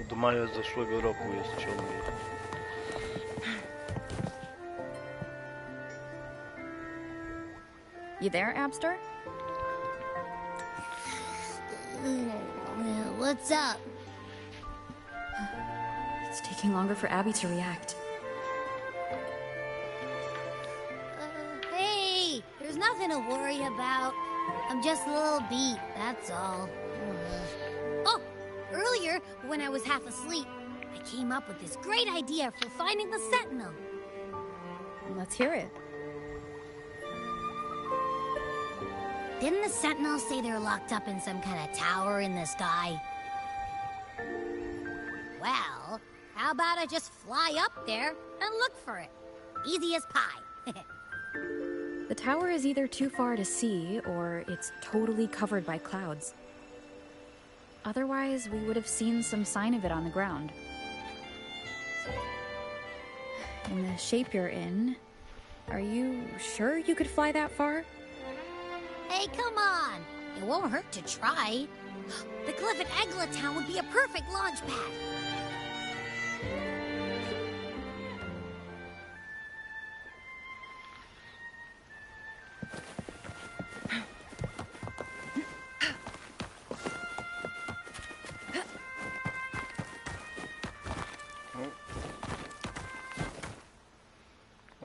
Do maja zeszłego roku jest ciągnie. You there, Abster? What's up? It's taking longer for Abby to react. Hey, there's nothing to worry about. I'm just a little beat, that's all. Oh, earlier, when I was half asleep, I came up with this great idea for finding the Sentinel. Let's hear it. Didn't the Sentinel say they're locked up in some kind of tower in the sky? Well, how about I just fly up there and look for it? Easy as pie. The tower is either too far to see, or it's totally covered by clouds. Otherwise, we would have seen some sign of it on the ground. In the shape you're in, are you sure you could fly that far? Hey, come on! It won't hurt to try. The cliff at Eglatown would be a perfect launch pad.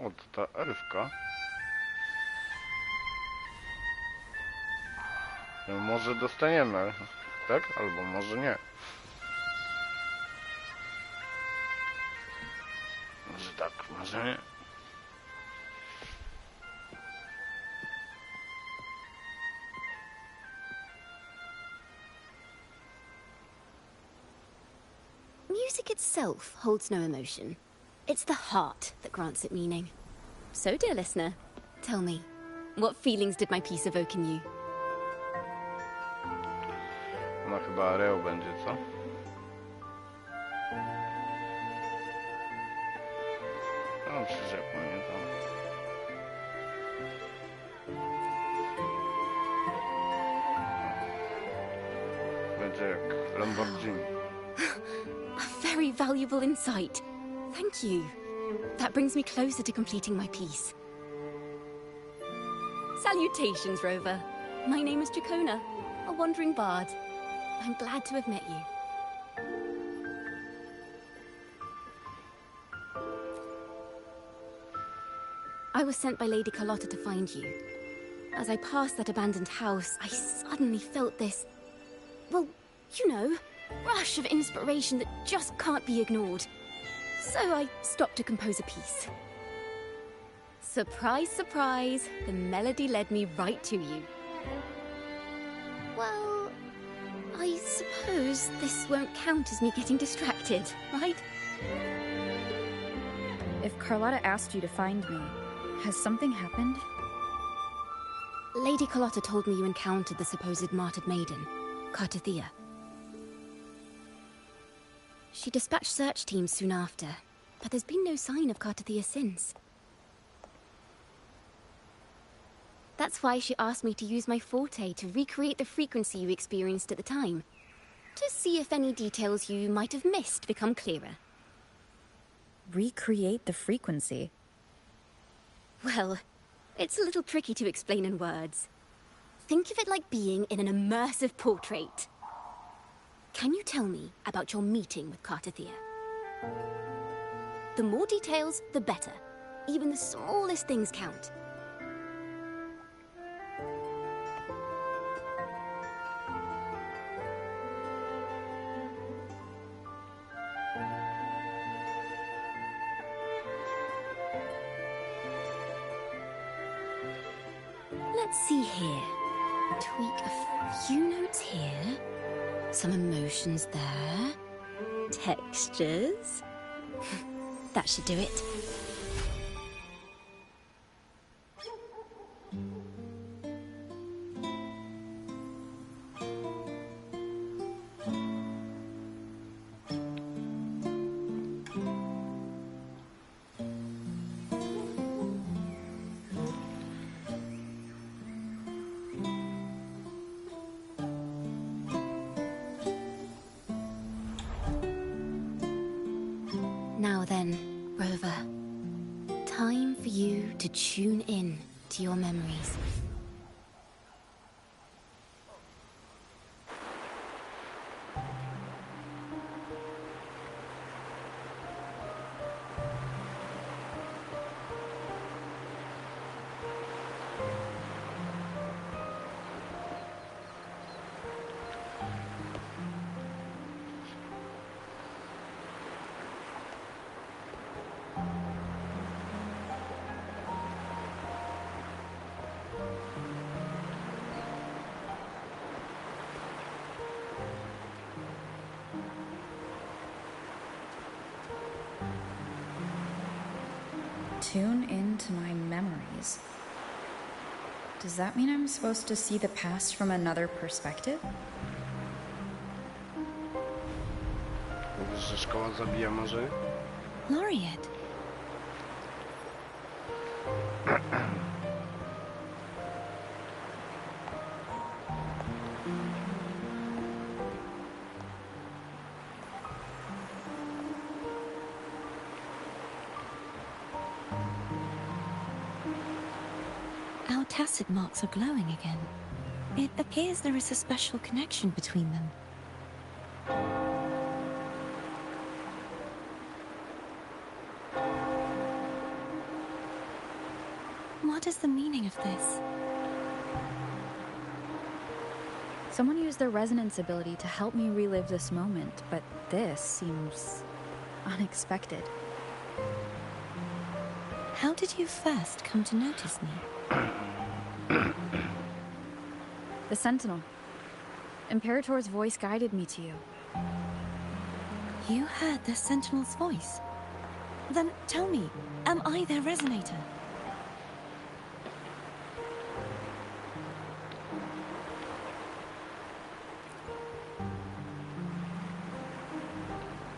O, to ta elfka. No, może dostaniemy, tak? Albo może nie. Może tak, może nie. Music itself holds no emotion. It's the heart that grants it meaning. So, dear listener, tell me, what feelings did my piece evoke in you? Ona chyba areał będzie, co? No, przecież jak pamiętam. Będzie jak Lamborghini. A very valuable insight. Thank you. That brings me closer to completing my piece. Salutations, Rover. My name is Dracona, a wandering bard. I'm glad to have met you. I was sent by Lady Carlotta to find you. As I passed that abandoned house, I suddenly felt this... well, you know, rush of inspiration that just can't be ignored. So I stopped to compose a piece. Surprise, surprise, the melody led me right to you. Well, I suppose this won't count as me getting distracted, right? If Carlotta asked you to find me, has something happened? Lady Carlotta told me you encountered the supposed martyred maiden, Cartathea. She dispatched search teams soon after, but there's been no sign of Cartathea since. That's why she asked me to use my forte to recreate the frequency you experienced at the time, to see if any details you might have missed become clearer. Recreate the frequency? Well, it's a little tricky to explain in words. Think of it like being in an immersive portrait. Can you tell me about your meeting with Cartathea? The more details, the better. Even the smallest things count. Let's see here. Tweak a few notes here. Some emotions there. Textures. That should do it. into your memories. Tune into my memories. Does that mean I'm supposed to see the past from another perspective? Mówisz, że szkoła zabija może? Laureate. Our tacit marks are glowing again. It appears there is a special connection between them. What is the meaning of this? Someone used their resonance ability to help me relive this moment, but this seems unexpected. How did you first come to notice me? The Sentinel. Imperator's voice guided me to you. You heard the Sentinel's voice? Then tell me, am I their resonator?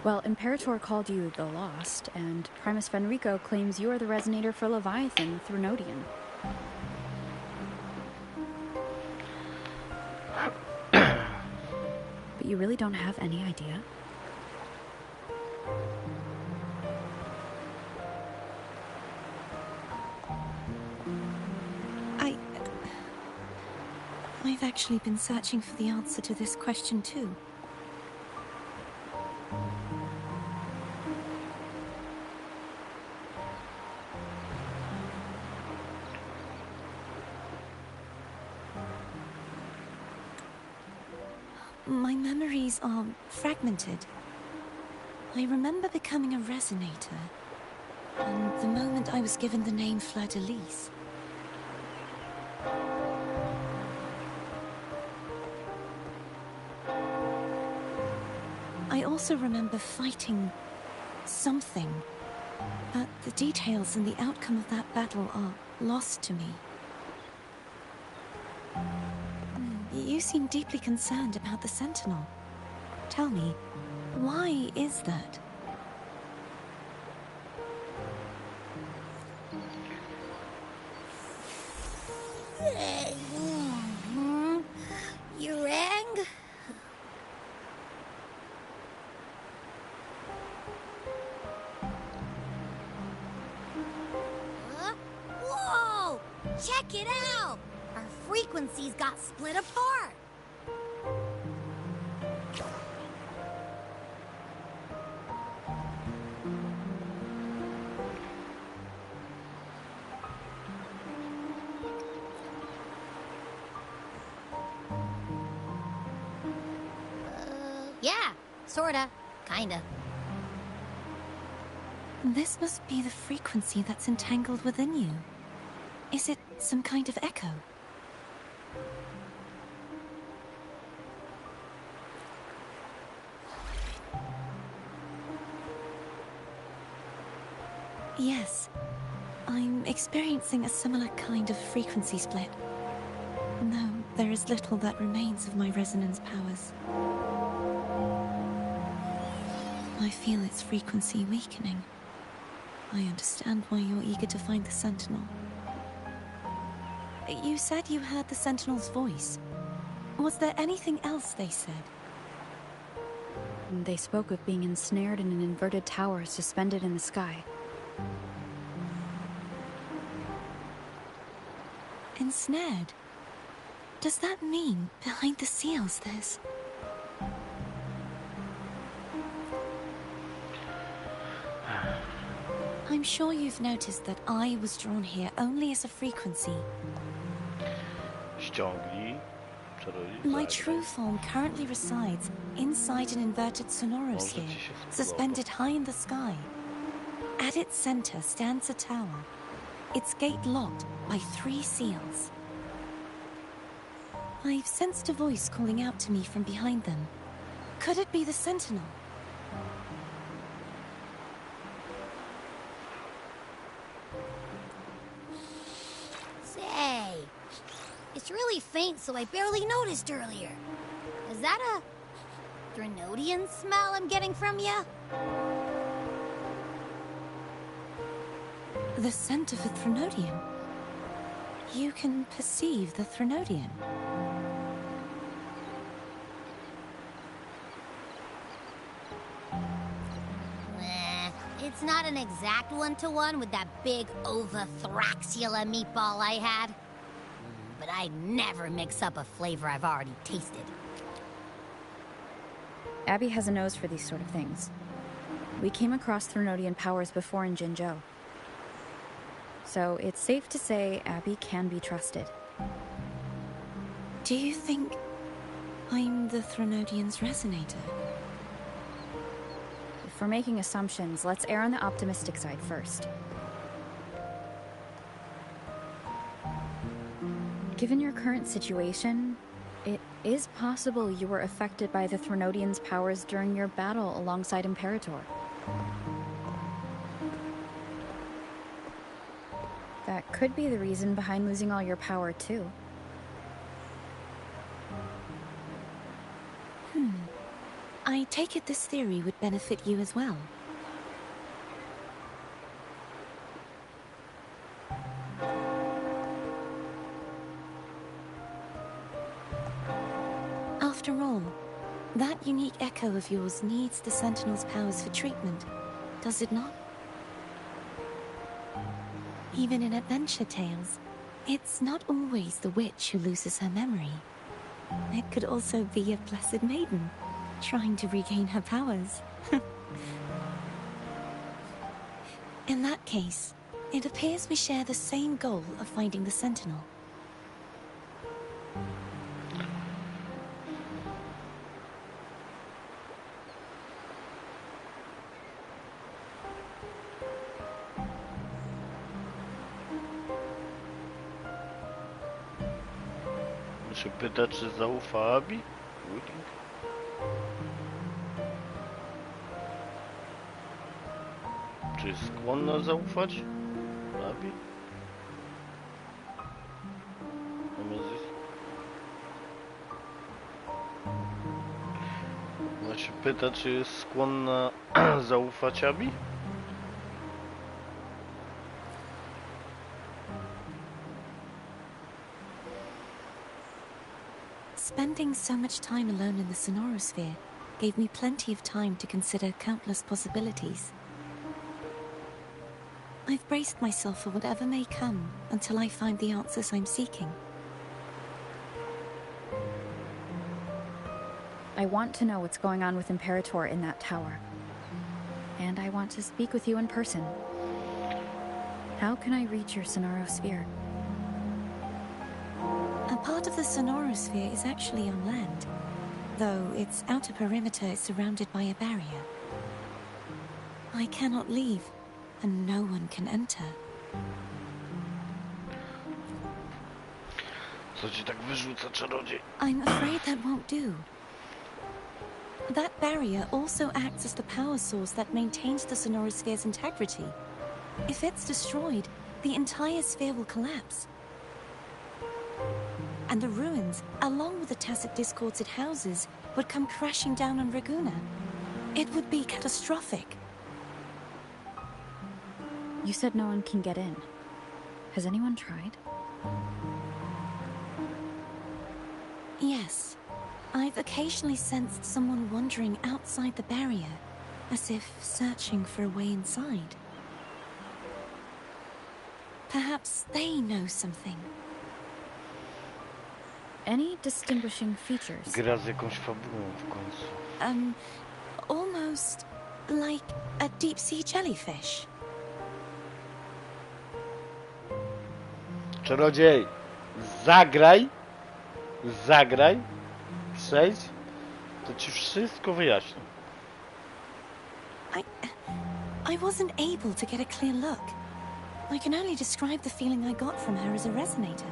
Well, Imperator called you the Lost, and Primus Fenrico claims you are the resonator for Leviathan through Nodian. But you really don't have any idea? I've actually been searching for the answer to this question too. My memories are fragmented. I remember becoming a resonator, and the moment I was given the name Fleur-de-Lis. I also remember fighting something, but the details and the outcome of that battle are lost to me. You seem deeply concerned about the Sentinel. Tell me, why is that? You rang? Whoa! Check it out! Our frequencies got split apart! Yeah, sorta, kinda. This must be the frequency that's entangled within you. Is it some kind of echo? Yes, I'm experiencing a similar kind of frequency split. No, there is little that remains of my resonance powers. I feel its frequency weakening. I understand why you're eager to find the Sentinel. You said you heard the Sentinel's voice. Was there anything else they said? They spoke of being ensnared in an inverted tower suspended in the sky. ensnared. Does that mean behind the seals there's... I'm sure you've noticed that I was drawn here only as a frequency. Ściągnij. Czarodziej. My zagraj. true form currently resides inside an inverted Może sonorosphere, ci się spodoba. suspended high in the sky. At its center stands a tower, its gate locked by 3 seals. I've sensed a voice calling out to me from behind them. Could it be the Sentinel? Say, it's really faint, so I barely noticed earlier. Is that a Threnodian smell I'm getting from you? The scent of a Threnodian. You can perceive the Threnodian. It's not an exact one-to-one with that big Ovathraxula meatball I had. But I never mix up a flavor I've already tasted. Abby has a nose for these sort of things. We came across Threnodian powers before in Jinzhou. So it's safe to say Abby can be trusted. Do you think I'm the Threnodian's resonator? If we're making assumptions, let's err on the optimistic side first. Given your current situation, it is possible you were affected by the Threnodian's powers during your battle alongside Imperator. That could be the reason behind losing all your power, too. I take it this theory would benefit you as well. After all, that unique echo of yours needs the Sentinel's powers for treatment, does it not? Even in adventure tales, it's not always the witch who loses her memory. It could also be a blessed maiden, trying to regain her powers. In that case, it appears we share the same goal of finding the Sentinel. Się pyta, czy zaufa Abby? Wuthering? Czy jest skłonna zaufać Abby? Ona się pyta, czy jest skłonna zaufać Abby? Spending so much time alone in the sonorosphere gave me plenty of time to consider countless possibilities. I've braced myself for whatever may come until I find the answers I'm seeking. I want to know what's going on with Imperator in that tower. And I want to speak with you in person. How can I reach your sonorosphere? A part of the sonorosphere is actually on land, though its outer perimeter is surrounded by a barrier. I cannot leave, and no one can enter. Co ci tak wyrzuca, czarodziej? I'm afraid that won't do. That barrier also acts as the power source that maintains the sonorosphere's integrity. If it's destroyed, the entire sphere will collapse. And the ruins, along with the tacit discords it houses, would come crashing down on Raguna. It would be catastrophic. You said no one can get in. Has anyone tried? Yes. I've occasionally sensed someone wandering outside the barrier, as if searching for a way inside. Perhaps they know something. any distinguishing features? Gra z jakąś fabułą w końcu. Almost like a deep sea jellyfish. Czarodziej, zagraj, przejdź, to ci wszystko wyjaśnię. I wasn't able to get a clear look. I can only describe the feeling I got from her as a resonator.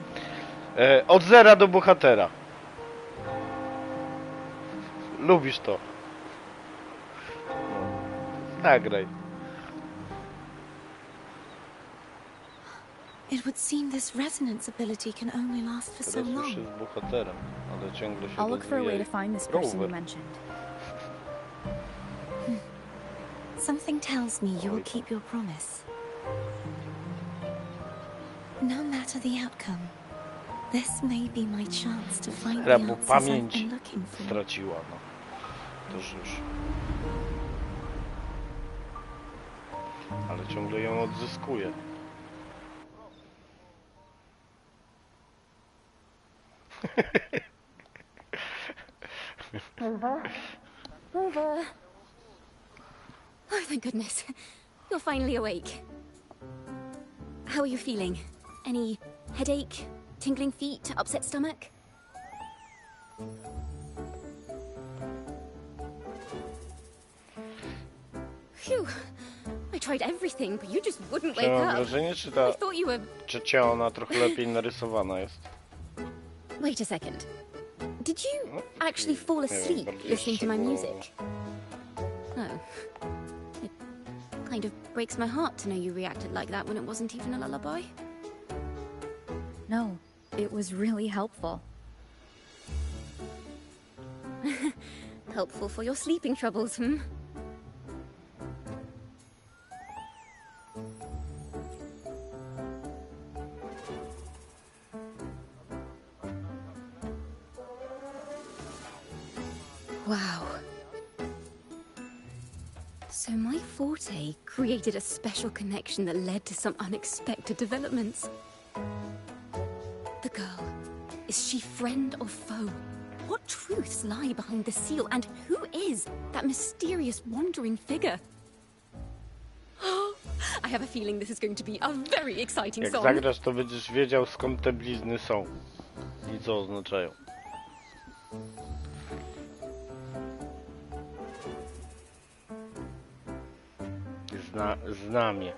Od zera do bohatera. Lubisz to. Zagraj. It would seem this resonance ability can only last for so Teraz już long. jest bohaterem, ale ciągle się I'll look for a way rozwija. to find this person you Rower. mentioned. Something tells me you will keep your promise. No matter the outcome, this may be my chance to find the Bo answers I've pamięć been looking for. straciła, no. Toż już. Ale ciągle ją odzyskuje. Rover. Oh, thank goodness. You're finally awake. How are you feeling? Any headache, tingling feet, upset stomach? Phew. I tried everything, but you just wouldn't wake Mam up. wrażenie, czy I ta thought you were... trzecia ona trochę lepiej narysowana jest. Wait a second. Did you No, actually fall nie wiem, asleep bardziej listening to my szczegółowo. music? Oh. It kind of breaks my heart to know you reacted like that when it wasn't even a lullaby. No, it was really helpful. Helpful for your sleeping troubles, hmm? Wow. So my forte created a special connection that led to some unexpected developments. The girl, is she friend or foe? What truths lie behind the seal, and who is that mysterious wandering figure? I have a feeling this is going to be a very exciting Jak song. zagrasz, to będziesz wiedział, skąd te blizny są i co oznaczają. Znamie.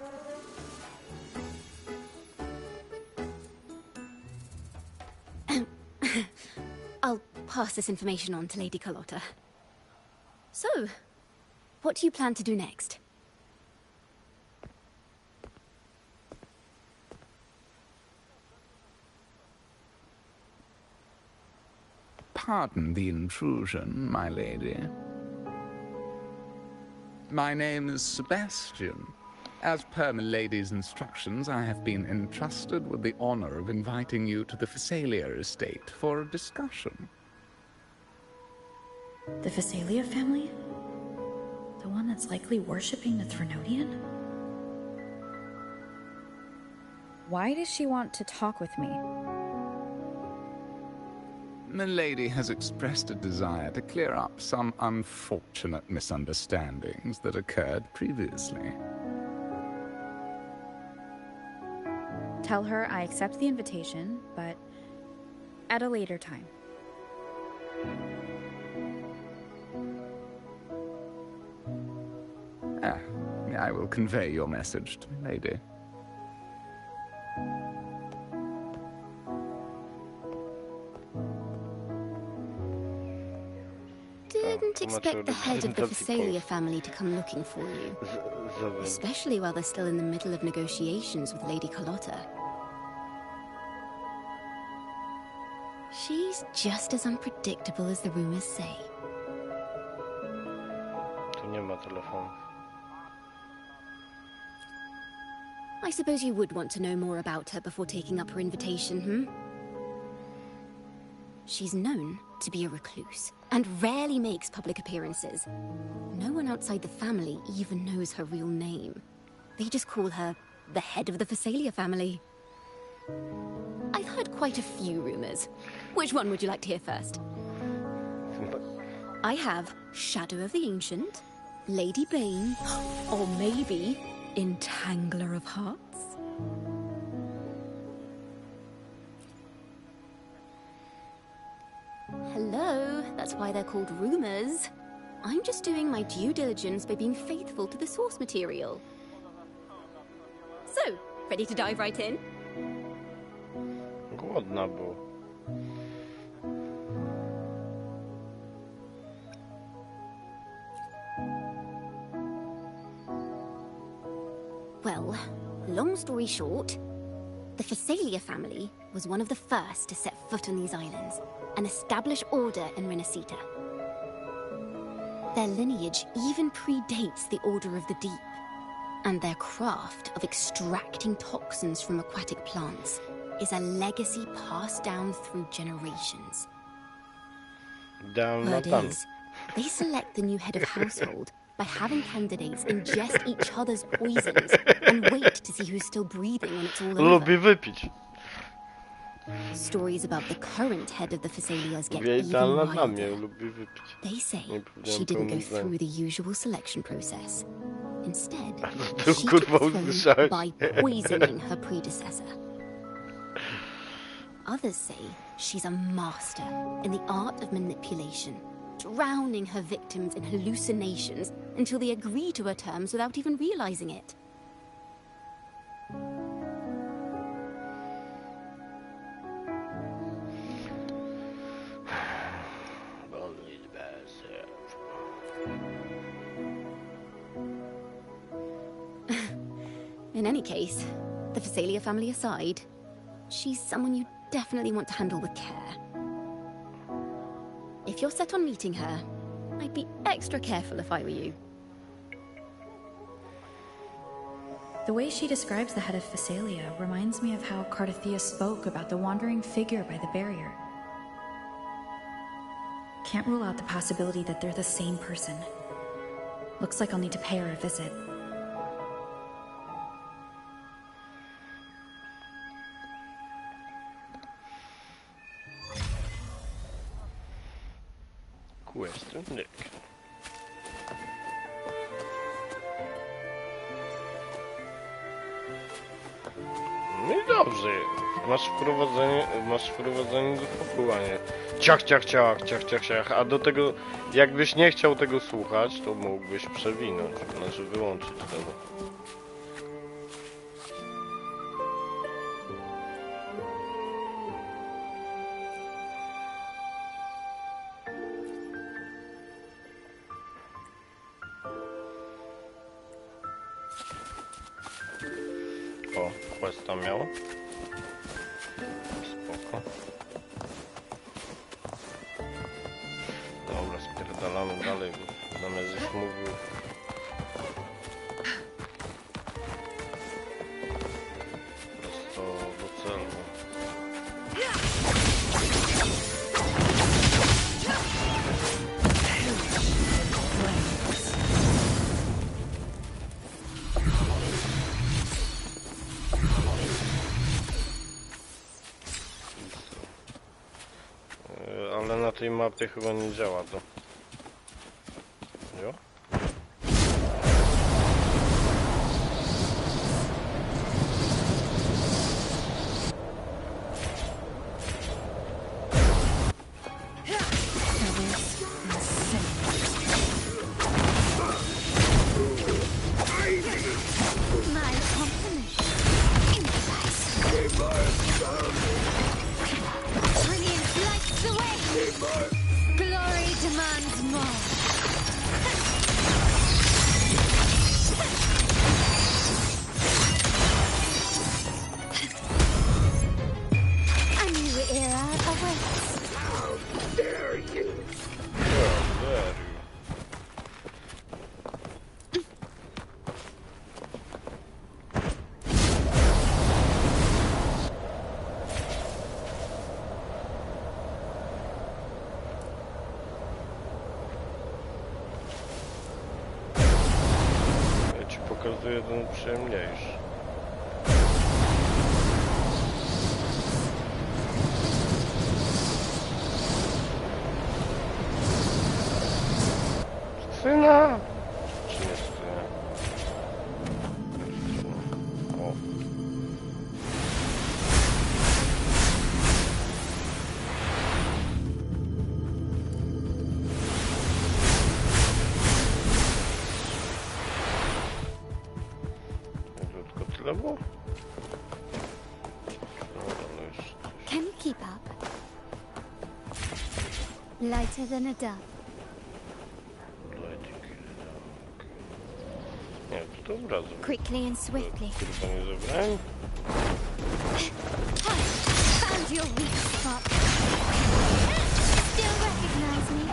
I'll pass this information on to Lady Carlotta. So, what do you plan to do next? Pardon the intrusion, my lady. My name is Sebastian. As per my lady's instructions, I have been entrusted with the honor of inviting you to the Phasalia estate for a discussion. The Phasalia family? The one that's likely worshipping the Threnodian? Why does she want to talk with me? My lady has expressed a desire to clear up some unfortunate misunderstandings that occurred previously. Tell her I accept the invitation, but at a later time. I will convey your message to my lady. Didn't expect the head of the Phasalia family to come looking for you. Especially while they're still in the middle of negotiations with Lady Carlotta. She's just as unpredictable as the rumors say. Tu nie ma telefonu. I suppose you would want to know more about her before taking up her invitation, hmm? She's known to be a recluse, and rarely makes public appearances. No one outside the family even knows her real name. They just call her the head of the Phasalia family. I've heard quite a few rumors. Which one would you like to hear first? I have Shadow of the Ancient, Lady Bane, or maybe Entangler of Hearts. Hello, that's why they're called rumors. I'm just doing my due diligence by being faithful to the source material. So, ready to dive right in? Głodna było. Well, long story short, the Phasalia family was one of the first to set foot on these islands and establish order in Renacita. Their lineage even predates the Order of the Deep, and their craft of extracting toxins from aquatic plants is a legacy passed down through generations. Down Word tam. is, they select the new head of household by having candidates ingest each other's poisons and wait to see who's still breathing when it's all Lubi over. wypić. Stories about the current head of the Phasalias get Wie even idealna dla mnie, wilder. lubi wypić. They say Nie powiedziałem she didn't go pełnym zdaniem. through the usual selection process. Instead, to she kurwa took throne usłyszałeś. by poisoning her predecessor. Others say she's a master in the art of manipulation, drowning her victims in hallucinations until they agree to her terms without even realizing it. In any case, the Phasalia family aside, she's someone you definitely want to handle with care. If you're set on meeting her, I'd be extra careful if I were you. The way she describes the head of Phasalia reminds me of how Cardathia spoke about the wandering figure by the barrier. Can't rule out the possibility that they're the same person. Looks like I'll need to pay her a visit. Question Nick. No i dobrze. Masz wprowadzenie do fabuły, a nie ciach, ciach, ciach, ciach, ciach, ciach. A do tego, jakbyś nie chciał tego słuchać, to mógłbyś przewinąć, znaczy wyłączyć tego. O, questa miał. Spoko. Dobra, spierdalamy dalej, bo zamiast żeś mówił. Prosto do celu. Ale na tej mapie chyba nie działa to. Jo? My compliments. Brilliance lights the way. Glory demands more. A new era awaits. How dare you? Ja ci pokazuję ten przyjemniejszy. syna! Czy nie syna? O. Tylko tyle było? No już. Can you keep up? Lighter than a dove. Nie, to od razu. Quickly and swiftly. Kurwa nie zabrałem? Found your weak spot. Still recognize me?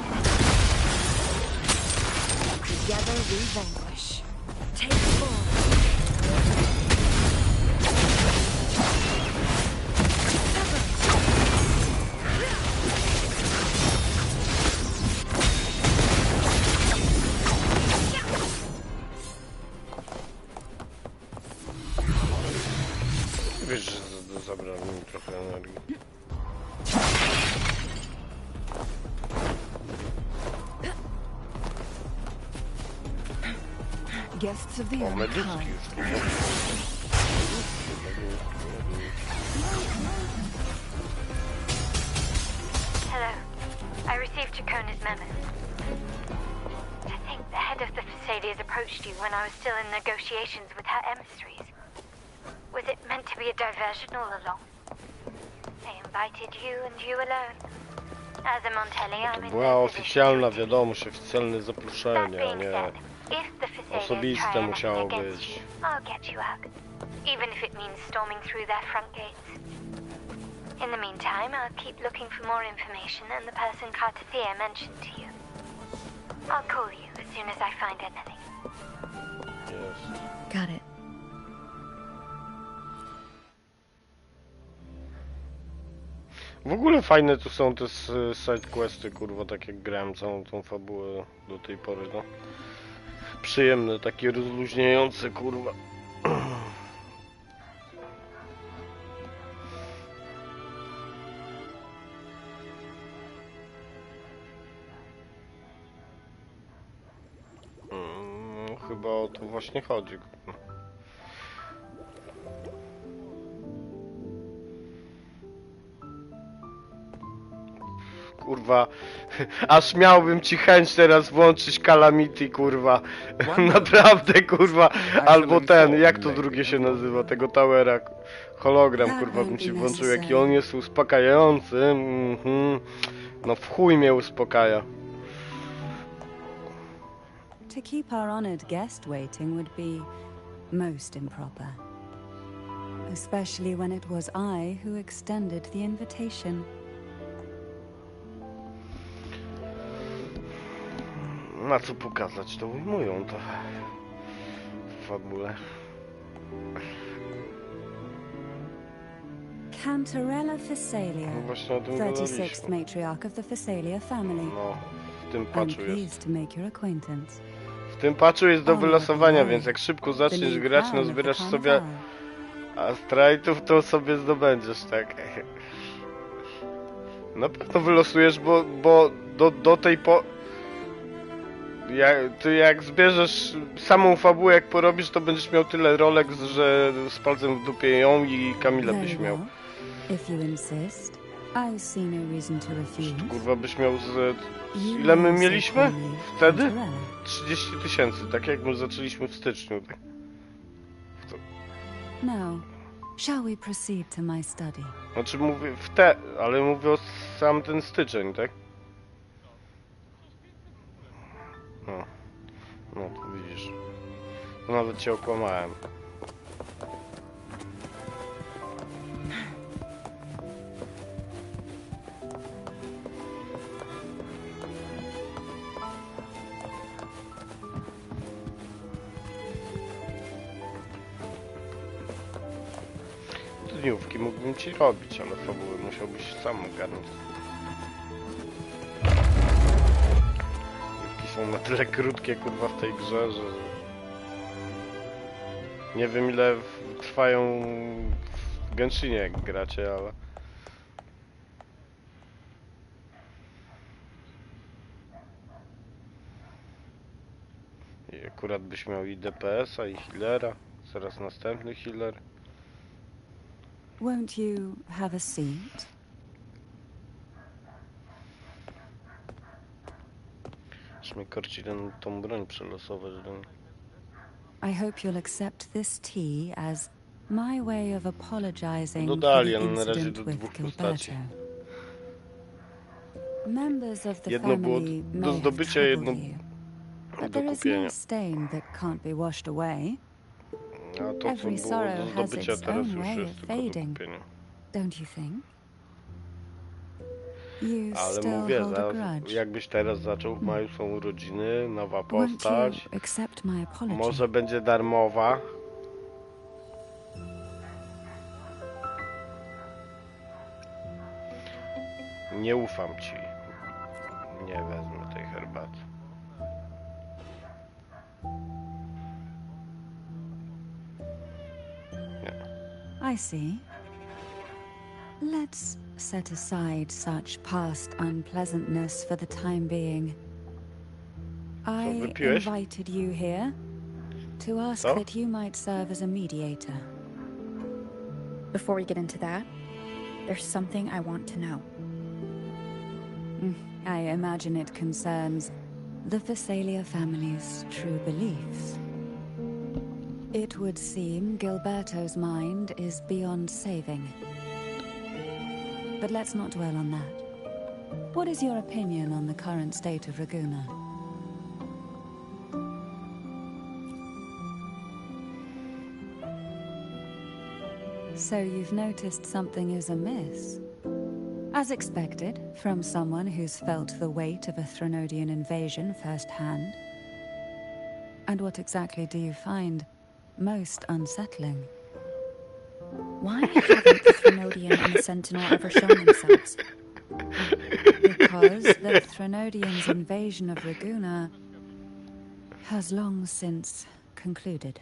Together we vanquish. Take form. Wiesz, że zabrałem mi trochę energii. Guests of the O, earth meduski come. już tu. Hello. I received Chacona's memo. I think the head of the Thessalians approached you when I was still in negotiations with her emissaries. Was it meant to be a diversion all along? They invited you and you alone. As a Montelli, I'm To in była no position oficjalna to wiadomość, oficjalne That zaproszenie, a being nie said, if the Thessalians osobiste try anything musiało against być. you, I'll get you out. Even if it means storming through their front gates. In the meantime, I'll keep looking for more information and the person Cartathea mentioned to you. I'll call you as soon as I find anything. Jest. Got it. W ogóle fajne tu są te sidequesty, kurwa, tak jak grałem całą tą fabułę do tej pory, no. Przyjemne, takie rozluźniające, kurwa. Chyba o to właśnie chodzi. Kurwa, aż miałbym ci chęć teraz włączyć Calamity, kurwa. Naprawdę, kurwa. Albo ten, jak to drugie się nazywa, tego Towera. Hologram, kurwa, bym ci włączył, jaki on jest uspokajający. No w chuj mnie uspokaja. To keep our honored guest waiting would be most improper. Especially when it was I who extended the invitation. Na co pokazać, to ujmują to w fabule. Cantarella Thessalia, No właśnie o tym 36th gadaliśmy. matriarch of the Thessalia family. No, w tym I'm patchu jest. pleased to make your acquaintance. W tym patchu jest do O, wylosowania, ojej. więc jak szybko The zaczniesz new grać, crown no of the zbierasz Carnival. sobie Astrite'ów, to sobie zdobędziesz, tak? Na pewno wylosujesz, bo do tej ty jak zbierzesz samą fabułę, jak porobisz, to będziesz miał tyle rolek, że z palcem w dupie ją i Kamilę Very byś miał. well. If you insist, I see no reason to refuse. Kurwa byś miał You ile my may mieliśmy say me wtedy? Cantarella. 30 000, tak jak my zaczęliśmy w styczniu. Tak. Now, shall we proceed to my study? Znaczy mówię ale mówię o sam ten styczeń, tak? No to widzisz. To nawet cię okłamałem. Dniówki mógłbym ci robić, ale fabuły musiałbyś sam ogarnąć. Dniówki są na tyle krótkie, kurwa, w tej grze, że... Nie wiem ile trwają w Genshinie, jak gracie, ale... I akurat byś miał i DPS-a, i healera. Zaraz następny healer. Won't you have a seat? Aż mnie korci tą broń przelosować do niej. I hope you'll accept this tea as my way of apologizing for Dodali, the ale na razie incident do with dwóch Gilberto. postaci. Members of the Jedno było family do may have zdobycia, jedno troubled you, but do there is kupienia. no stain that can't be washed away. A to, co Every było sorrow do has zdobycia, its teraz own już way jest of tylko do fading. kupienia. Don't you think? You Ale still mówię, hold a grudge. jakbyś teraz zaczął, w maju są urodziny, nowa Won't you postać, accept my apology? może będzie darmowa. Nie ufam ci. Nie wezmę tej herbaty. I see. Let's set aside such past unpleasantness for the time being. I wypiłeś? invited you here to ask Co? that you might serve as a mediator. Before we get into that, there's something I want to know. I imagine it concerns the Visalia family's true beliefs. It would seem Gilberto's mind is beyond saving. But let's not dwell on that. What is your opinion on the current state of Raguna? So you've noticed something is amiss? As expected, from someone who's felt the weight of a Threnodian invasion firsthand. And what exactly do you find most unsettling? Why haven't the Threnodian and the Sentinel ever shown themselves? Because the Threnodians' invasion of Raguna has long since concluded.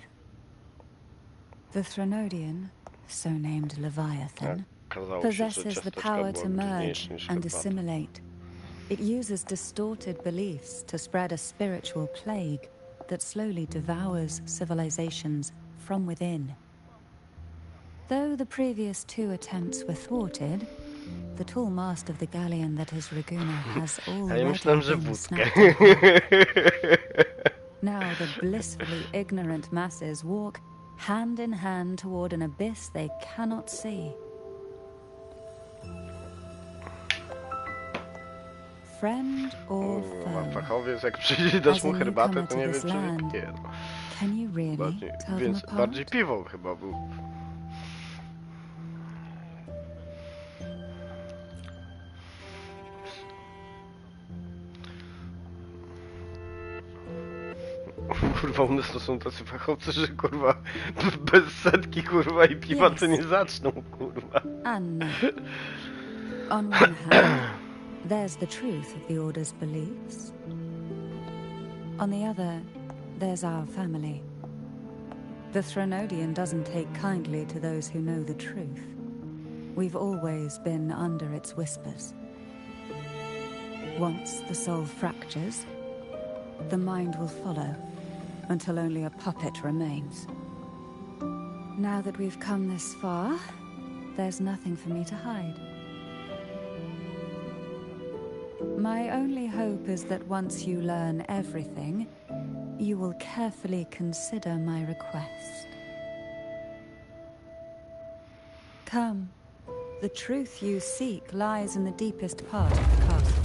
The Threnodian, so named Leviathan, Okazało się, że possesses the ciasteczka power była to merge brudniejsza niż and herbata. assimilate. It uses distorted beliefs to spread a spiritual plague that slowly devours civilizations from within. Though the previous two attempts were thwarted, the tall mast of the galleon that is Raguna has A ja already myślałem, że been wódkę. snapped up. Now the blissfully ignorant masses walk hand in hand toward an abyss they cannot see. Friend or Kurwa, foe? fachowiec, jak przyjdzie dasz As mu a herbatę, newcomer to to nie wie, this czy land, wypije. No. Can you really Bardziej, tell them apart? bardziej piwo chyba był. Kurwa, u nas to są tacy fachowcy, że kurwa bez setki kurwa i piwa to nie zaczną, kurwa. And no. On one hand, there's the truth of the Order's beliefs. On the other, there's our family. The Threnodian doesn't take kindly to those who know the truth. We've always been under its whispers. Once the soul fractures, the mind will follow, until only a puppet remains. Now that we've come this far, there's nothing for me to hide. My only hope is that once you learn everything, you will carefully consider my request. Come. The truth you seek lies in the deepest part of the castle.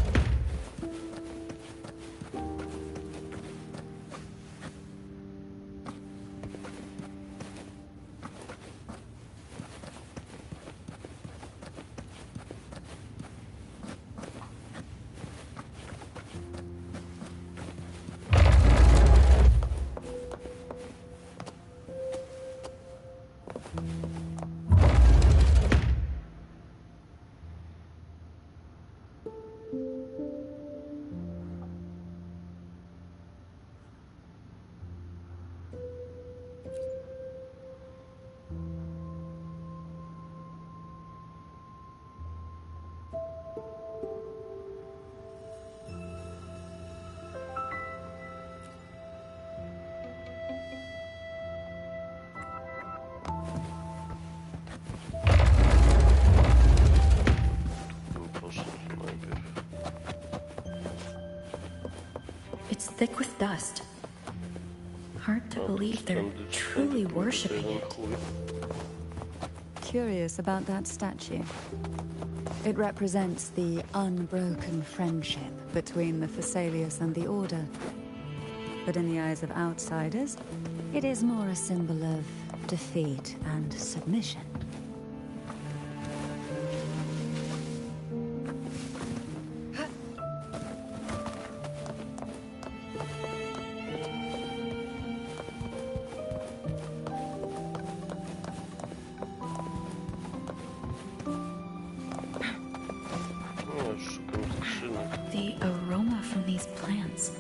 It's thick with dust. Hard to believe they're truly worshipping it. Curious about that statue. It represents the unbroken friendship between the Thessalius and the Order. But in the eyes of outsiders, it is more a symbol of defeat and submission. The aroma from these plants.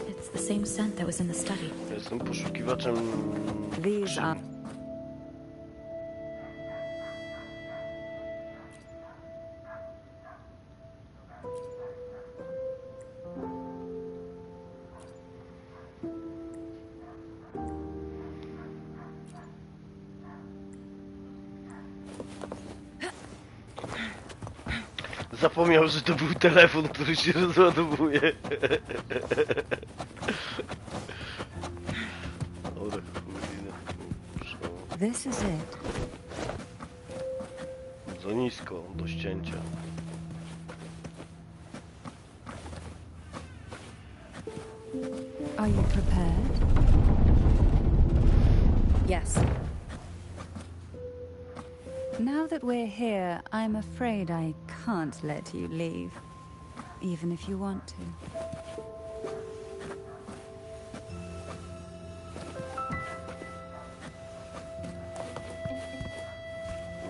It's the same scent that was in the study. Jestem poszukiwaczem. These are... Zapomniał, że to był telefon, który się rozładowuje. This is it. Za nisko do ścięcia. Are you prepared? Yes. Now that we're here, I'm afraid I can't let you leave, even if you want to.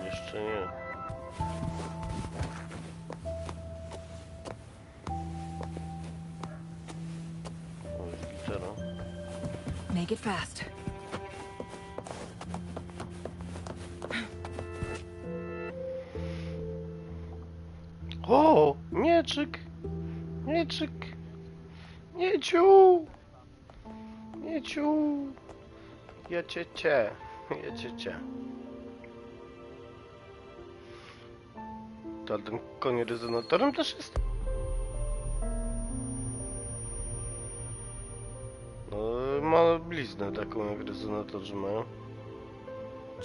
Jeszcze nie. O, jest gitara. Make it fast. O! Mieczyk! Mieczyk! Mieciu! Mieciu! Ja cię. To ten koń rezonatorem też jest? No, ma bliznę taką jak rezonatorzy mają.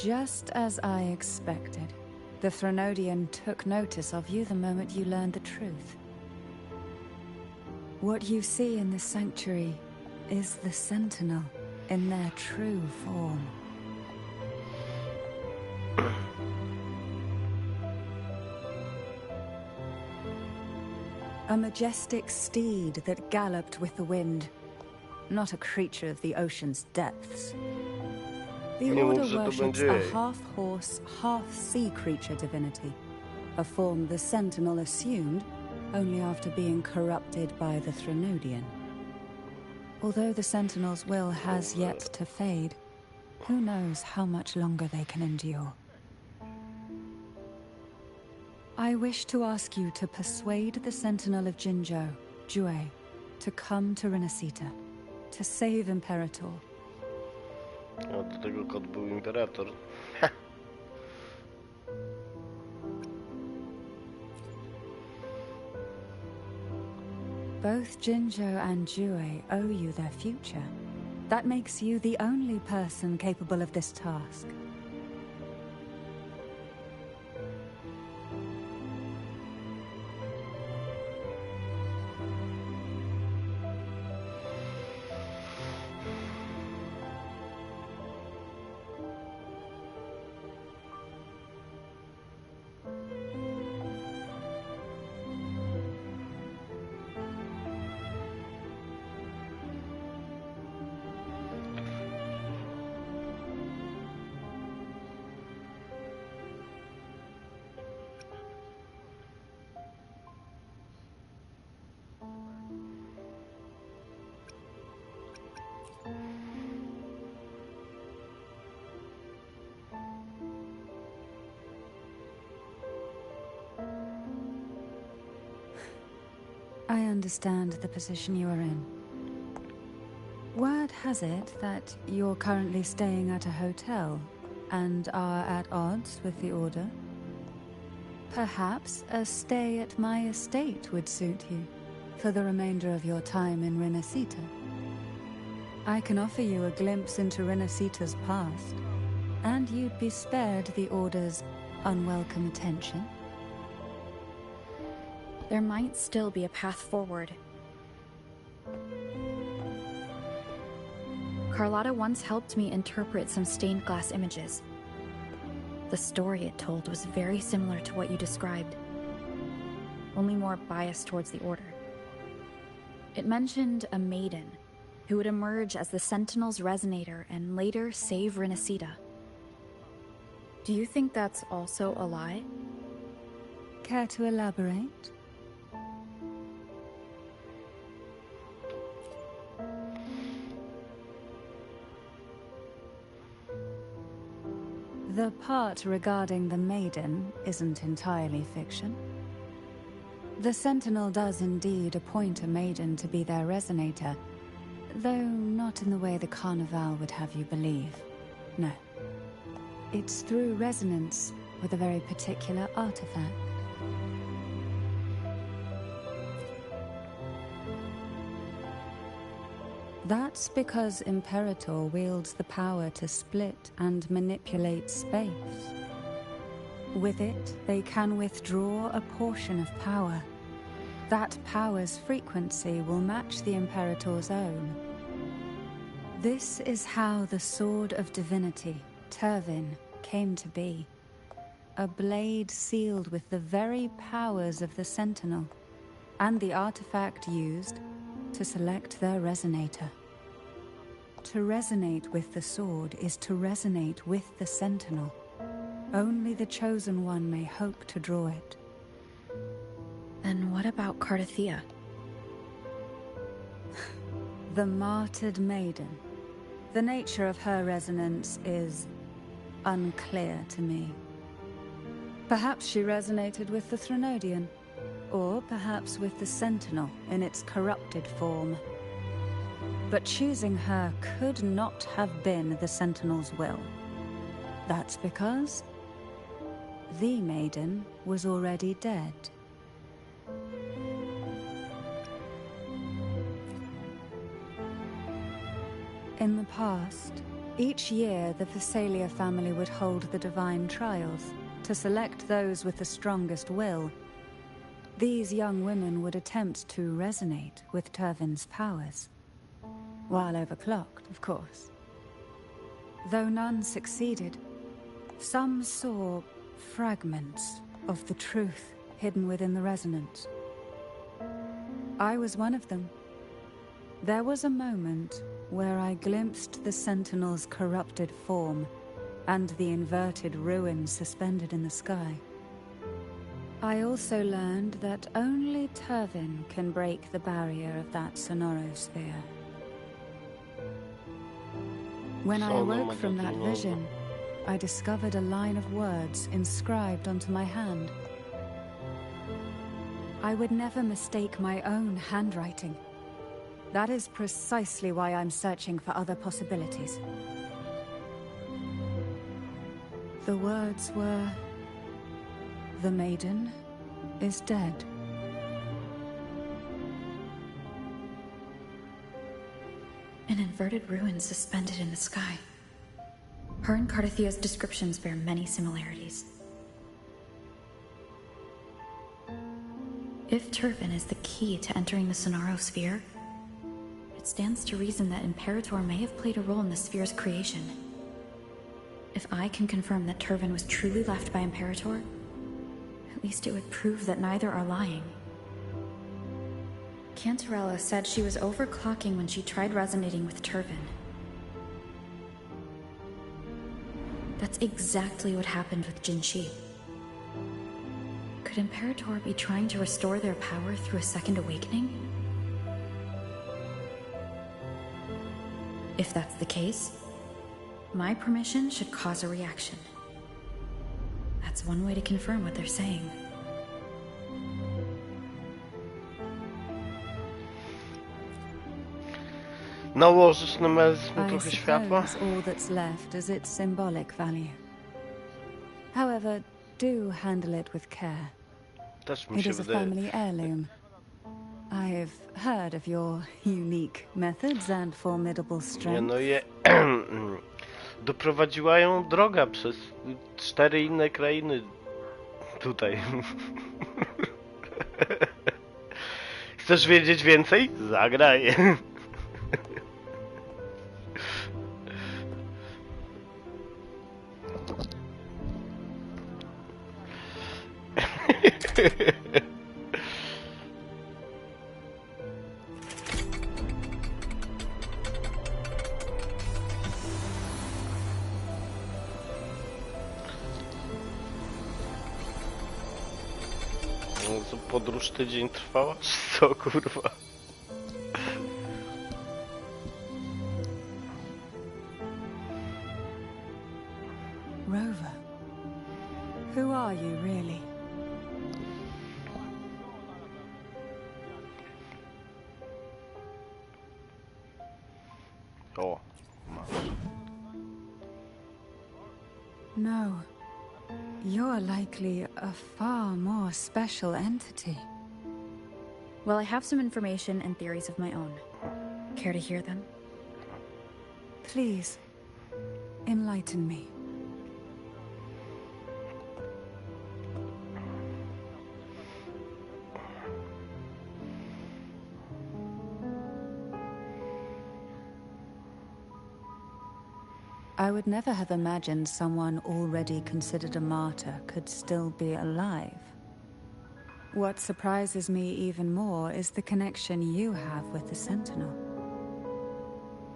Just as I expected, the Threnodian took notice of you the moment you learned the truth. What you see in this sanctuary is the Sentinel in their true form. A majestic steed that galloped with the wind, not a creature of the ocean's depths. The Nie mów, Order że to worships będzie a jej. half-horse, half-sea creature divinity, a form the Sentinel assumed only after being corrupted by the Threnodian. Although the Sentinel's will has yet to fade, who knows how much longer they can endure. I wish to ask you to persuade the Sentinel of Jinzhou, Jue, to come to Renacita, to save Imperator. A do tego kot był imperator. Both Jinzhou and Jue owe you their future. That makes you the only person capable of this task. I understand the position you are in. Word has it that you're currently staying at a hotel, and are at odds with the Order, perhaps a stay at my estate would suit you for the remainder of your time in Renacita. I can offer you a glimpse into Renacita's past, and you'd be spared the Order's unwelcome attention. There might still be a path forward. Carlotta once helped me interpret some stained glass images. The story it told was very similar to what you described, only more biased towards the Order. It mentioned a maiden who would emerge as the Sentinel's resonator and later save Renacita. Do you think that's also a lie? Care to elaborate? The part regarding the maiden isn't entirely fiction. The Sentinel does indeed appoint a maiden to be their resonator, though not in the way the Carnival would have you believe. No. It's through resonance with a very particular artifact. That's because Imperator wields the power to split and manipulate space. With it, they can withdraw a portion of power. That power's frequency will match the Imperator's own. This is how the Sword of Divinity, Turvin, came to be. A blade sealed with the very powers of the Sentinel, and the artifact used to select their resonator. To resonate with the sword is to resonate with the Sentinel. Only the Chosen One may hope to draw it. Then what about Cardathia? The martyred maiden. The nature of her resonance is unclear to me. Perhaps she resonated with the Threnodian, or perhaps with the Sentinel in its corrupted form. But choosing her could not have been the Sentinel's will. That's because the maiden was already dead. In the past, each year the Phasalia family would hold the Divine Trials to select those with the strongest will. These young women would attempt to resonate with Turvin's powers. While overclocked, of course. Though none succeeded, some saw fragments of the truth hidden within the resonance. I was one of them. There was a moment where I glimpsed the Sentinel's corrupted form and the inverted ruins suspended in the sky. I also learned that only Turvin can break the barrier of that sonorosphere. When I awoke from that vision, I discovered a line of words inscribed onto my hand. I would never mistake my own handwriting. That is precisely why I'm searching for other possibilities. The words were, "The maiden is dead." An inverted ruin suspended in the sky. Her and Cardathia's descriptions bear many similarities. If Turvin is the key to entering the Sonorosphere, it stands to reason that Imperator may have played a role in the sphere's creation. If I can confirm that Turvin was truly left by Imperator, at least it would prove that neither are lying. Cantarella said she was overclocking when she tried resonating with Turvin. That's exactly what happened with Jinshi. Could Imperator be trying to restore their power through a second awakening? If that's the case, my permission should cause a reaction. That's one way to confirm what they're saying. Nałożysz na mezmu I trochę światła? suppose all that's left is its symbolic value. However, do handle it with care. Też mi It się is a wydaje. family heirloom. I've heard of your unique methods and formidable Nie strength. no je... Doprowadziła ją droga przez 4 inne krainy tutaj. Chcesz wiedzieć więcej? Zagraj. No co, podróż tydzień trwała? Czy co, kurwa? Rover, who are you really? O, masz. No. You're likely a far more special entity. Well, I have some information and theories of my own. Care to hear them? Please, enlighten me. I would never have imagined someone already considered a martyr could still be alive. What surprises me even more is the connection you have with the Sentinel.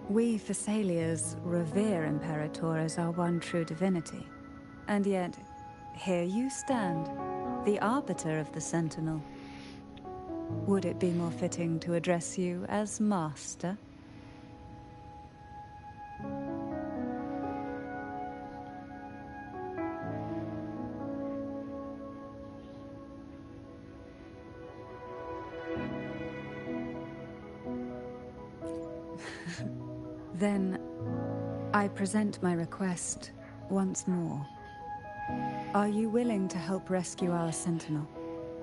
We Thessalians revere Imperator as our one true divinity. And yet, here you stand, the arbiter of the Sentinel. Would it be more fitting to address you as Master? Then, I present my request once more. Are you willing to help rescue our Sentinel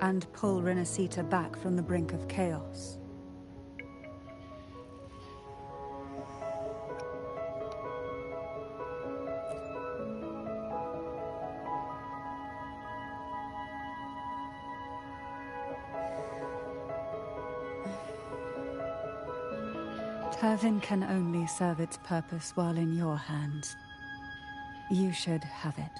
and pull Renacita back from the brink of chaos? Turvin can only serve its purpose while in your hands. You should have it.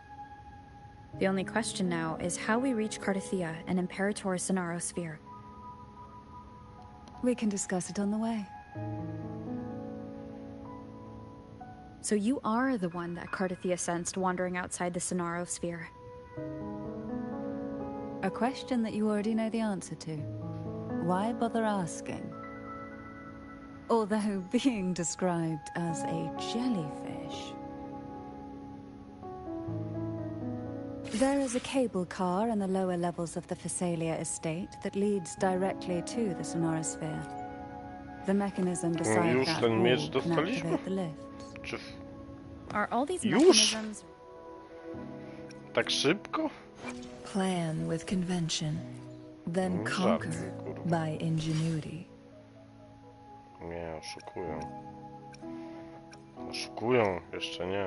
The only question now is how we reach Cardathia and Imperator's Sonaro Sphere. We can discuss it on the way. So you are the one that Cardathia sensed wandering outside the Sonaro Sphere. A question that you already know the answer to. Why bother asking? Although being described as a jellyfish. There is a cable car in the lower levels of the Phasalia estate that leads directly to the Sonorasphere. The mechanism beside Już that ten miecz wall can dostaliśmy? activate the lifts. Czy Are all these Już? mechanisms... tak szybko? Plan with convention, then Żarty, conquer kurwa. by ingenuity. Nie, oszukują. Oszukują, jeszcze nie.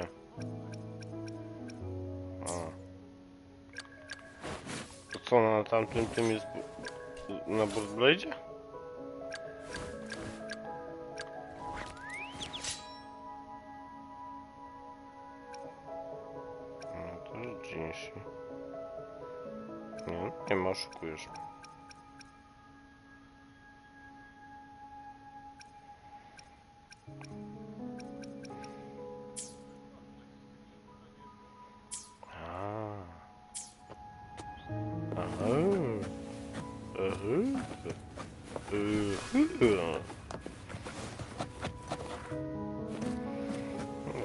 A. To co, na tamtym tym jest... na Burzblade'zie? No to już dziś. Nie, nie ma, oszukujesz.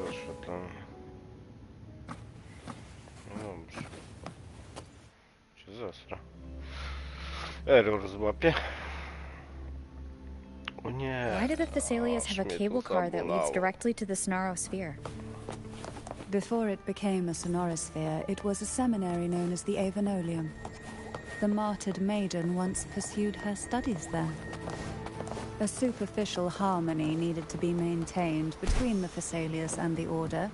Zaświetlenie. No dobrze. Się zesra. Error złapie. O nie. Why do the Thessalias have a Aż mnie cable to car that leads zabolało. directly to the Sonarosphere? Before it became a sonorosphere, it was a seminary known as the Avenolium. The martyred maiden once pursued her studies there. A superficial harmony needed to be maintained between the Thessalias and the Order,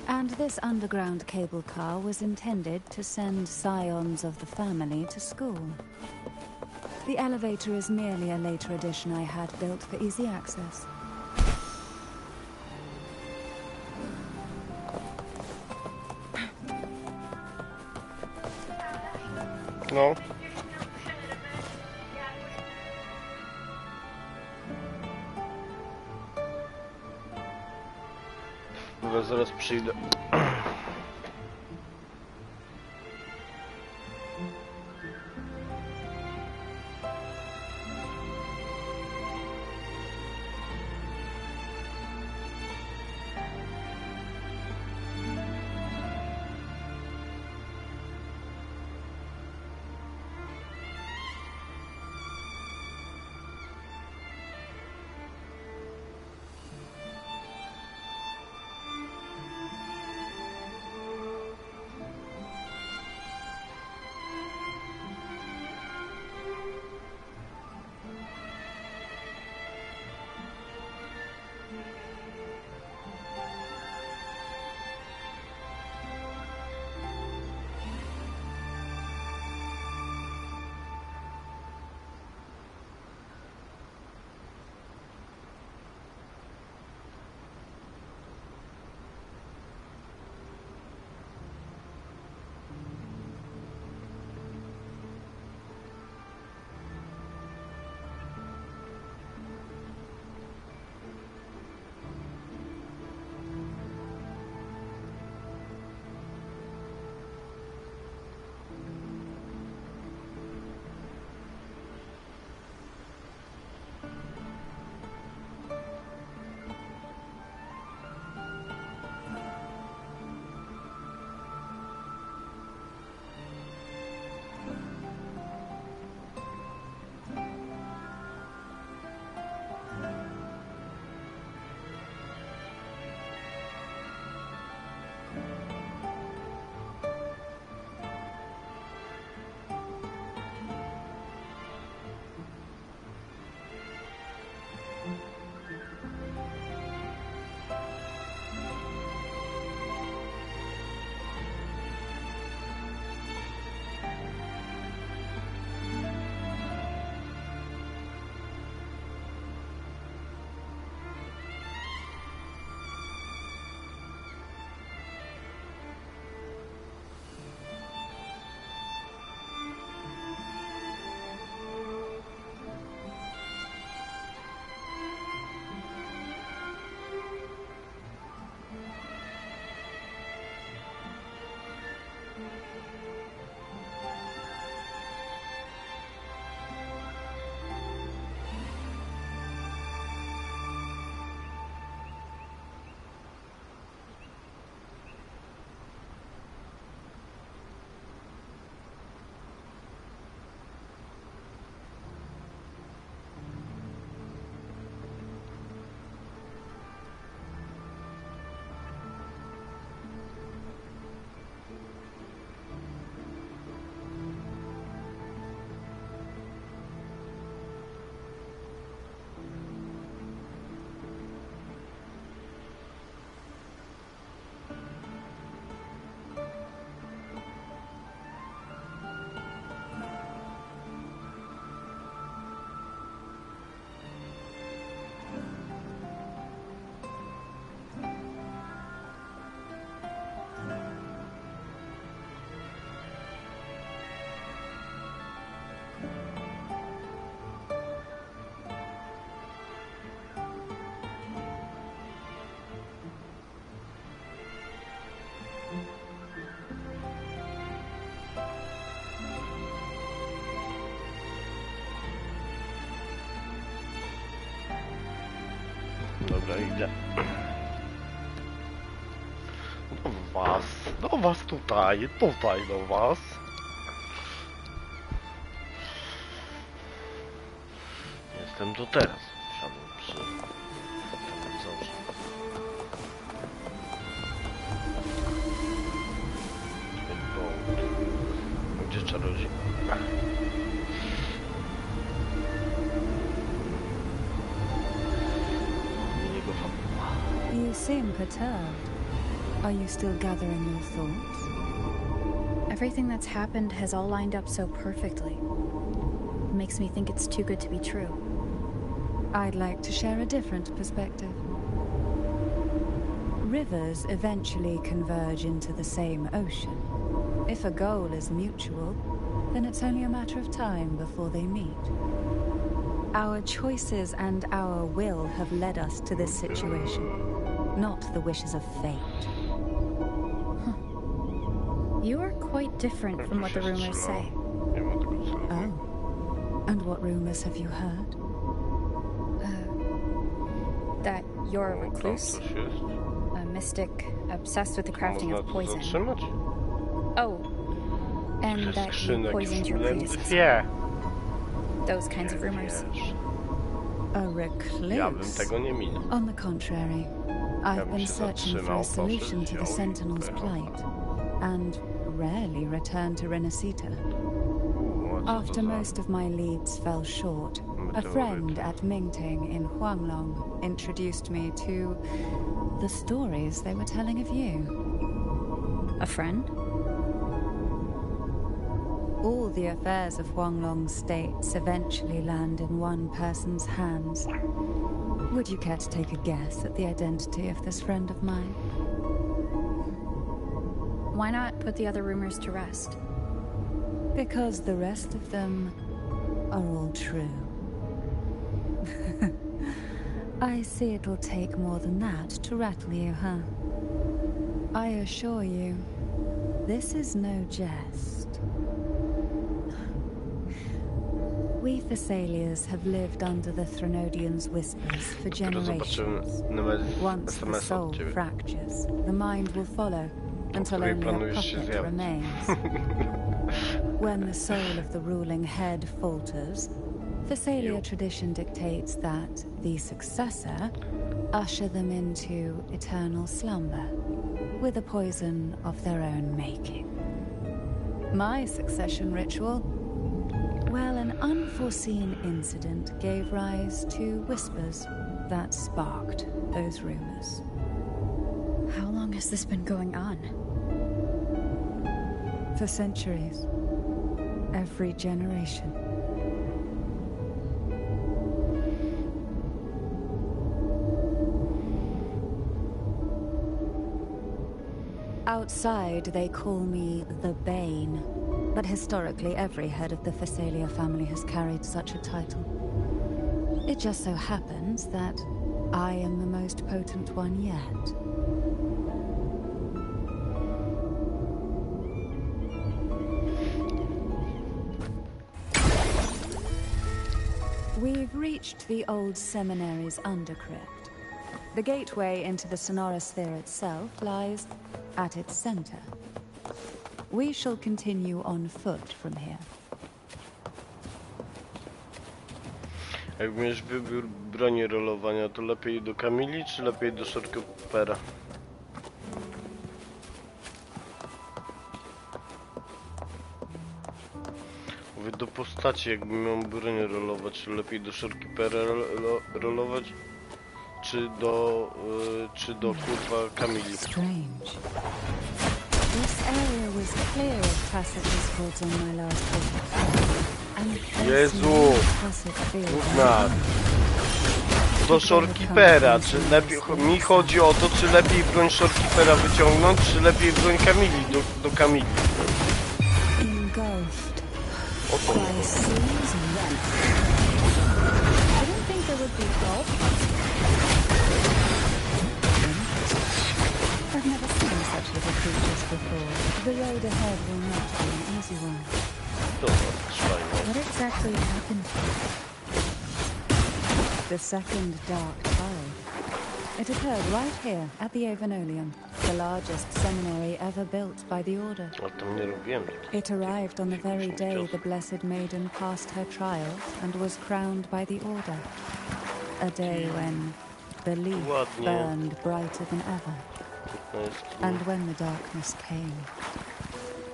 and this underground cable car was intended to send scions of the family to school. The elevator is merely a later addition I had built for easy access. No. Dobra, zaraz przyjdę. Dobra, idę. Do was tutaj do was. Jestem tu teraz. przy telewizorze. Gdzie czarodziej? Jego fabuła. You seem perturbed. Are you still gathering your thoughts? Everything that's happened has all lined up so perfectly. It makes me think it's too good to be true. I'd like to share a different perspective. Rivers eventually converge into the same ocean. If a goal is mutual, then it's only a matter of time before they meet. Our choices and our will have led us to this situation, not the wishes of fate. You are quite different from what the rumors say. Oh. And what rumors have you heard? That you're a recluse, a mystic obsessed with the crafting of poison. Oh, and that you poisoned your predecessor. Yeah. Those kinds of rumors. A recluse? Ja bym tego nie minął. On the contrary, I've bym been się searching for zatrzymał, a solution to the poszedł, Sentinel's pojechał. plight, and rarely returned to Renacita. After most of my leads fell short, a friend at Mingting in Huanglong introduced me to the stories they were telling of you. A friend? All the affairs of Huanglong states eventually land in one person's hands. Would you care to take a guess at the identity of this friend of mine? Why not put the other rumors to rest? Because the rest of them are all true. I see it'll take more than that to rattle you, huh? I assure you, this is no jest. We Thessalians have lived under the Threnodians' whispers for generations. Once the soul fractures, the mind will follow until only a puppet remains. When the soul of the ruling head falters, Thessalia tradition dictates that the successor usher them into eternal slumber with a poison of their own making. My succession ritual? Well, an unforeseen incident gave rise to whispers that sparked those rumors. How long has this been going on? For centuries. Every generation. Outside, they call me the Bane, but historically every head of the Thessalia family has carried such a title. It just so happens that I am the most potent one yet. We've reached the old seminary's undercrypt. The gateway into the Sonorosphere itself lies at its center. We shall continue on foot from here. Jak miałeś wybór broni rolowania, to lepiej do Kamili, czy lepiej do Shortcuttera? Mówię do postaci, jakbym miał broń rolować, czy lepiej do Shortcuttera rolować, czy do kurwa Kamili. Strange. This area was clear of passive discords on my last visit. Jezu! Gówna! Do Shortcuttera, czy lepiej... Mi chodzi o to, czy lepiej broń Shortcuttera wyciągnąć, czy lepiej broń Kamili, do Kamili. O to mi chodzi. I've never seen such little creatures before. The road ahead will not be an easy one. What exactly happened here? The second dark tide. It occurred right here at the Avenolium, the largest seminary ever built by the Order. It arrived on the very day the Blessed Maiden passed her trial and was crowned by the Order. A day when belief Ładnie. burned brighter than ever. 15. And when the darkness came,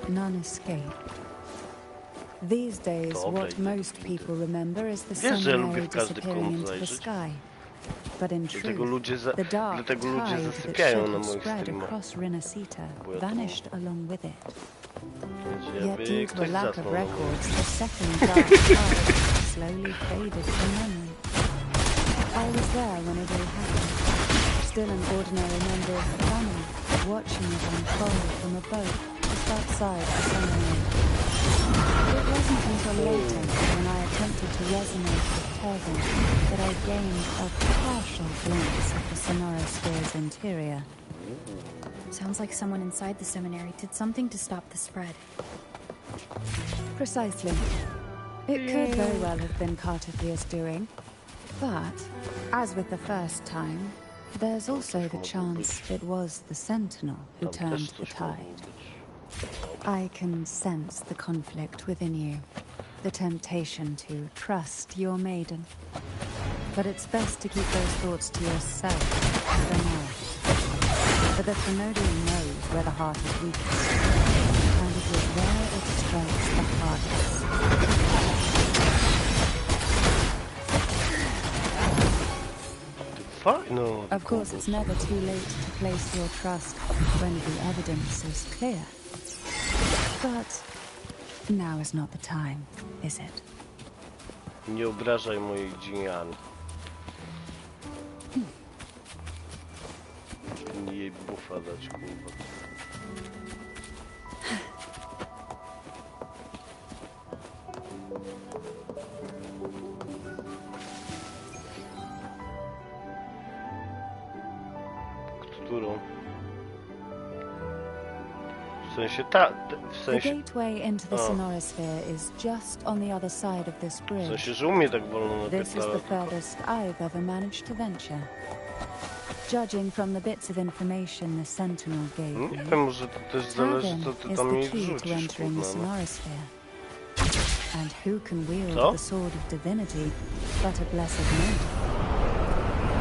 none escaped. These days, Dobra, what idę do most windy. people remember is the Wiesz, że ja lubię seminary w każdy disappearing kąt into the zajrzeć. sky. But in Dlatego truth, ludzie, the dark dlatego ludzie tide that zasypiają should na have moich spread streamach. across Rinascita Bo ja to vanished along with it. Więc Yet jakby due to a ktoś lack of zasnął na moich. records, the second dark tide slowly faded from memory. I was there when it all happened, still an ordinary member of the family, watching it unfold from a boat just outside the seminary. It wasn't until later, when I attempted to resonate with Turvin, that I gained a partial glimpse of the Sonorosphere's interior. Sounds like someone inside the seminary did something to stop the spread. Precisely. It could very well have been Cartophia's doing. But, as with the first time, there's also the chance it was the Sentinel who Tam turned też the coś mogło tide. być. I can sense the conflict within you, the temptation to trust your maiden. But it's best to keep those thoughts to yourself for now. For the Thenodian knows where the heart is weakest, and it is where it strikes the hardest. Fajno. Of course, it's never too late to place your trust when the evidence is clear. But now is not the time, is it? Nie obrażaj mojej Dzieniany. Nie jej bufa dać, kurwa. Którą? W sensie w The sensie... gateway into the Sonorosphere is just on the other side of this W bridge. sensie, że u mnie tak wolno This is the napierdala. furthest I've ever managed to venture. Judging from the bits of information the Sentinel gave Nie me, wiem, może to też zależy, Tavern co ty is tam the jej key to wrzucisz, entering the kurwa, no. Sonorosphere. And who can wield Co? the sword of divinity but a blessed maiden?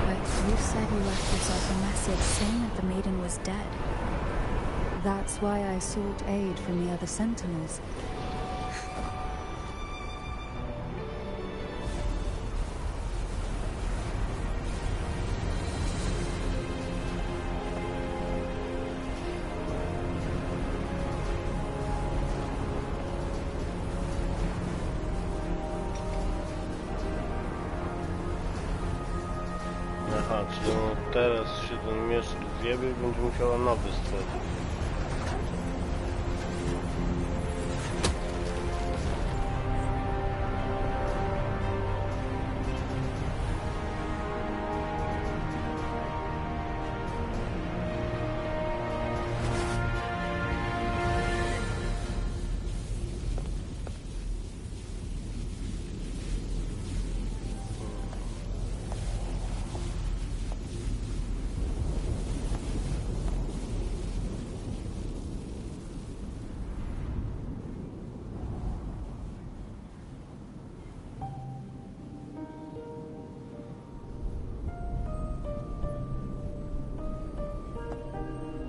But you said you left yourself a message saying that the maiden was dead. That's why I sought aid from the other Sentinels. Aha, czyli no teraz się ten miecz zjebie i będzie musiała nowy stworzyć.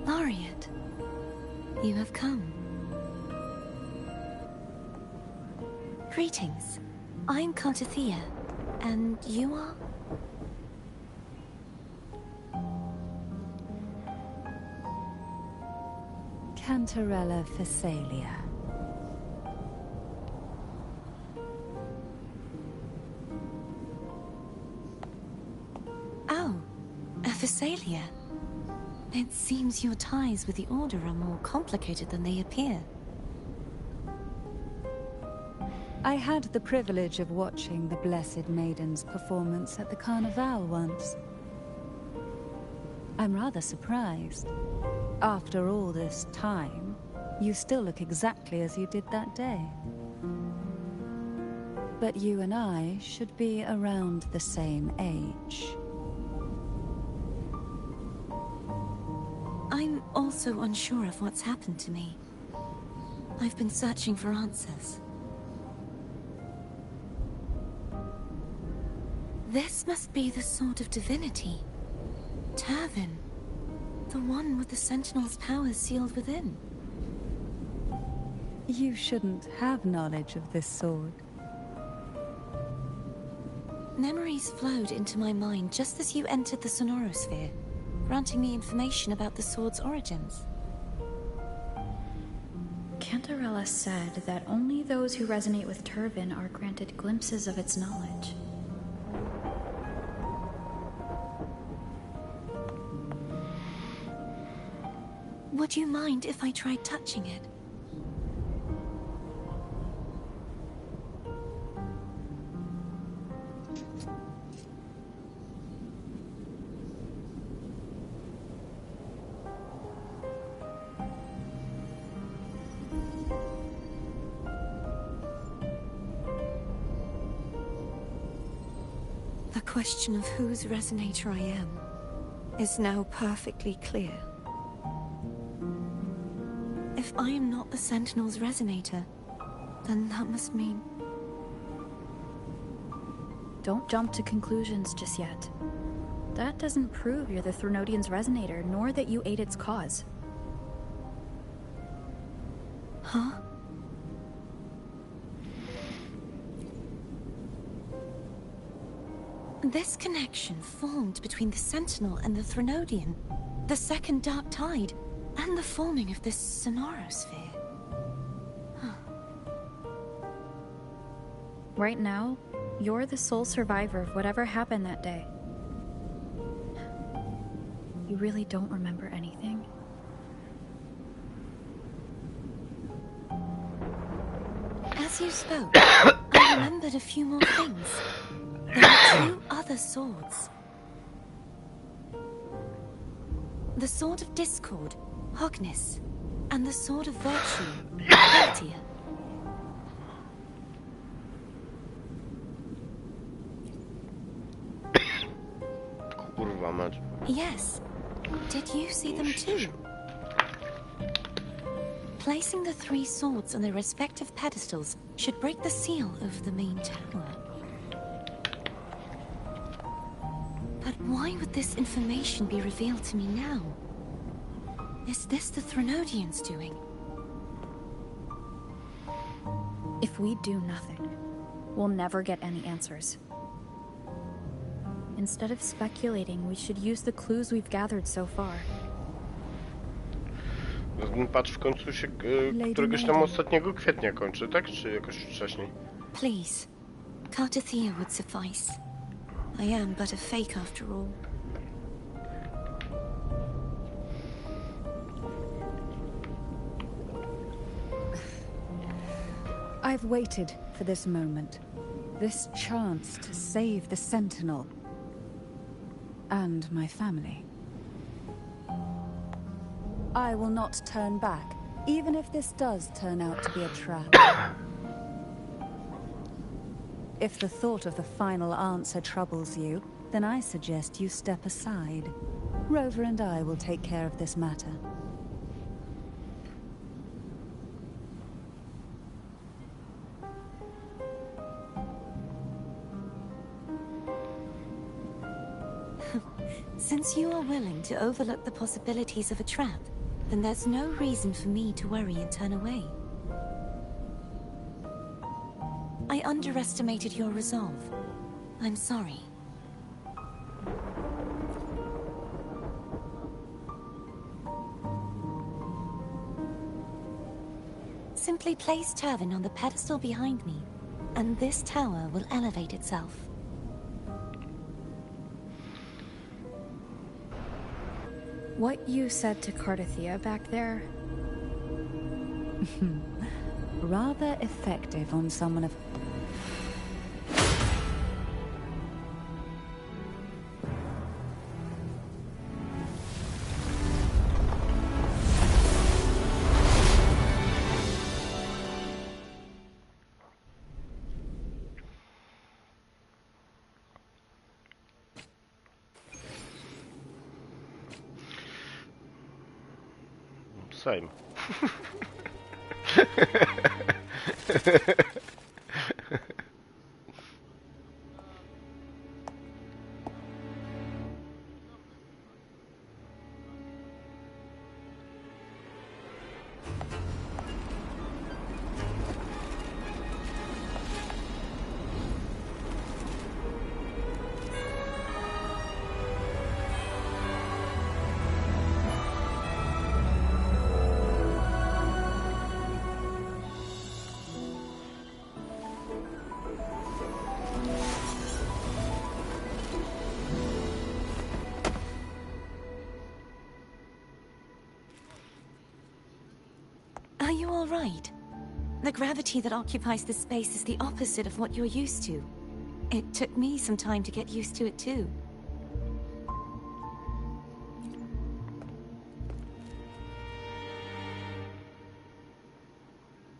Laureate, you have come. Greetings. I'm Cartithia, and you are? Cantarella Phasalia. Oh, a Phasalia. It seems your ties with the Order are more complicated than they appear. I had the privilege of watching the Blessed Maiden's performance at the Carnival once. I'm rather surprised. After all this time, you still look exactly as you did that day. But you and I should be around the same age. I'm also unsure of what's happened to me. I've been searching for answers. This must be the Sword of Divinity. Turvin. The one with the Sentinel's powers sealed within. You shouldn't have knowledge of this sword. Memories flowed into my mind just as you entered the Sonorosphere, granting me information about the sword's origins. Cantarella said that only those who resonate with Turvin are granted glimpses of its knowledge. Would you mind if I tried touching it? The question of whose resonator I am is now perfectly clear. If I am not the Sentinel's resonator, then that must mean... Don't jump to conclusions just yet. That doesn't prove you're the Threnodian's resonator, nor that you aid its cause. Huh? This connection formed between the Sentinel and the Threnodian, the second Dark Tide, and the forming of this Sonorosphere. Right now, you're the sole survivor of whatever happened that day. You really don't remember anything? As you spoke, I remembered a few more things. There were two other swords. The Sword of Discord, Hognis, and the Sword of Virtue, Heltia. Kurwa mać. Yes. Did you see them too? Placing the three swords on their respective pedestals should break the seal over the main tower. But why would this information be revealed to me now? Is this the Threnodians' doing? If we do nothing, we'll never get any answers. Instead of speculating, we should use the clues we've gathered so far. Patrz, w końcu się któregoś tam ostatniego kwietnia kończy, tak? Czy jakoś wcześniej? Please, Cartathea would suffice. I am but a fake after all. I've waited for this moment. This chance to save the Sentinel. And my family. I will not turn back, even if this does turn out to be a trap. If the thought of the final answer troubles you, then I suggest you step aside. Rover and I will take care of this matter. Since you are willing to overlook the possibilities of a trap, then there's no reason for me to worry and turn away. I underestimated your resolve. I'm sorry. Simply place Turvin on the pedestal behind me, and this tower will elevate itself. What you said to Cartathea back there? Rather effective on someone of... Same. you all right? The gravity that occupies this space is the opposite of what you're used to. It took me some time to get used to it too.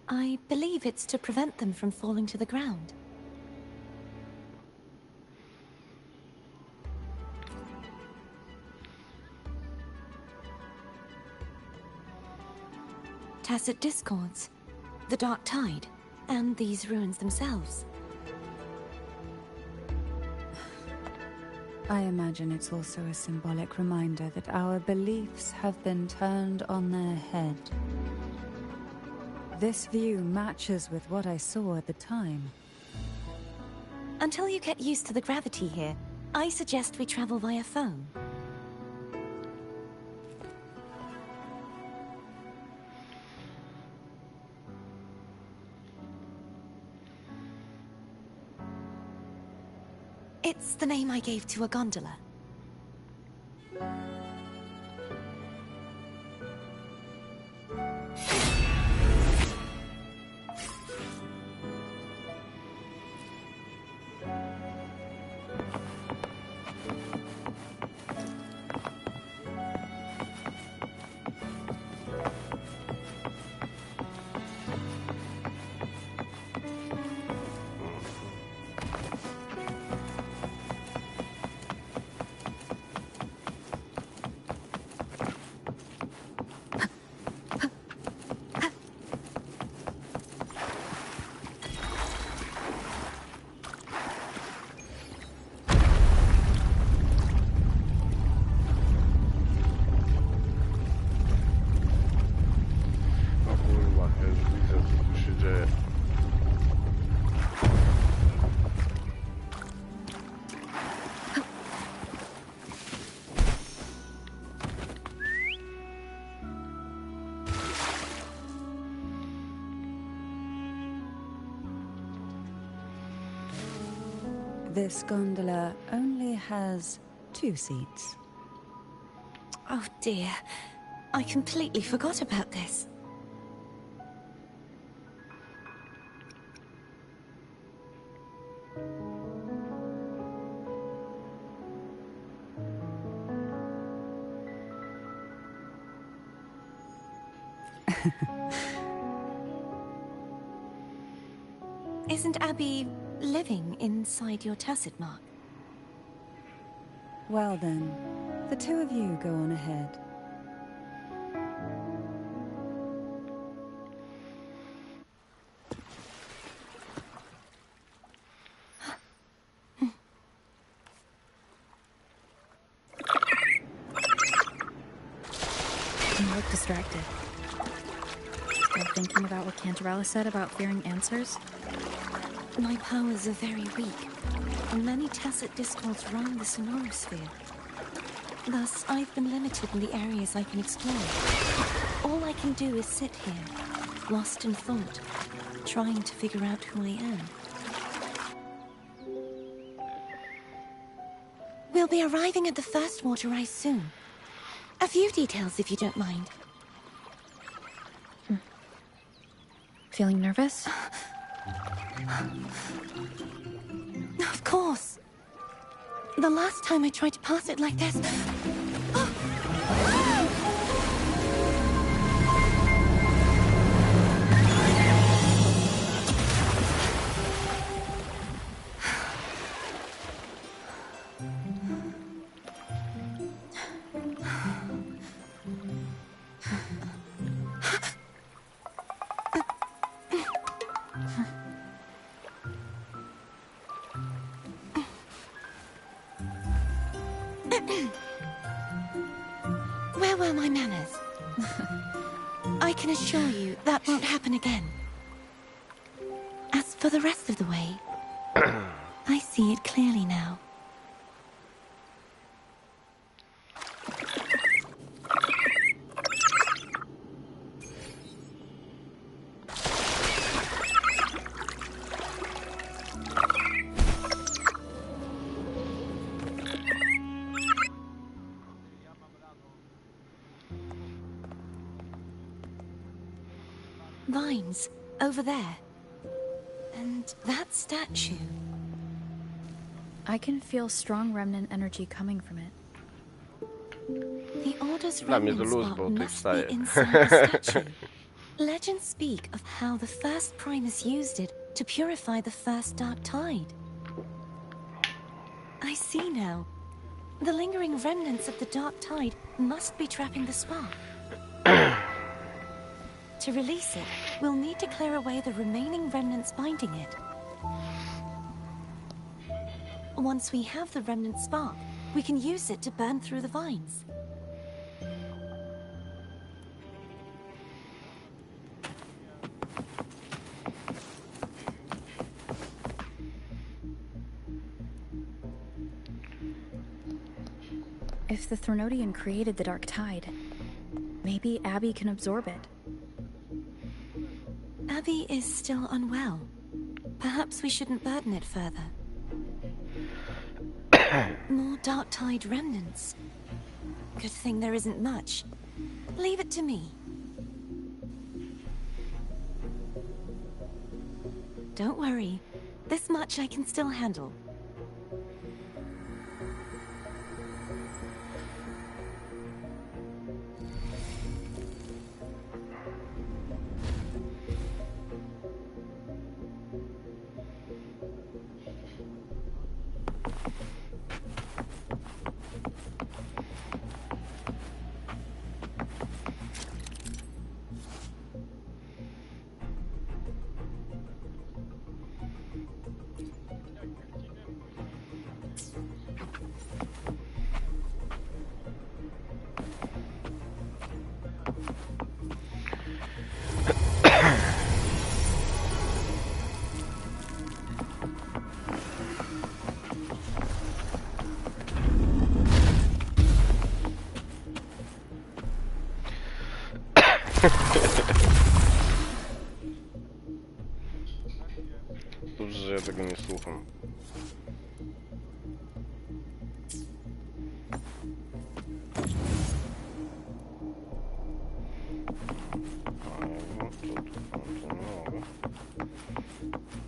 I believe it's to prevent them from falling to the ground. Tacit discords, the dark tide, and these ruins themselves. I imagine it's also a symbolic reminder that our beliefs have been turned on their head. This view matches with what I saw at the time. Until you get used to the gravity here, I suggest we travel via phone. It's the name I gave to a gondola. This gondola only has 2 seats. Oh dear, I completely forgot about this. Isn't Abby living inside your tacit mark? Well then, the 2 of you go on ahead. You look distracted. Still thinking about what Cantarella said about fearing answers? My powers are very weak, and many tacit discords roam the sonorosphere. Thus, I've been limited in the areas I can explore. All I can do is sit here, lost in thought, trying to figure out who I am. We'll be arriving at the first water rise soon. A few details, if you don't mind. Feeling nervous? Of course. The last time I tried to pass it like this... Where were my manners? I can assure you that won't happen again. As for the rest of the way, I see it clearly now. vines, over there. And that statue. I can feel strong remnant energy coming from it. The Order's Dla mnie to remnant luz, spot bo ty must be wstaje. inside the statue. Legends speak of how the first Primus used it to purify the first dark tide. I see now. The lingering remnants of the dark tide must be trapping the spark. To release it, we'll need to clear away the remaining remnants binding it. Once we have the remnant spark, we can use it to burn through the vines. If the Threnodian created the Dark Tide, maybe Abby can absorb it. Abby is still unwell. Perhaps we shouldn't burden it further. More Dark Tide remnants. Good thing there isn't much. Leave it to me. Don't worry. This much I can still handle. Dobrze, że ja tego nie słucham.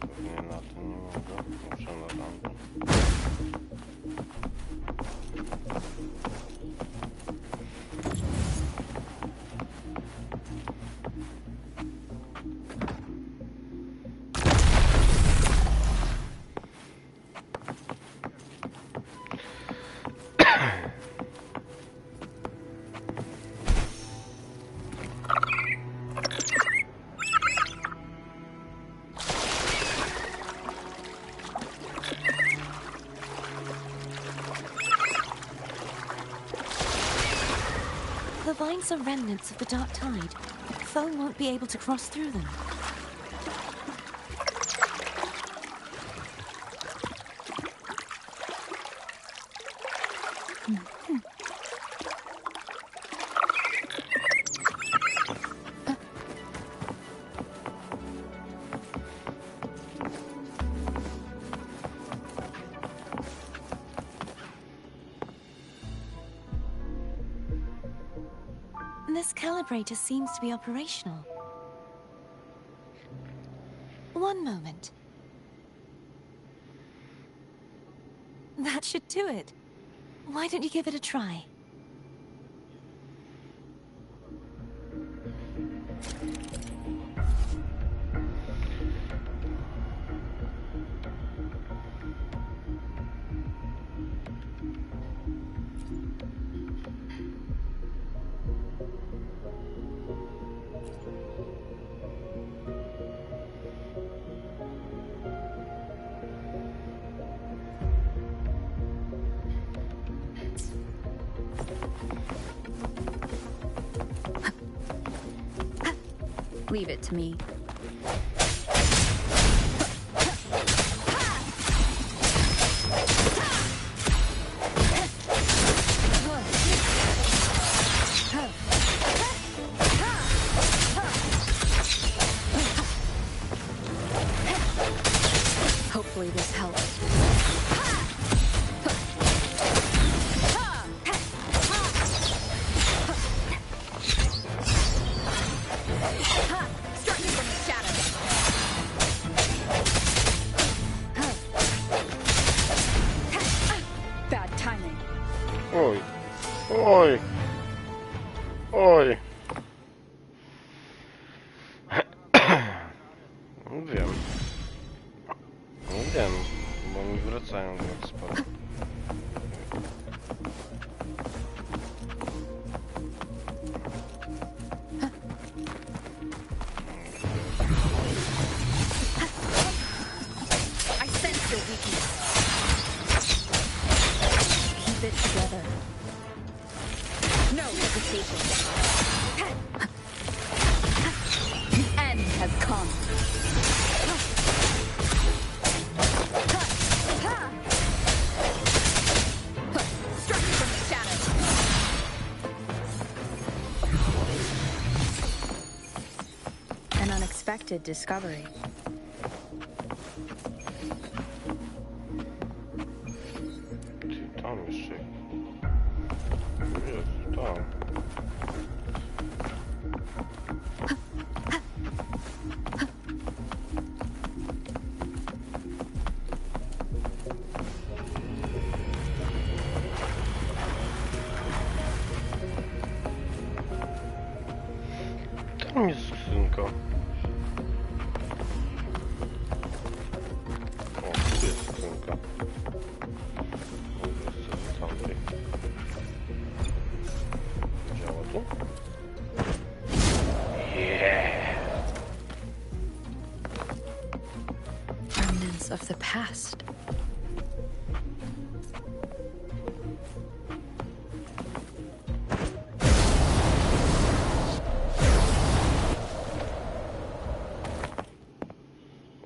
Pewnie na to nie mogę. Muszę na tamto. The vines are remnants of the Dark Tide. Foe won't be able to cross through them. This calibrator seems to be operational. One moment. That should do it. Why don't you give it a try? Leave it to me. Hopefully this helps. Striking from Bad timing. Oj. Oj. Oj. Wiem. Wiem, bo mi wracają do sporo. I sense your weakness. Keep it together. No hesitation. The end has come. Struck from the shadows. An unexpected discovery. Tam jeszcze. Jest, tam. Tam jest skrzynka. O, tu jest skrzynka. Tamtej. Działa tu? Yeah! Remnants of the past.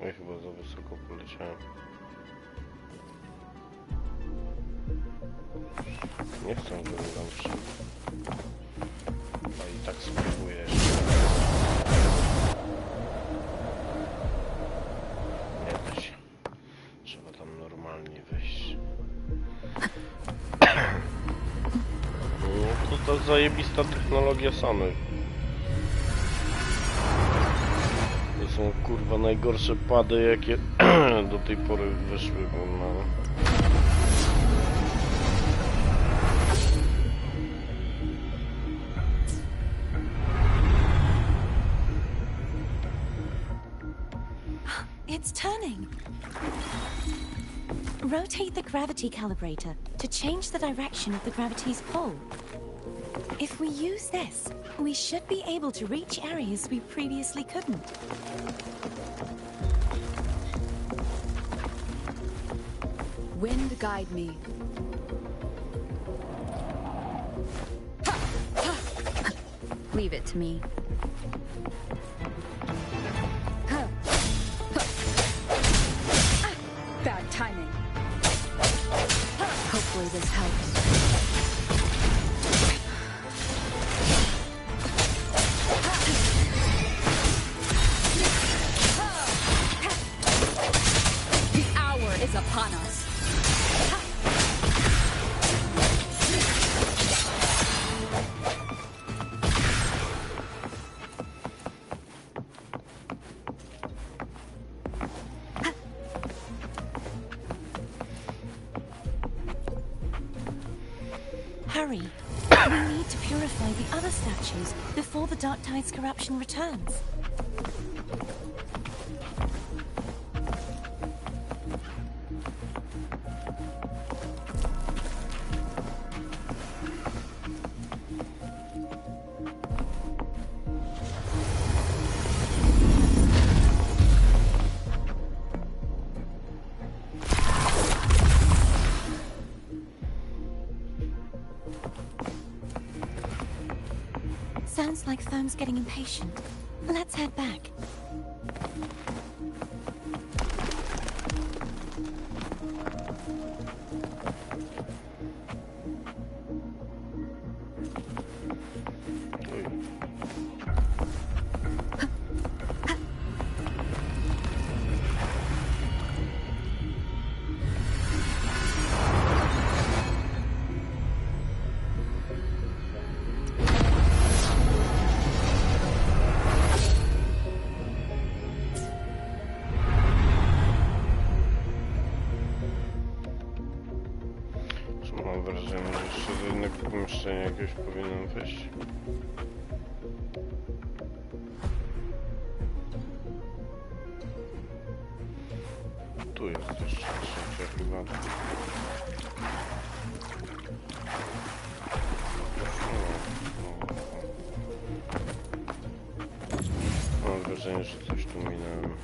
Ja chyba za wysoko poleciałem. Nie chcę, żeby nam wszedł. A i tak spróbuję jeszcze. Nie da się. Trzeba tam normalnie wejść. No to ta zajebista technologia samych. To są kurwa najgorsze pady, jakie do tej pory wyszły, no. It's turning. Rotate the gravity calibrator to change the direction of the gravity's pull. If we use this, we should be able to reach areas we previously couldn't. Wind guide me. Leave it to me. Bad timing. Hopefully this helps. The hour is upon us. Hurry. We need to purify the other statues before the Dark Tide's corruption returns. Sounds like Foam's getting impatient. Let's head back. Mam wrażenie, że jeszcze do innego pomieszczenia jakiegoś powinienem wejść. Tu jest jeszcze trzecia chyba. Mam wrażenie, że coś tu minąłem.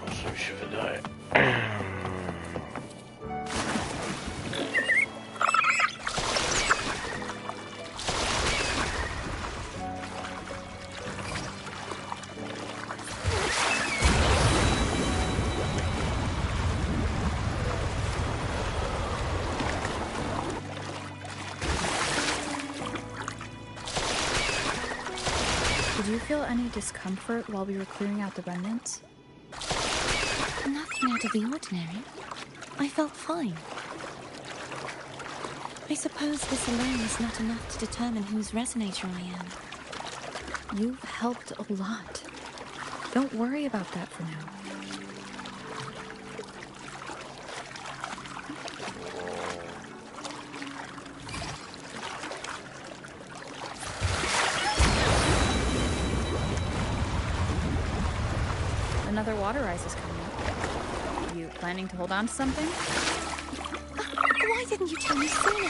Może mi się wydaje. Did you feel any discomfort while we were clearing out the remnants? Nothing out of the ordinary. I felt fine. I suppose this alone is not enough to determine whose resonator I am. You've helped a lot. Don't worry about that for now. Another water rise is coming up. You planning to hold on to something? Why didn't you tell me sooner?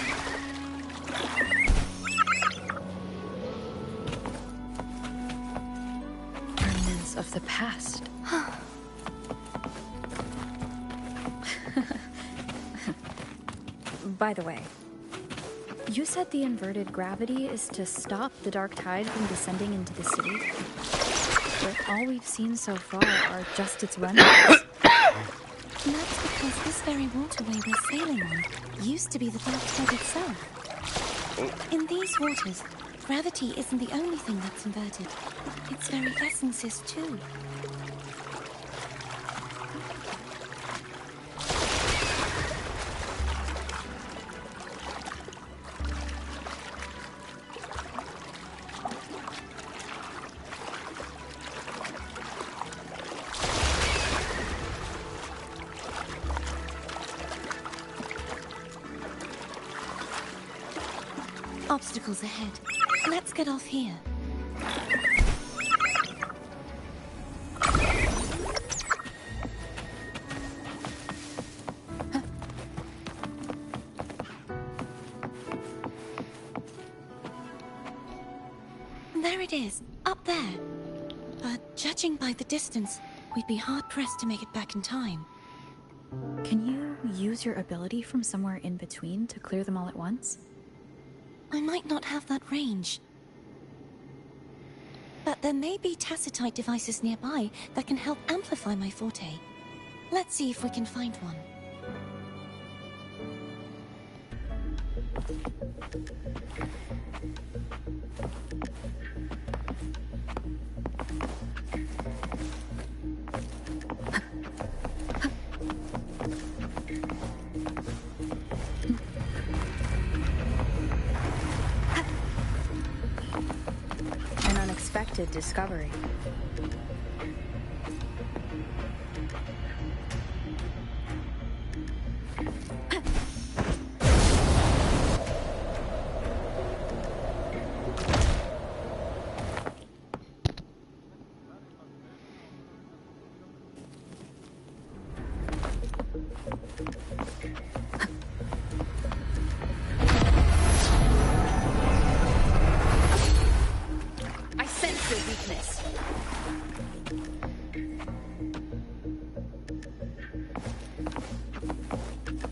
Remnants of the past. By the way, you said the inverted gravity is to stop the dark tide from descending into the city. But all we've seen so far are just its remnants. And that's because this very waterway we're sailing on used to be the dark tide itself. In these waters, gravity isn't the only thing that's inverted. Its very essence is too. Obstacles ahead. Let's get off here. There it is, up there. But judging by the distance, we'd be hard-pressed to make it back in time. Can you use your ability from somewhere in between to clear them all at once? I might not have that range. But there may be tacitite devices nearby that can help amplify my forte. Let's see if we can find one. An unexpected discovery. I sense your weakness.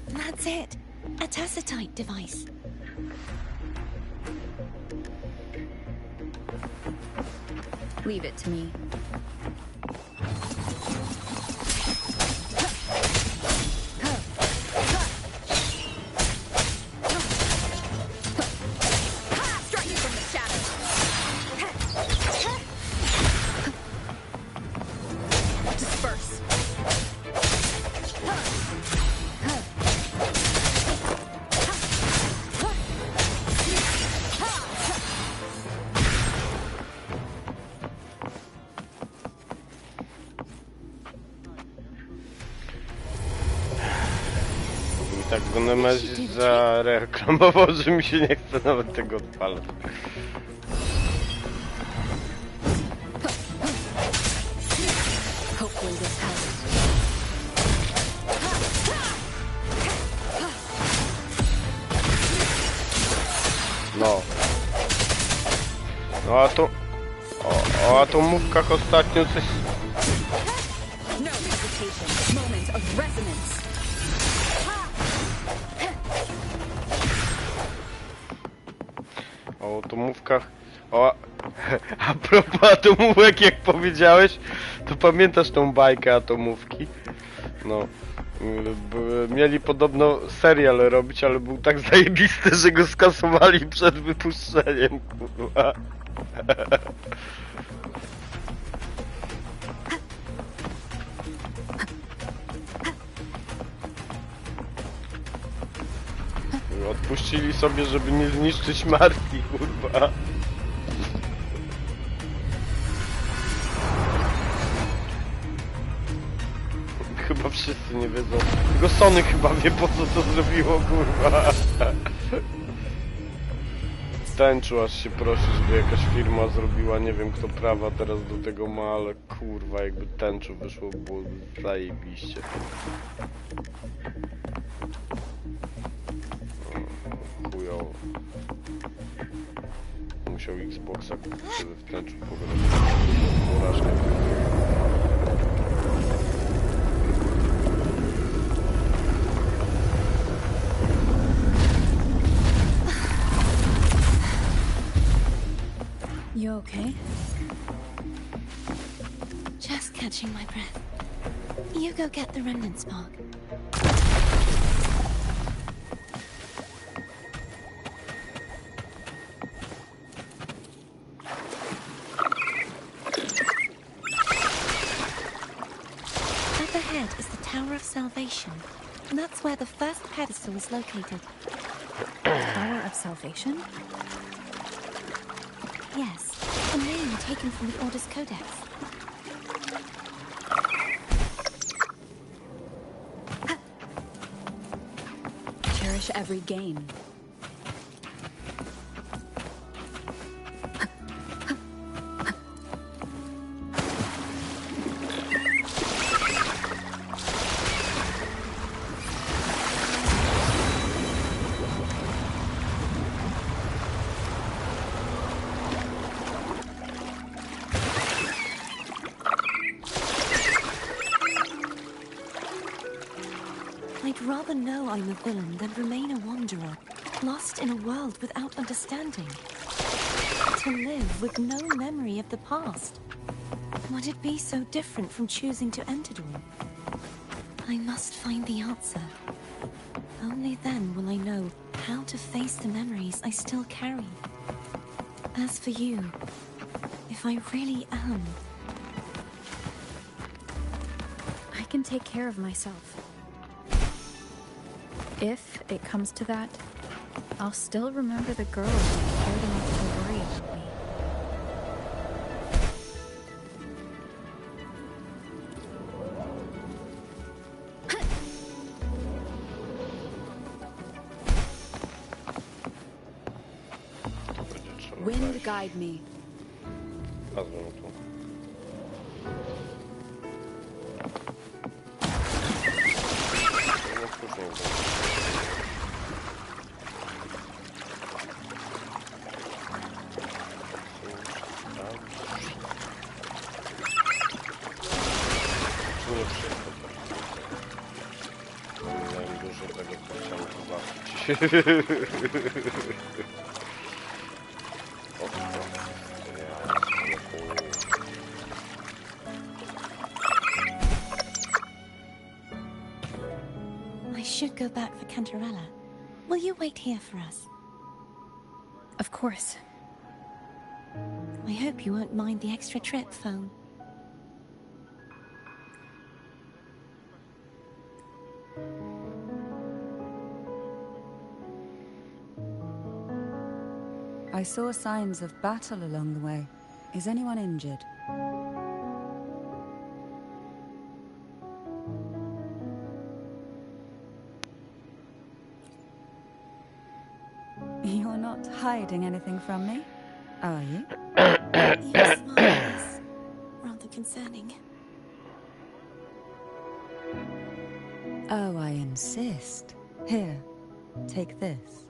That's it. A tacitite device. Leave it to me. Striking from the shadows. Disperse. I tak go Nemesis zareklamował, że mi się nie chce nawet tego odpalać. Hopefully this helps. No. No a to... O atomówkach ostatnio coś... No hesitation. Moment of resonance. O atomówkach... A propos atomówek, jak powiedziałeś, to pamiętasz tą bajkę atomówki? No. Mieli podobno serial robić, ale był tak zajebisty, że go skasowali przed wypuszczeniem, kurwa. Odpuścili sobie, żeby nie zniszczyć marki, kurwa. Chyba wszyscy nie wiedzą. Tylko Sony chyba wie, po co to zrobiło, kurwa. Tęczu aż się prosi, żeby jakaś firma zrobiła, nie wiem kto prawa teraz do tego ma, ale kurwa, jakby tęczu wyszło, było zajebiście. Chujowo. Musiał Xboxa kupić, żeby w tęczu pograć. Porażkę. You okay? Just catching my breath. You go get the remnant spark. Up ahead is the Tower of Salvation. And that's where the first pedestal is located. Tower of Salvation? Yes, a name taken from the Order's Codex. Cherish every gain. I'd rather know I'm a villain than remain a wanderer, lost in a world without understanding. To live with no memory of the past. Would it be so different from choosing to end it all? I must find the answer. Only then will I know how to face the memories I still carry. As for you, if I really am... I can take care of myself. If it comes to that, I'll still remember the girl who cared enough to worry about me. Wind guide me. Wezmę tu. No później będzie. Czy nie wszystko to? Miałem dużo tego, co chciałem zobaczyć. I should go back for Cantarella. Will you wait here for us? Of course. I hope you won't mind the extra trip, phone. I saw signs of battle along the way. Is anyone injured? You're not hiding anything from me, are you? Your smile is rather concerning. Oh, I insist. Here, take this.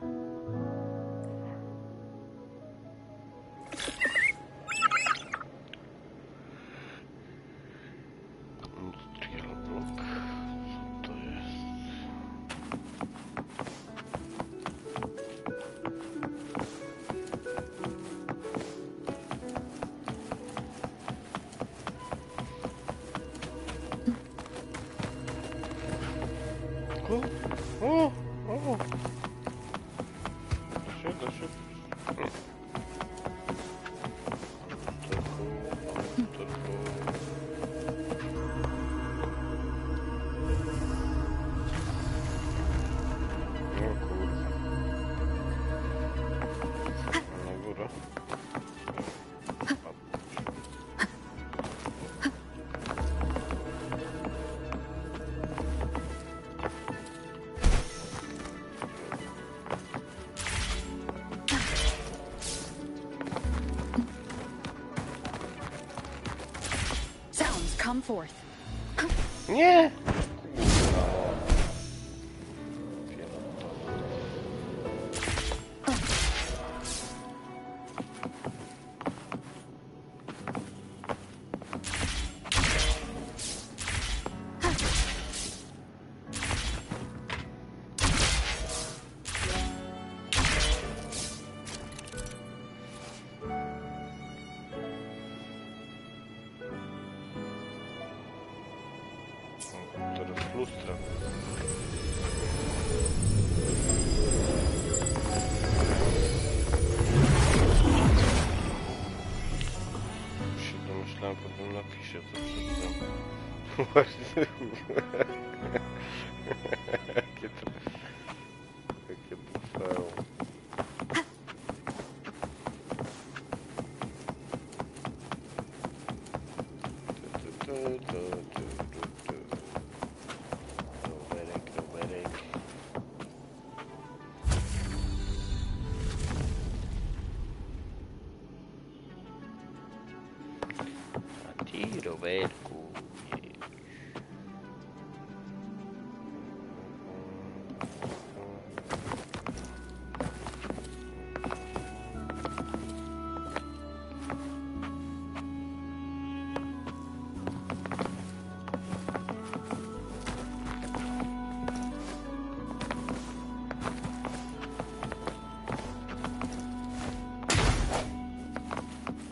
Come forth. Nie! Teraz lustra. Się domyślałem po tym napisie, co przedtem. Właśnie. Jakie to fail. Roberku.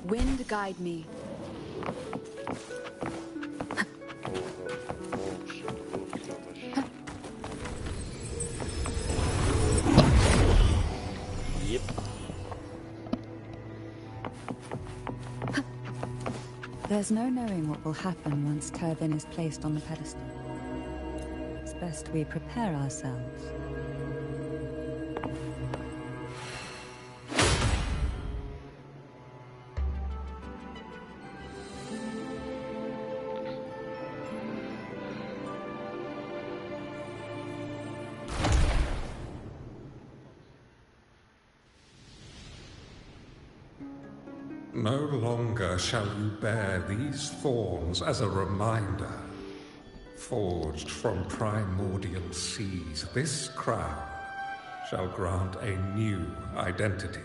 Wind guide me. Yep. There's no knowing what will happen once Turvin is placed on the pedestal. It's best we prepare ourselves. No longer shall you bear these thorns as a reminder. Forged from primordial seas, this crown shall grant a new identity.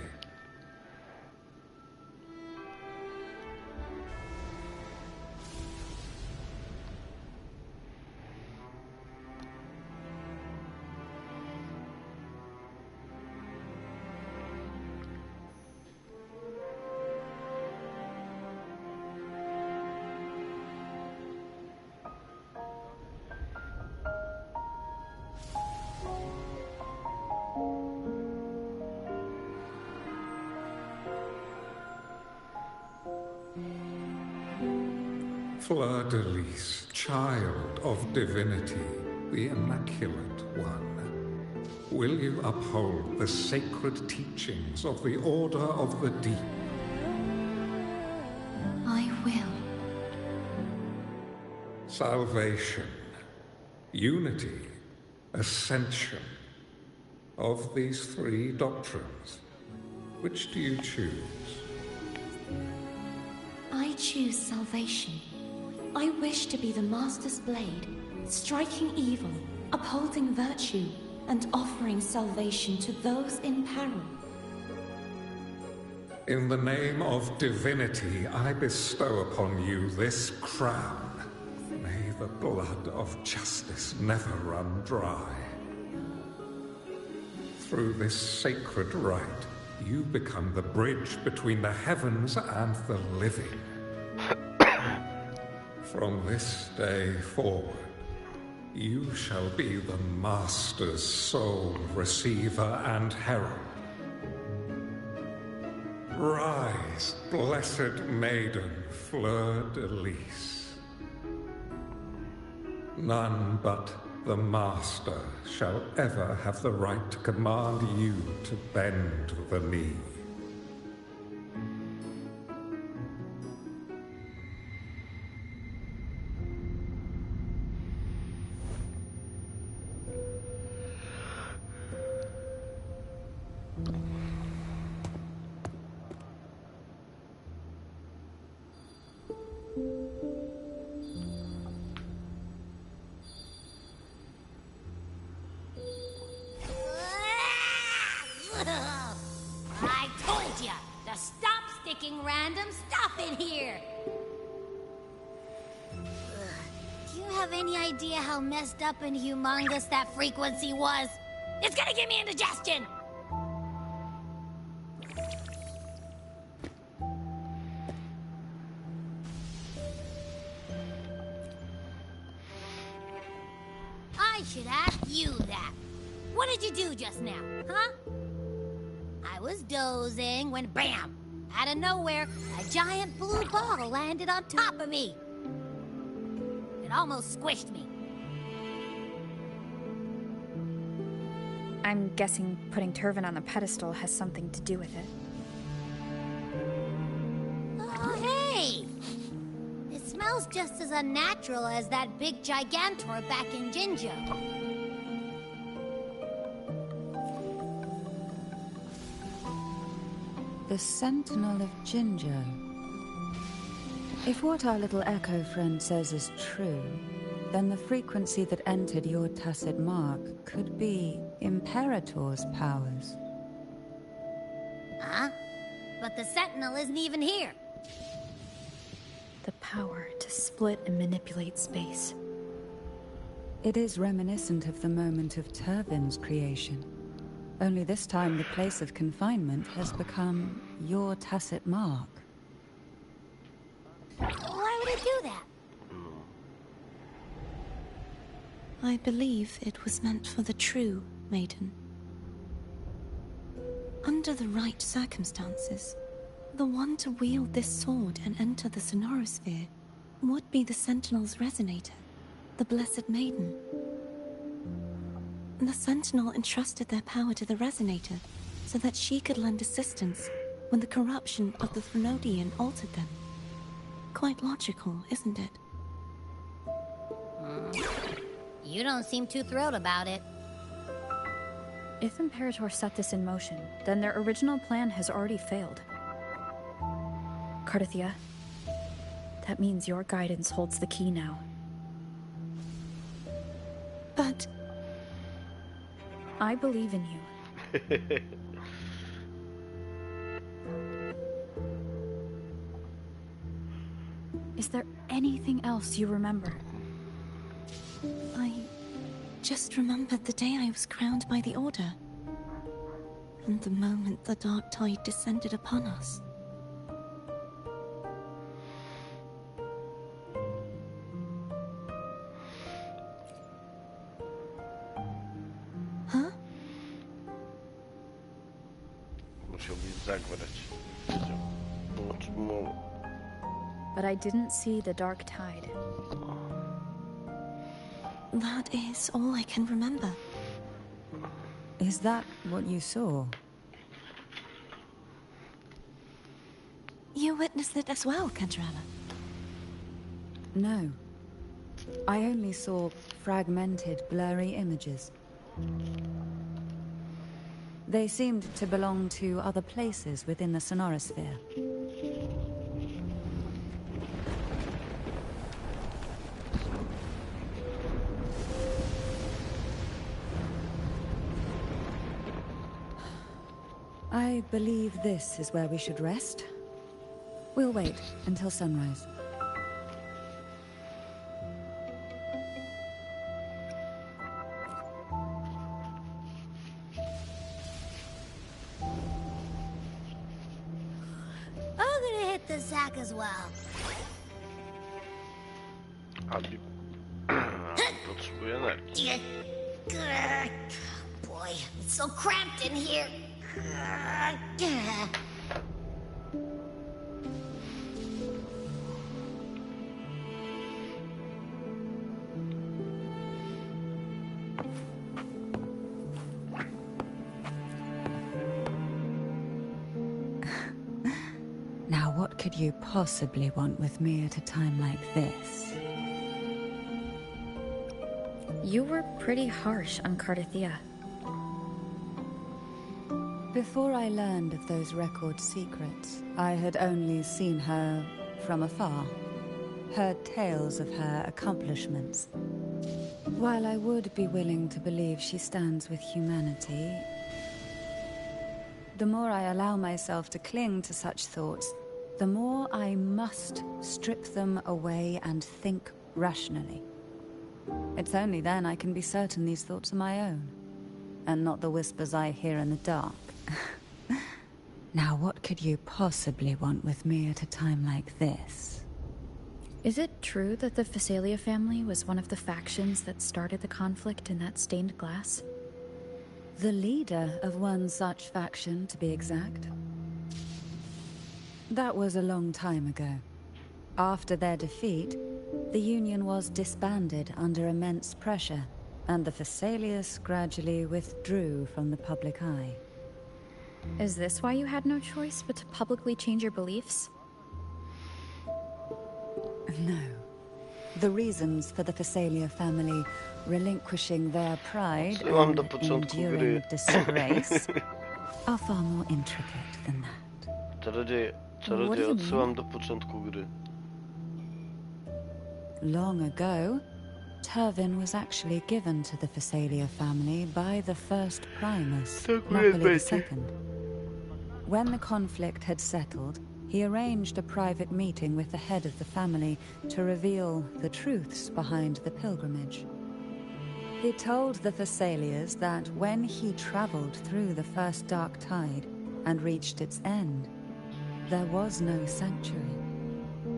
Fleur-de-Lis, child of divinity, the Immaculate One, will you uphold the sacred teachings of the Order of the Deep? I will. Salvation, unity, ascension. Of these three doctrines, which do you choose? I choose salvation. I wish to be the Master's blade, striking evil, upholding virtue, and offering salvation to those in peril. In the name of divinity, I bestow upon you this crown. May the blood of justice never run dry. Through this sacred rite, you become the bridge between the heavens and the living. From this day forward, you shall be the Master's sole receiver and herald. Rise, blessed maiden, fleur-de-lis. None but the Master shall ever have the right to command you to bend the knee. I told you to stop sticking random stuff in here. Do you have any idea how messed up and humongous that frequency was? It's gonna give me indigestion! I should ask you that. What did you do just now, huh? I was dozing when BAM! Out of nowhere, a giant blue ball landed on top of me. It almost squished me. I'm guessing putting Turvin on the pedestal has something to do with it. Oh, hey! It smells just as unnatural as that big gigantor back in Jinjo. The Sentinel of Jinjo. If what our little echo friend says is true, then the frequency that entered your tacit mark could be Imperator's powers. Huh? But the Sentinel isn't even here. The power to split and manipulate space. It is reminiscent of the moment of Turvin's creation. Only this time the place of confinement has become your tacit mark. Why would it do that? I believe it was meant for the true maiden. Under the right circumstances, the one to wield this sword and enter the Sonorosphere would be the Sentinel's resonator, the Blessed Maiden. The Sentinel entrusted their power to the resonator so that she could lend assistance when the corruption of the Thrunodian altered them. Quite logical, isn't it? You don't seem too thrilled about it. If Imperator set this in motion, then their original plan has already failed. Cardathia, that means your guidance holds the key now. But I believe in you. Is there anything else you remember? I just remembered the day I was crowned by the Order. And the moment the dark tide descended upon us. Huh? Musiałbyś zagrać. But I didn't see the dark tide. That is all I can remember. Is that what you saw? You witnessed it as well, Cadrala. No. I only saw fragmented, blurry images. They seemed to belong to other places within the sonorosphere. I believe this is where we should rest. We'll wait until sunrise. I'm gonna hit the sack as well. Abi... Potrzebuję energii. Boy, it's so cramped in here. Now, what could you possibly want with me at a time like this? You were pretty harsh on Cardathea. Before I learned of those record secrets, I had only seen her from afar, heard tales of her accomplishments. While I would be willing to believe she stands with humanity, the more I allow myself to cling to such thoughts, the more I must strip them away and think rationally. It's only then I can be certain these thoughts are my own, and not the whispers I hear in the dark. Now, what could you possibly want with me at a time like this? Is it true that the Phasalia family was one of the factions that started the conflict in that stained glass? The leader of one such faction, to be exact. That was a long time ago. After their defeat, the Union was disbanded under immense pressure, and the Phasalius gradually withdrew from the public eye. Is this why you had no choice but to publicly change your beliefs? No. The reasons for the Phasalia family relinquishing their pride and enduring disgrace are far more intricate than that. Czarodziej, odsyłam do początku gry. Long ago, Turvin was actually given to the Phasalia family by the first Primus, Napoli II. When the conflict had settled, he arranged a private meeting with the head of the family to reveal the truths behind the pilgrimage. He told the Phasalias that when he traveled through the first dark tide and reached its end, there was no sanctuary,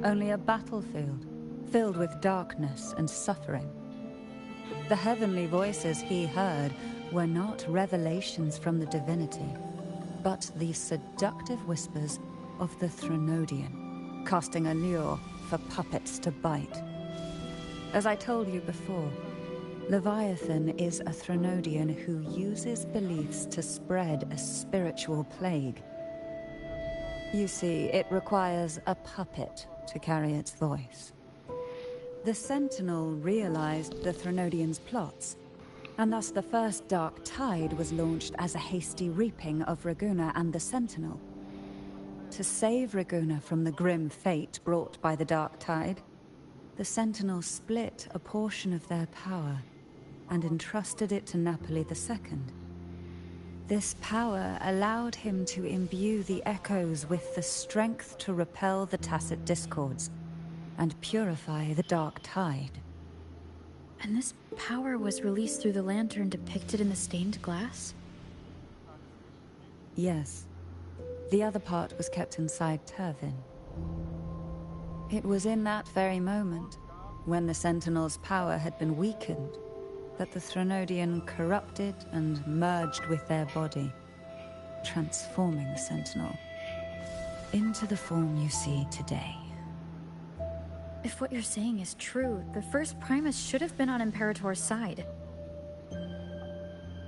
only a battlefield filled with darkness and suffering. The heavenly voices he heard were not revelations from the divinity, but the seductive whispers of the Threnodian, casting a lure for puppets to bite. As I told you before, Leviathan is a Threnodian who uses beliefs to spread a spiritual plague. You see, it requires a puppet to carry its voice. The Sentinel realized the Threnodian's plots, and thus the first Dark Tide was launched as a hasty reaping of Raguna and the Sentinel. To save Raguna from the grim fate brought by the Dark Tide, the Sentinel split a portion of their power and entrusted it to Napoli II. This power allowed him to imbue the echoes with the strength to repel the Tacit Discords and purify the Dark Tide. And this power was released through the lantern depicted in the stained glass? Yes. The other part was kept inside Turvin. It was in that very moment, when the Sentinel's power had been weakened, that the Threnodian corrupted and merged with their body, transforming the Sentinel into the form you see today. If what you're saying is true, the first Primus should have been on Imperator's side.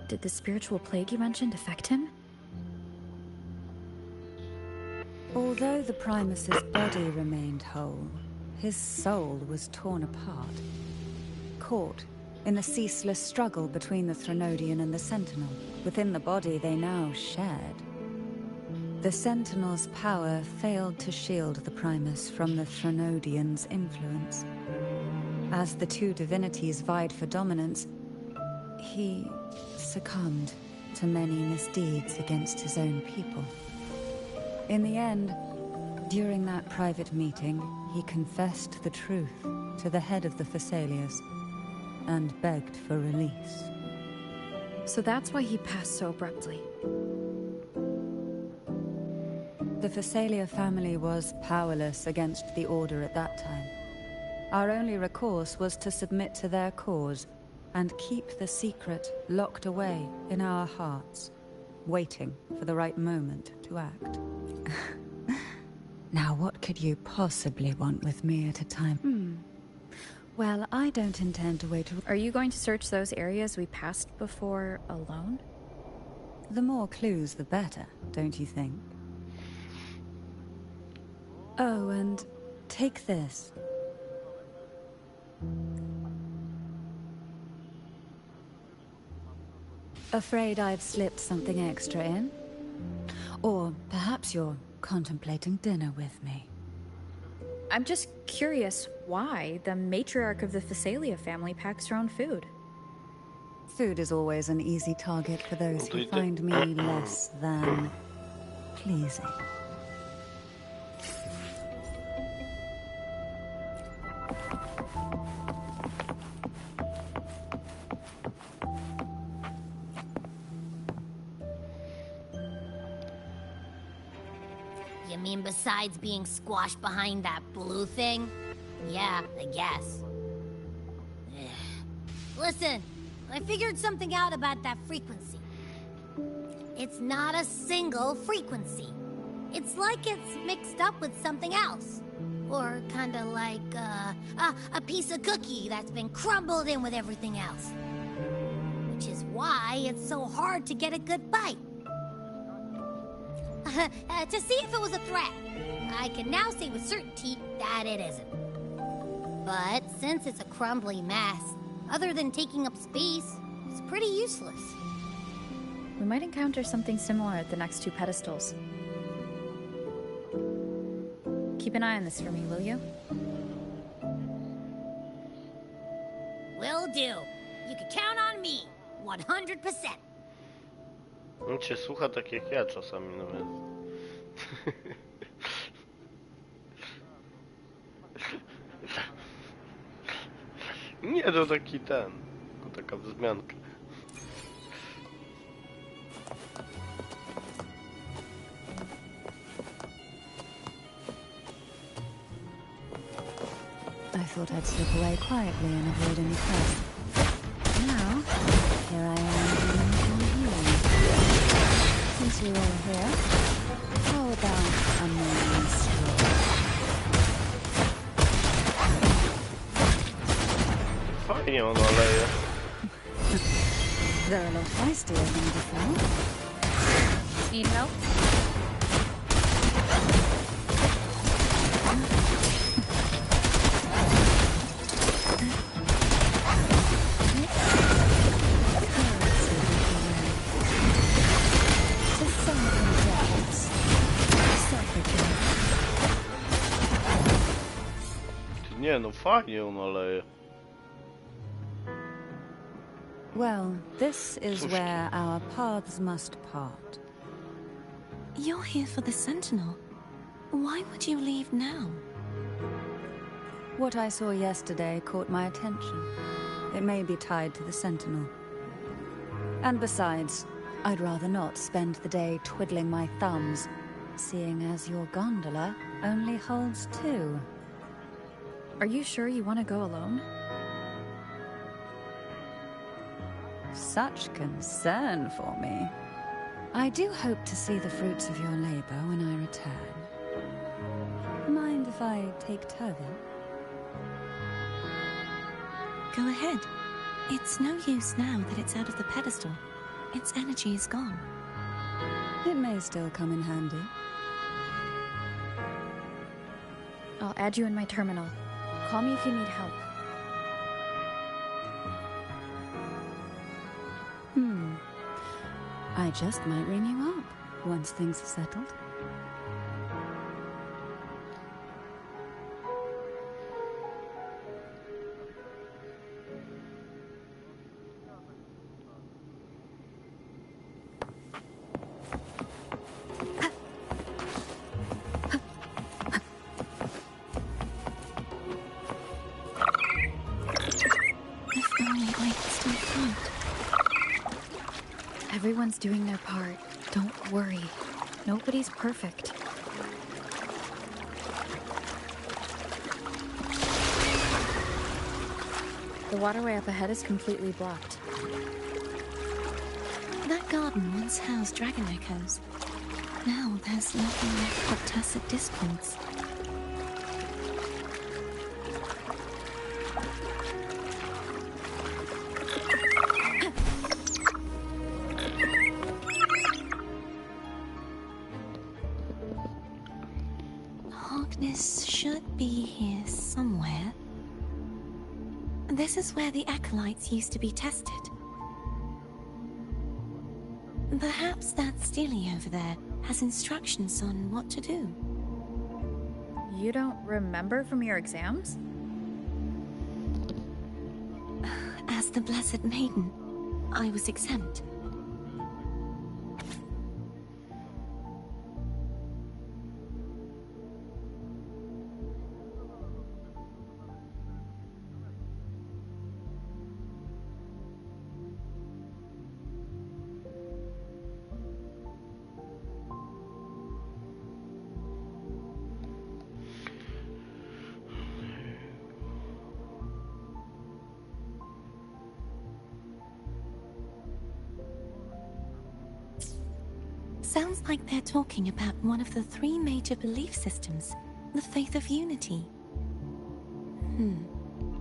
Did the spiritual plague you mentioned affect him? Although the Primus's body remained whole, his soul was torn apart, caught in the ceaseless struggle between the Threnodian and the Sentinel. Within the body they now shared. The Sentinel's power failed to shield the Primus from the Threnodian's influence. As the two divinities vied for dominance, he succumbed to many misdeeds against his own people. In the end, during that private meeting, he confessed the truth to the head of the Thessalians and begged for release. So that's why he passed so abruptly. The Thessalia family was powerless against the Order at that time. Our only recourse was to submit to their cause and keep the secret locked away in our hearts, waiting for the right moment to act. Now, what could you possibly want with me at a time? Well, I don't intend to wait. Are you going to search those areas we passed before alone? The more clues, the better, don't you think? Oh, and take this. Afraid I've slipped something extra in? Or perhaps you're contemplating dinner with me. I'm just curious why the matriarch of the Thessalia family packs her own food. Food is always an easy target for those who find me less than pleasing. You mean besides being squashed behind that blue thing? Yeah, I guess. Listen, I figured something out about that frequency. It's not a single frequency. It's like it's mixed up with something else. Or kinda like, a piece of cookie that's been crumbled in with everything else. Which is why it's so hard to get a good bite. To see if it was a threat. I can now say with certainty that it isn't. But since it's a crumbly mess, other than taking up space, it's pretty useless. We might encounter something similar at the next two pedestals. Keep an eye on this for me, will you? Will do. You can count on me. 100%. On cię słucha tak jak ja czasami, no więc... Nie, to taki ten... To taka wzmianka. I thought I'd slip away quietly and avoid any fuss. Now, here I am doing you. Since you're all here, how about a morning stroll? Fajnie ono leje. They're a lot feistier than before. Need help? Nie no, fajnie ono leje. Well, this is where our paths must part. You're here for the Sentinel. Why would you leave now? What I saw yesterday caught my attention. It may be tied to the Sentinel. And besides, I'd rather not spend the day twiddling my thumbs, seeing as your gondola only holds two. Are you sure you want to go alone? Such concern for me. I do hope to see the fruits of your labor when I return. Mind if I take Turvin? go ahead. It's no use now that it's out of the pedestal. Its energy is gone. It may still come in handy. I'll add you in my terminal. Call me if you need help. I just might ring you up once things are settled. If only I could still float. Everyone's doing their part. Don't worry. Nobody's perfect. The waterway up ahead is completely blocked. That garden once housed dragon echoes. Now there's nothing left but tacit discords. Harkness should be here somewhere. This is where the acolytes used to be tested. Perhaps that Steely over there has instructions on what to do. You don't remember from your exams? As the Blessed Maiden, I was exempt. Sounds like they're talking about one of the three major belief systems, the faith of unity.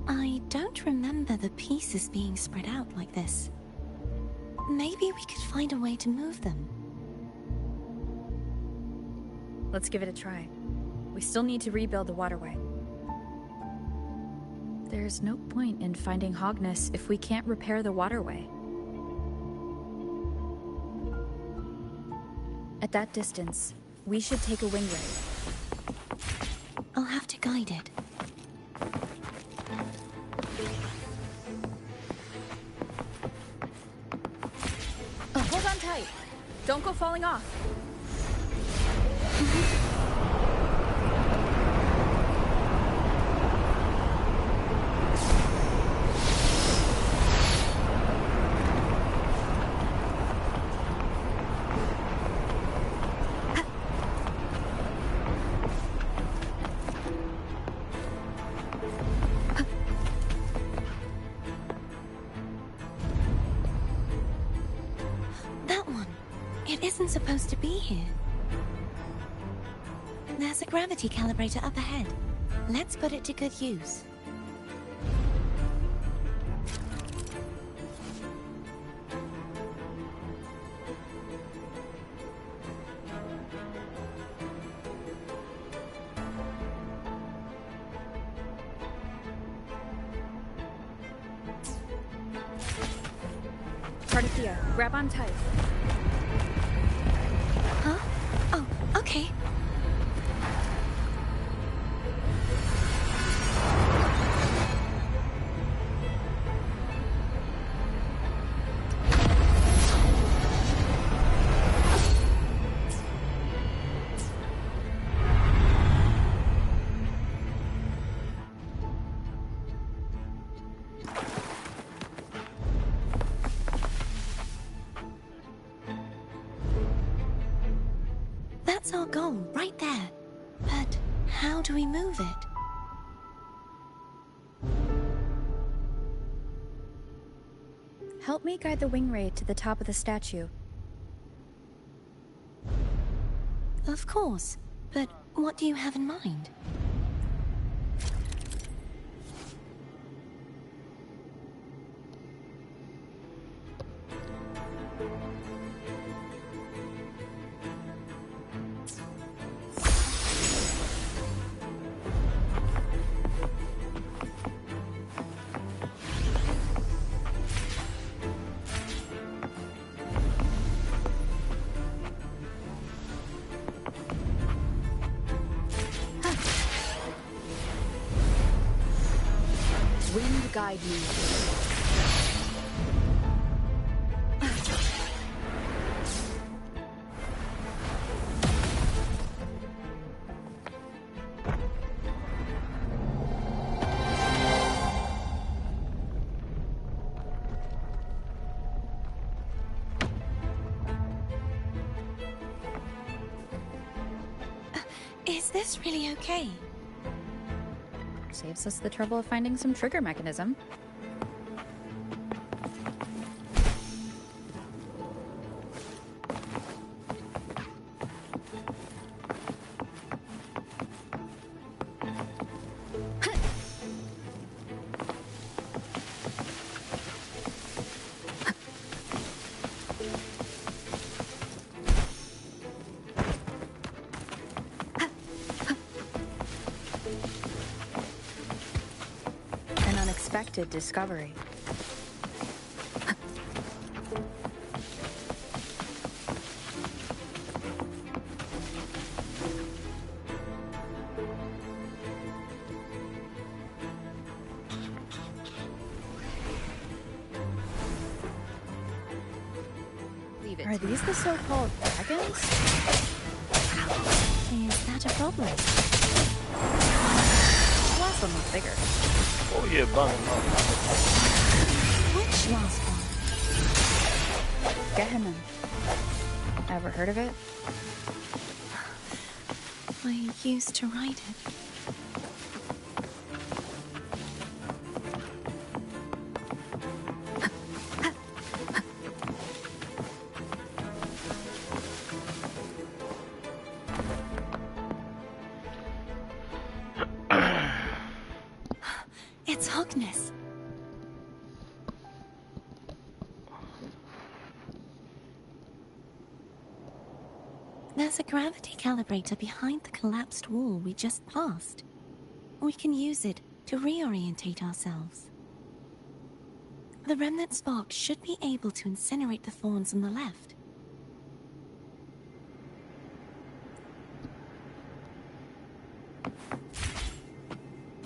I don't remember the pieces being spread out like this. Maybe we could find a way to move them. Let's give it a try. We still need to rebuild the waterway. There's no point in finding Hogness if we can't repair the waterway. At that distance, we should take a wing ray. I'll have to guide it. Hold on tight. Don't go falling off. Supposed to be here. There's a gravity calibrator up ahead. Let's put it to good use. Cardathea, grab on tight. Huh? Oh, okay. That's our goal, right there. But how do we move it? Help me guide the wing ray to the top of the statue. Of course, but what do you have in mind? Wind guide me. Is this really okay? Saves us the trouble of finding some trigger mechanism. An unexpected discovery. Are these the so-called dragons? Is that a problem? Last one was bigger. O jebany mam. Which last one? Gehenna. Ever heard of it? I used to ride it. It's Hogness. There's a gravity calibrator behind the collapsed wall we just passed. We can use it to reorientate ourselves. The remnant spark should be able to incinerate the thorns on the left.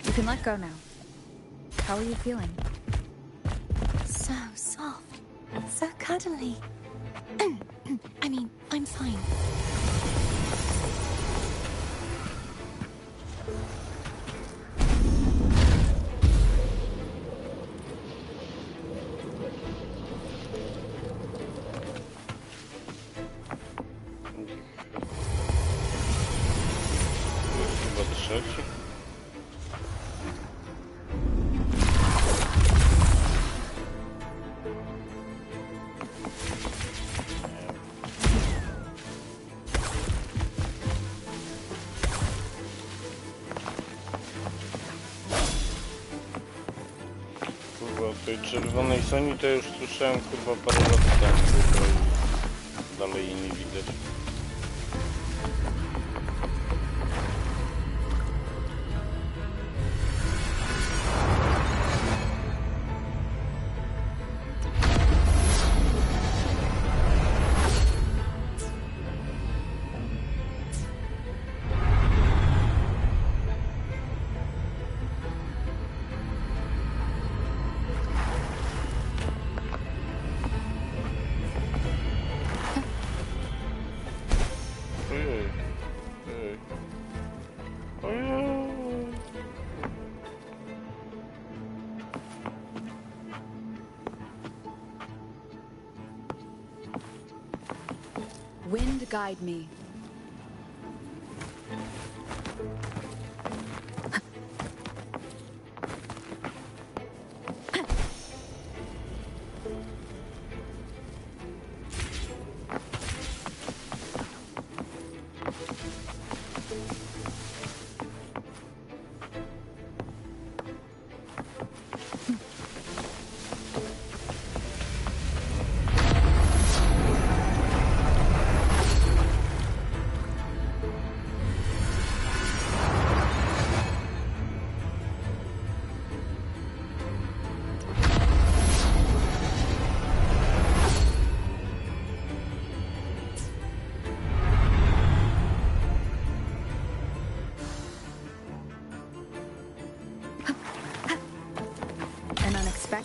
You can let go now. How are you feeling? So soft. So cuddly. I mean, I'm fine. Chyba trzeci. Kurwa, o tej czerwonej Soni to już słyszałem kurwa parę lat temu, kurwa, i dalej jej nie widać. Ojej. Ojej. Ojej. Wind guide me.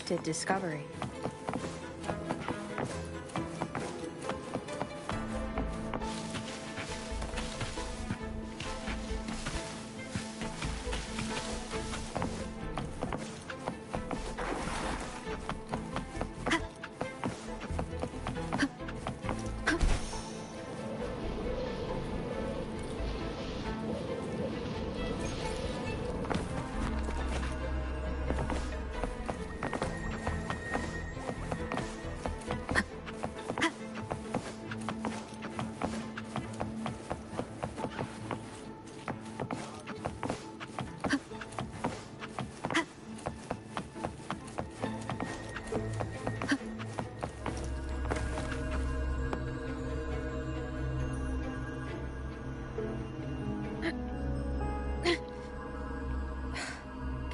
unexpected discovery.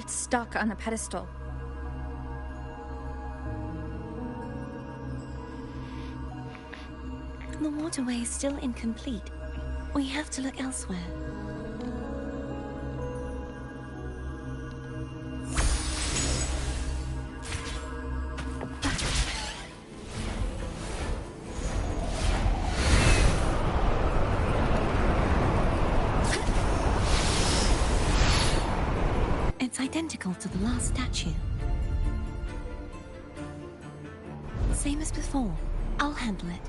Stuck on the pedestal. The waterway is still incomplete. We have to look elsewhere. It's identical to the last statue. Same as before. I'll handle it.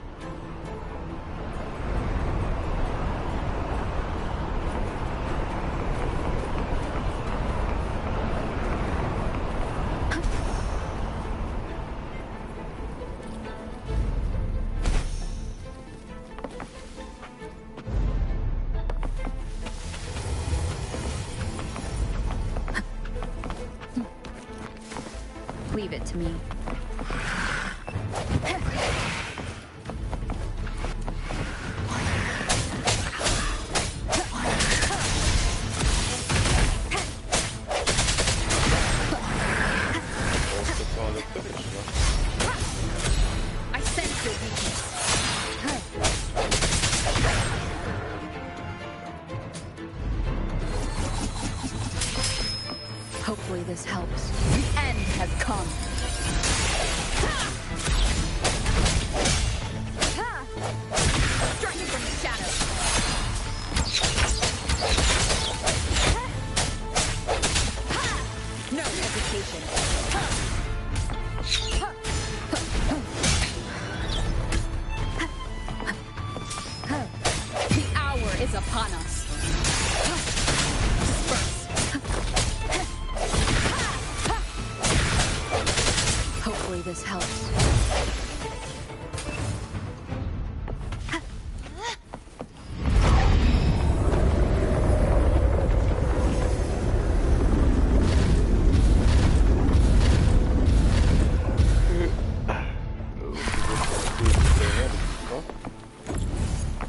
Leave it to me. I sense your weakness. Hopefully this helps. The end has come. Striking from the shadows. No hesitation. The hour is upon us. Disperse. Hopefully this helps.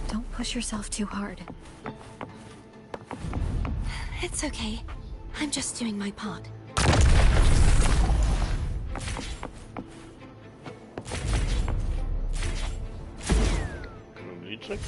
Don't push yourself too hard. It's okay. I'm just doing my part. Króliczek?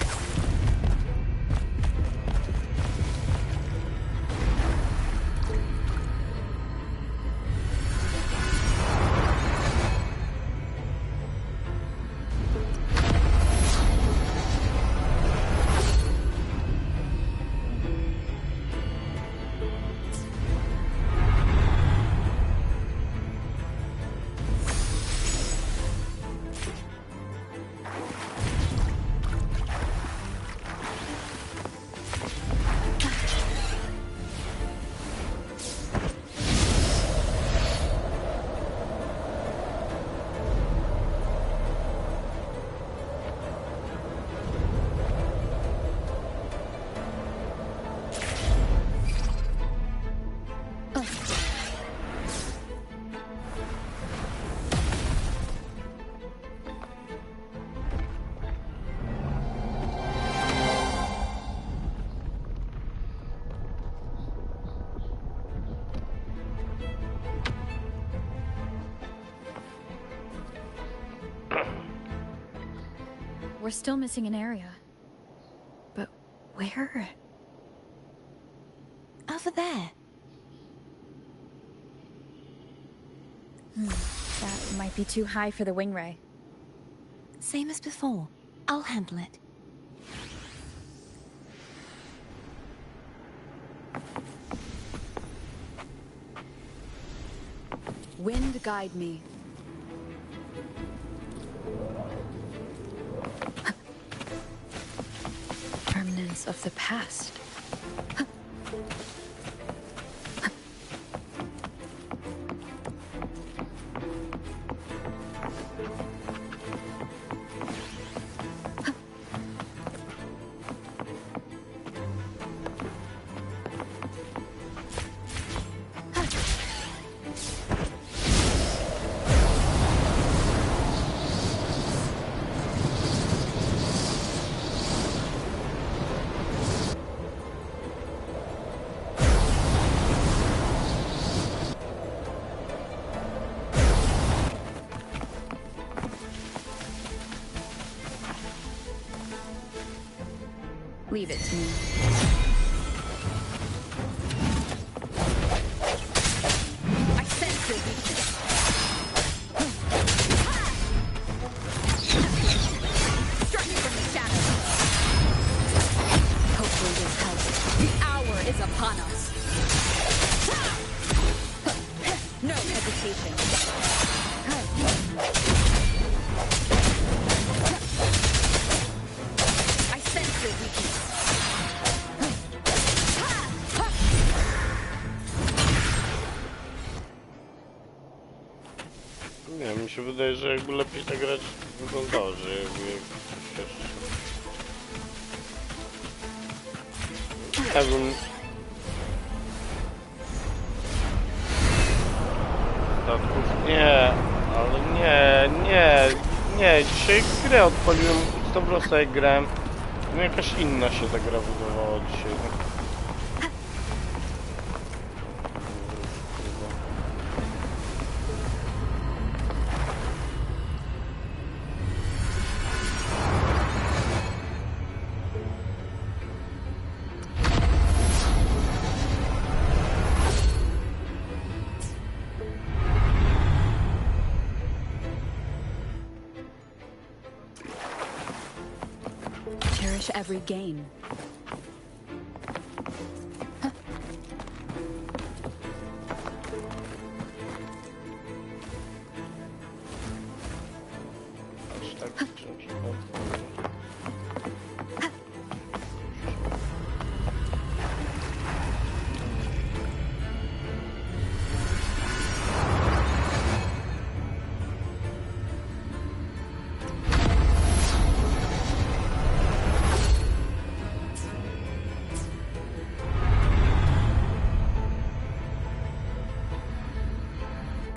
We're still missing an area. But where? Over there. That might be too high for the wing ray. Same as before. I'll handle it. Wind guide me. Remnants of the past. Leave it to me. I sense your weakness. Strike from the shadows. Hopefully this helps. The hour is upon us. No hesitation. I sense your weakness. Nie, mi się wydaje, że jakby lepiej ta grać wyglądało, że jakby ja bym... Statków nie, ale nie, dzisiaj grę odpaliłem, 100% jak grałem, no jakaś inna się ta gra wydawała dzisiaj. Cherish every gain.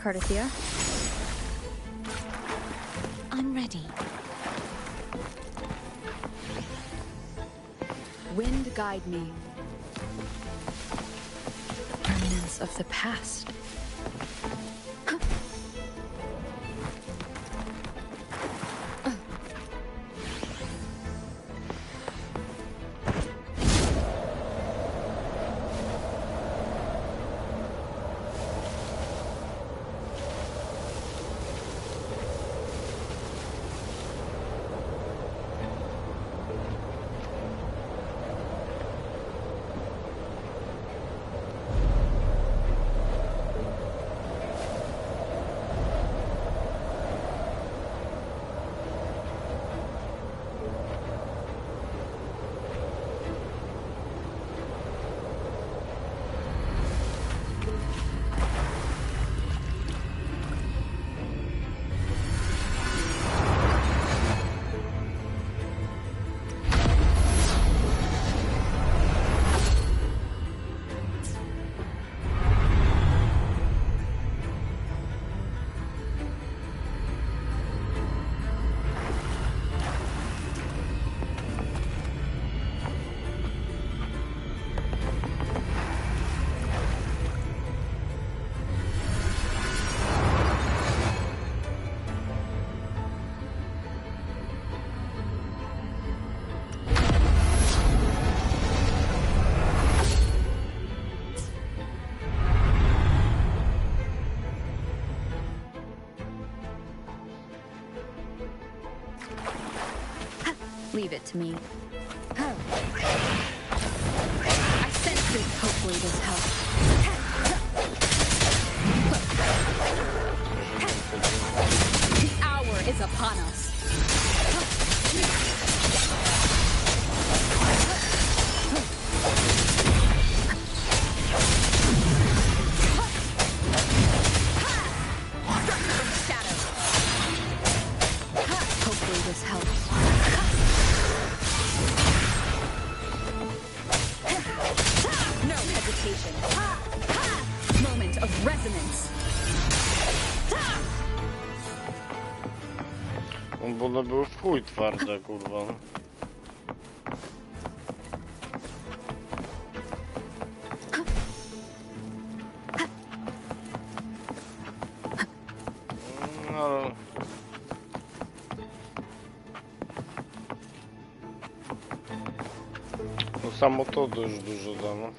Cardathia? I'm ready. Wind guide me. Remnants of the past. Leave it to me. Oh. I sense it. Hopefully this helps. The hour is upon us. Hopefully this helps. No hesitation. Moment of resonance. Bo one były w chuj twarde, kurwa. No. No samo to dość dużo da, no.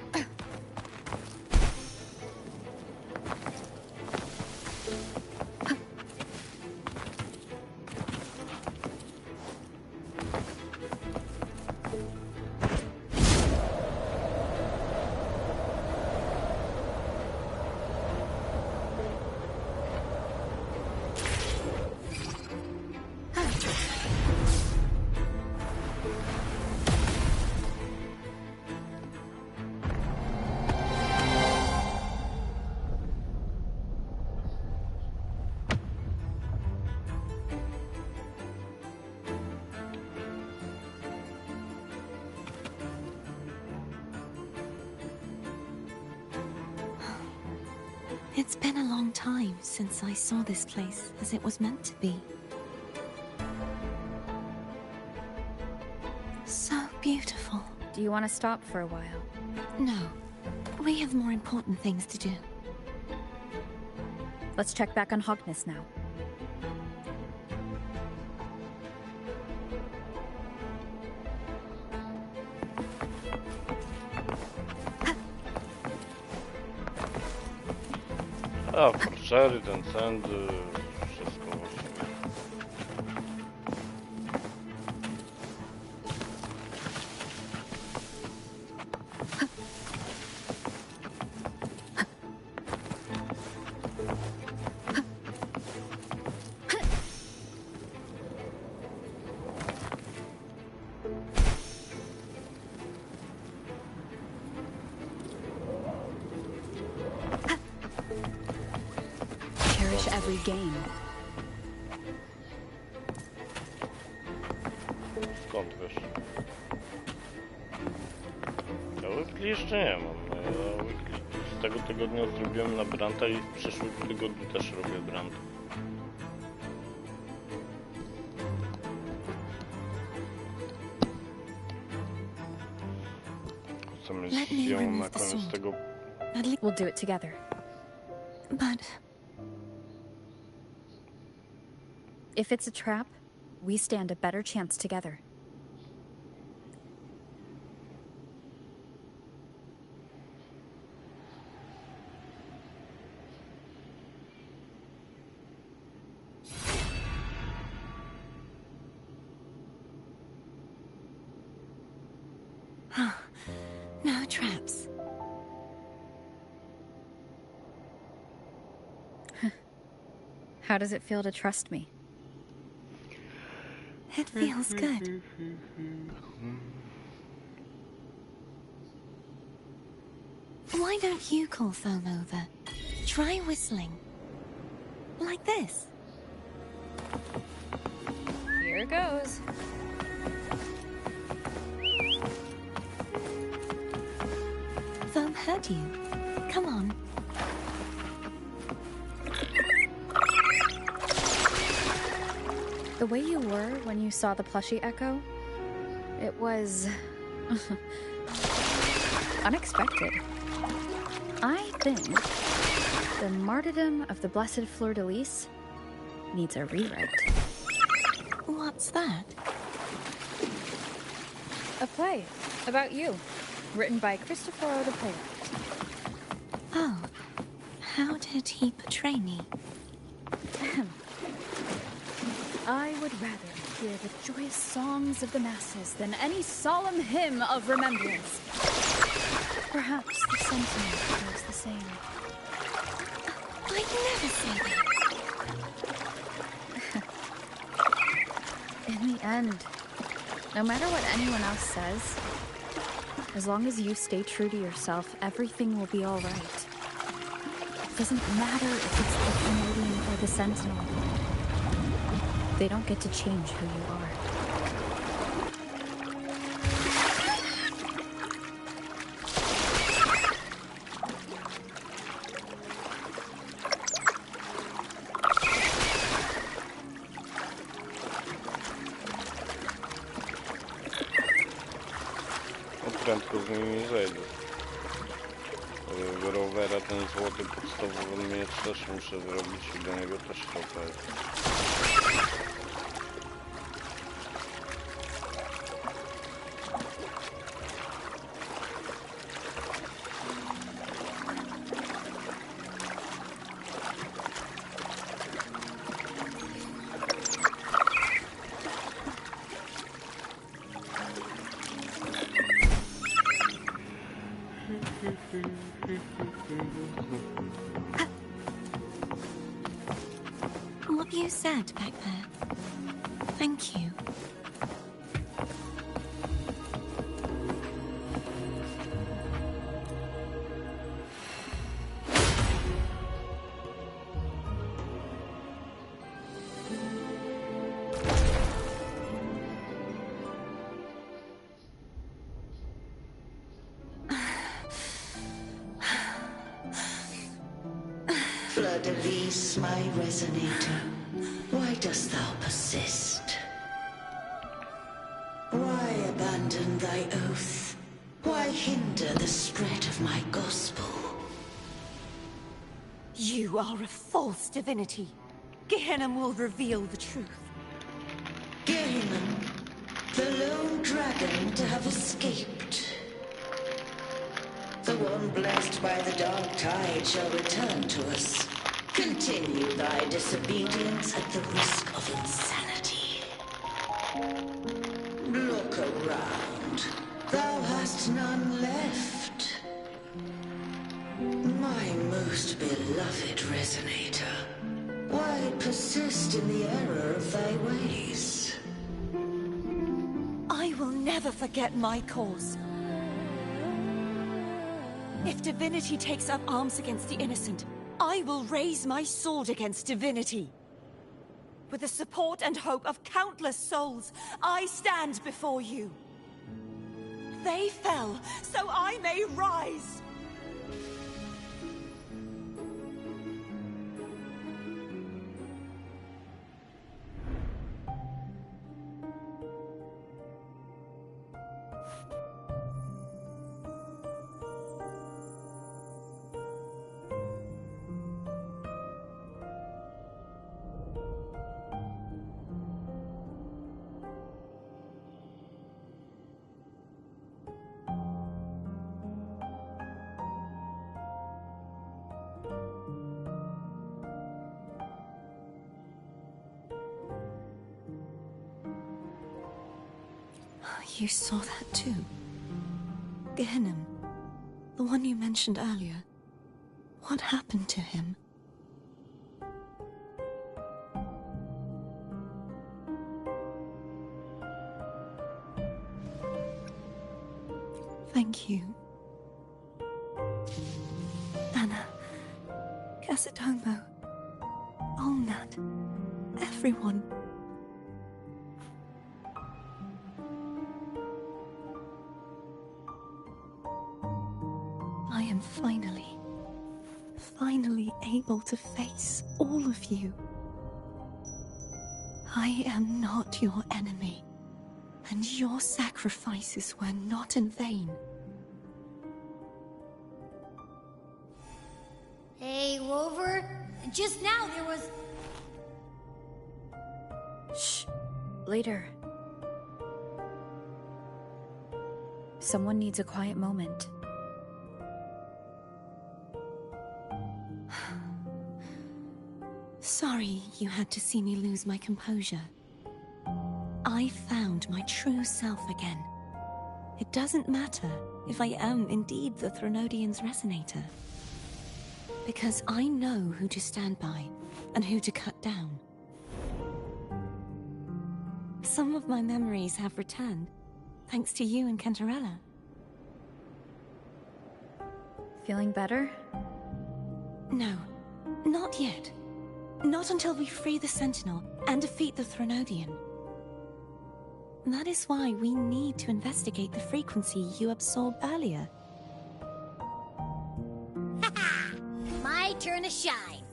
It's been a long time since I saw this place as it was meant to be. So beautiful. Do you want to stop for a while? No, we have more important things to do. Let's check back on Hogness now. A, forczery, ten sędy, wszystko właściwie. Cherish every game. Skąd wiesz? Ja weekly jeszcze nie mam. No, ja weekly z tego tygodnia zrobiłem na Branta i w przyszłym tygodniu też robię Brant. Chcę mieć ją na koniec tego. We'll do it together. But If it's a trap, we stand a better chance together. no traps. How does it feel to trust me? It feels good. Why don't you call Foam over? Try whistling. Like this. Here goes. Foam heard you. Come on. The way you were when you saw the plushie echo, it was unexpected. I think the martyrdom of the Blessed Fleur-de-Lis needs a rewrite. What's that? A play about you, written by Cristoforo the playwright. Oh, how did he portray me? I would rather hear the joyous songs of the masses than any solemn hymn of remembrance. Perhaps the Sentinel feels the same. I'd never say that. In the end, no matter what anyone else says, as long as you stay true to yourself, everything will be all right. It doesn't matter if it's the Canadian or the Sentinel. They don't get to change who you are. Prędko z nimi nie zejdę. Rowera, ten złoty podstawowy miecz też muszę zrobić i do niego też trochę. What you said back there. Thank you. Fleur-de-Lis, my resonator, why dost thou persist? Why abandon thy oath? Why hinder the spread of my gospel? You are a false divinity. Gehenna will reveal the truth. Gehenna, the lone dragon to have escaped. The one blessed by the dark tide shall return to us. Continue thy disobedience at the risk of insanity. Look around. Thou hast none left. My most beloved resonator, why persist in the error of thy ways? I will never forget my cause. If divinity takes up arms against the innocent, I will raise my sword against divinity. With the support and hope of countless souls, I stand before you. They fell, so I may rise. You saw that too? Gehenna, the one you mentioned earlier. What happened to him? Thank you. Anna, Casitomo, Olnat, everyone. I am finally able to face all of you. I am not your enemy, and your sacrifices were not in vain. Hey, Rover. Just now there was... Shh. Later. Someone needs a quiet moment. Sorry you had to see me lose my composure. I found my true self again. It doesn't matter if I am indeed the Threnodian's resonator. Because I know who to stand by and who to cut down. Some of my memories have returned, thanks to you and Cantarella. Feeling better? No, not yet. Not until we free the Sentinel and defeat the Threnodian. That is why we need to investigate the frequency you absorbed earlier. My turn to shine.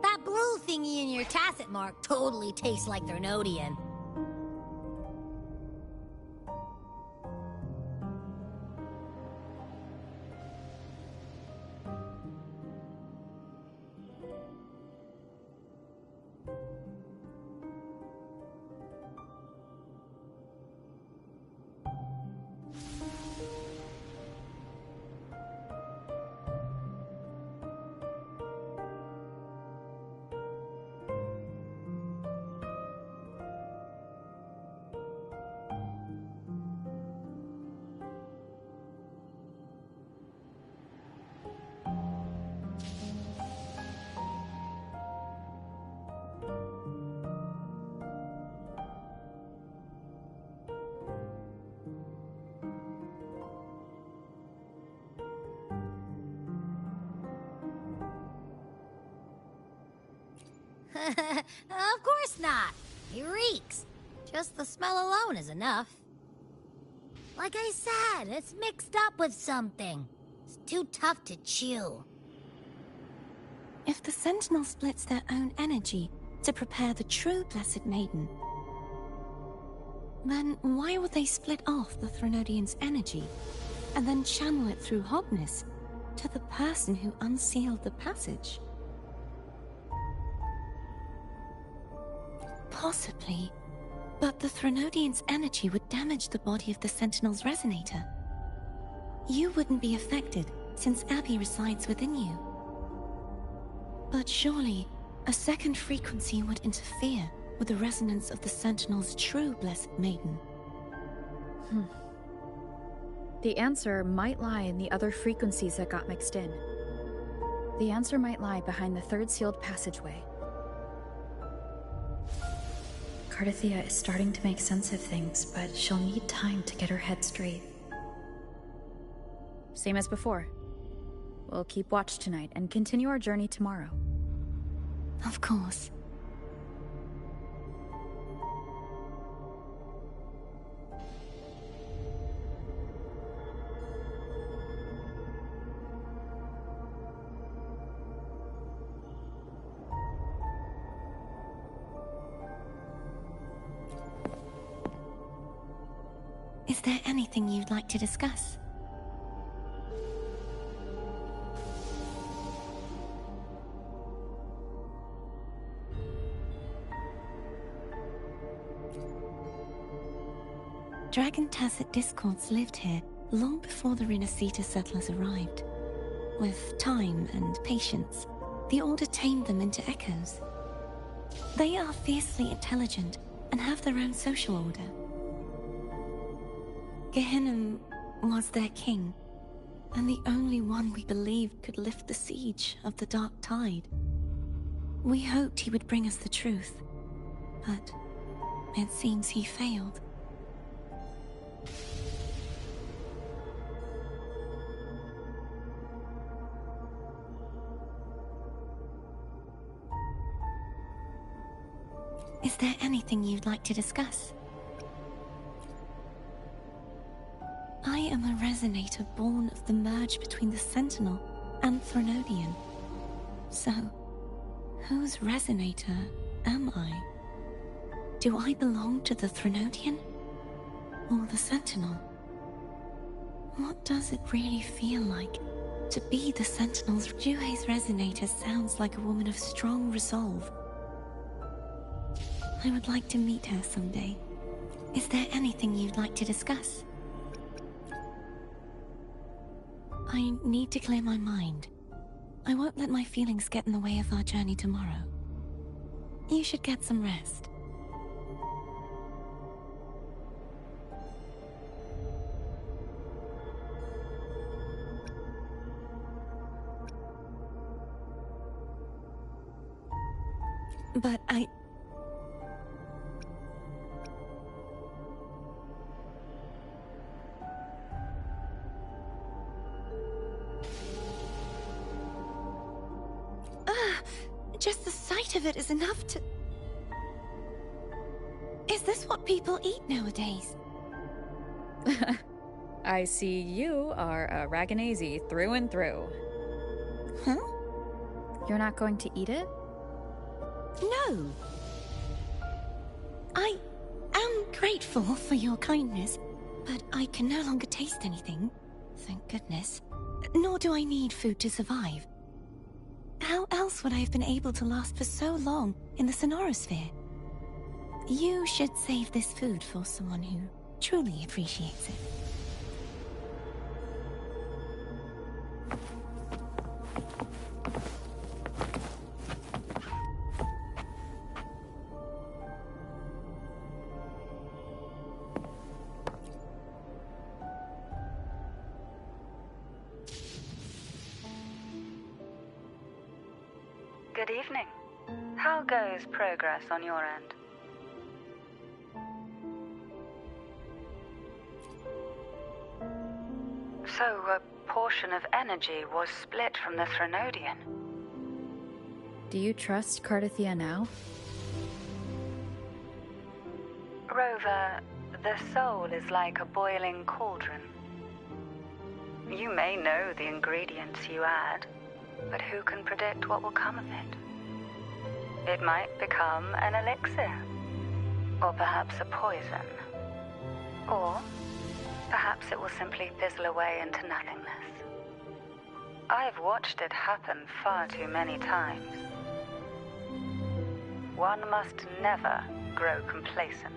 That blue thingy in your tacit mark totally tastes like Threnodian. Of course not. He reeks. Just the smell alone is enough. Like I said, it's mixed up with something. It's too tough to chew. If the Sentinel splits their own energy to prepare the true Blessed Maiden, then why would they split off the Threnodian's energy and then channel it through Hobness to the person who unsealed the passage? Possibly, but the Threnodian's energy would damage the body of the Sentinel's resonator. You wouldn't be affected, since Abby resides within you. But surely, a second frequency would interfere with the resonance of the Sentinel's true Blessed Maiden. The answer might lie in the other frequencies that got mixed in. The answer might lie behind the third sealed passageway. Cardathia is starting to make sense of things, but she'll need time to get her head straight. Same as before. We'll keep watch tonight and continue our journey tomorrow. Of course. Is there anything you'd like to discuss? Dragon Tacet discords lived here long before the Renacita settlers arrived. With time and patience, the Order tamed them into echoes. They are fiercely intelligent and have their own social order. Gehinnom was their king, and the only one we believed could lift the siege of the Dark Tide. We hoped he would bring us the truth, but it seems he failed. Is there anything you'd like to discuss? I am a resonator born of the merge between the Sentinel and Threnodian. So, whose resonator am I? Do I belong to the Threnodian? Or the Sentinel? What does it really feel like to be the Sentinel's? Juhe's resonator sounds like a woman of strong resolve. I would like to meet her someday. Is there anything you'd like to discuss? I need to clear my mind. I won't let my feelings get in the way of our journey tomorrow. You should get some rest. But just the sight of it is enough to... Is this what people eat nowadays? I see you are a Raganazi through and through. Huh? You're not going to eat it? No. I am grateful for your kindness, but I can no longer taste anything. Thank goodness. Nor do I need food to survive. How else would I have been able to last for so long in the Sonorosphere? You should save this food for someone who truly appreciates it. Good evening. How goes progress on your end? So, a portion of energy was split from the Threnodian. Do you trust Cardathia now? Rover, the soul is like a boiling cauldron. You may know the ingredients you add, but who can predict what will come of it? It might become an elixir, or perhaps a poison, or perhaps it will simply fizzle away into nothingness. I've watched it happen far too many times. One must never grow complacent.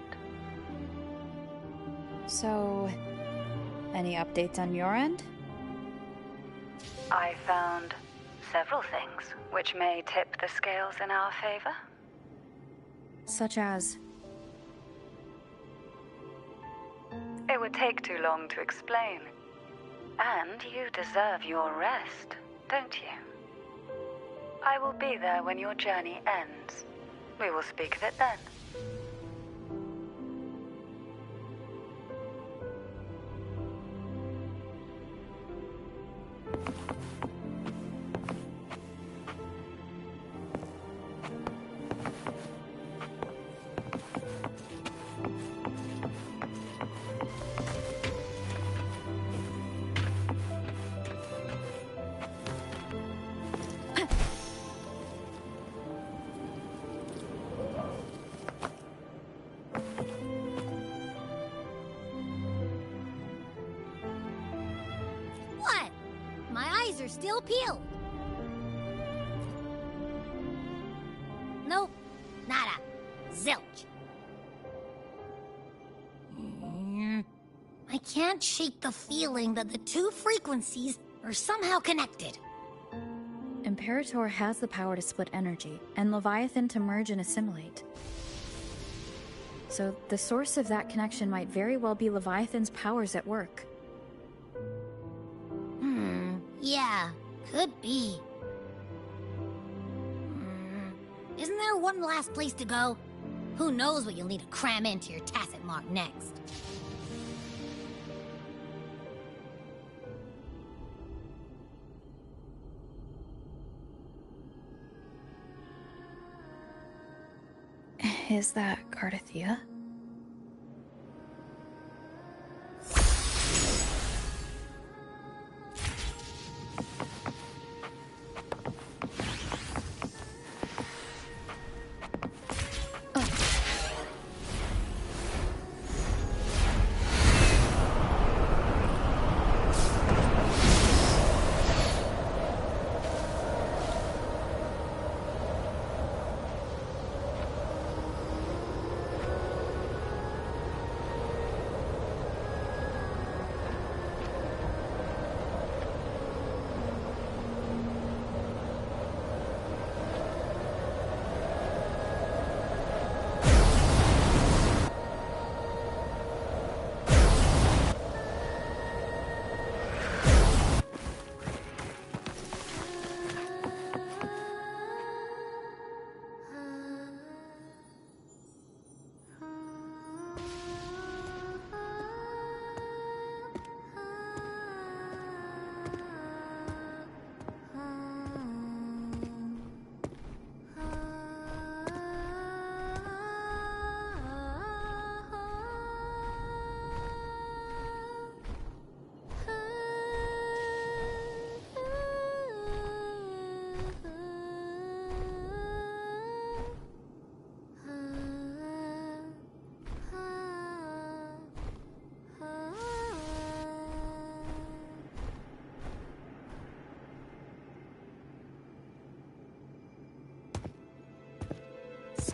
So, any updates on your end? I found several things which may tip the scales in our favor. Such as? It would take too long to explain. And you deserve your rest, don't you? I will be there when your journey ends. We will speak of it then. What? My eyes are still peeled. Nope. Nada. Zilch. I can't shake the feeling that the two frequencies are somehow connected. Imperator has the power to split energy, and Leviathan to merge and assimilate. So the source of that connection might very well be Leviathan's powers at work. Yeah, could be. Isn't there one last place to go? Who knows what you'll need to cram into your tacit mark next? Is that Cardathia?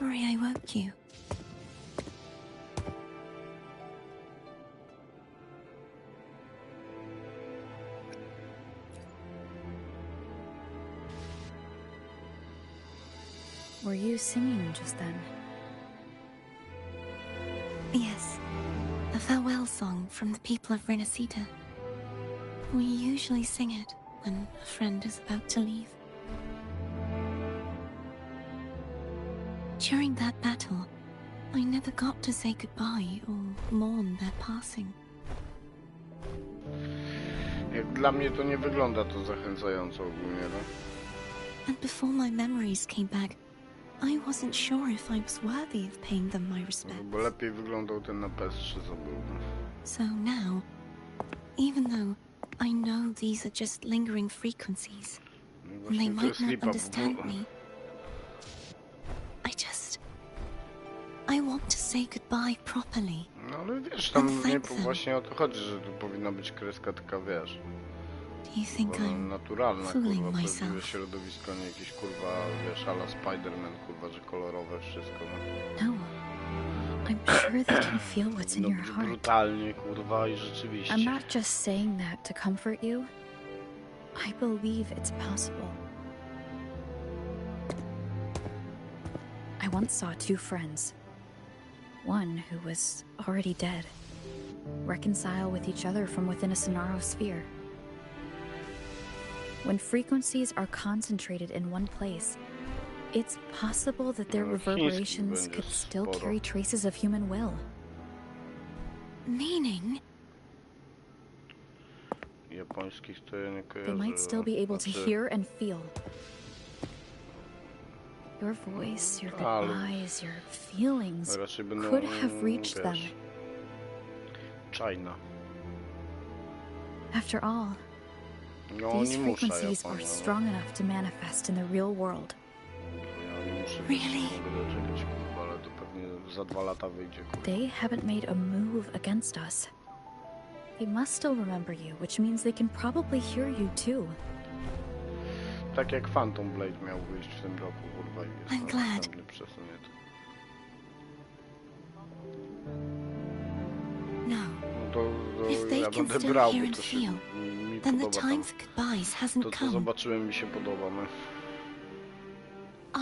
sorry I woke you. Were you singing just then? Yes, a farewell song from the people of Renacita. We usually sing it when a friend is about to leave. During that battle, I never got to say goodbye or mourn their passing. Jak dla mnie to nie wygląda to zachęcająco ogólnie, no. And before my memories came back, I wasn't sure if I was worthy of paying them my respect. Bo lepiej wyglądał ten na PS3, co był. So now, even though I know these are just lingering frequencies, and they might not understand me, I want to say goodbye properly. No ale wiesz, tam nie właśnie o to chodzi, że tu powinna być kreska taka, wiesz, Do you think I'm naturalna, fooling kurwa, myself? prawdziwe środowisko, nie jakieś, kurwa, wiesz, a la Spider-Man, kurwa, że kolorowe wszystko, no. No. I'm sure they can feel what's in No your być heart. brutalnie, kurwa, i rzeczywiście. I'm not just saying that to comfort you. I believe it's possible. I once saw two friends. One who was already dead. Reconcile with each other from within a Sonaro sphere. When frequencies are concentrated in one place, it's possible that their reverberations could still carry traces of human will. Meaning? Japońskich to ja nie kojarzę. They might still be able to hear and feel. Your voice, your goodbyes, your feelings could have reached them. China. After all, these frequencies are strong enough to manifest in the real world. Really? They haven't made a move against us. They must still remember you, which means they can probably hear you too. Tak jak Phantom Blade miał wyjść w tym roku, kurwa, i jest I'm glad. następny przesunięty. No. If they Ja can będę still brał, hear bo and to się feel, mi then the podoba time tam. for goodbyes hasn't To, co come. zobaczyłem, mi się podoba, no.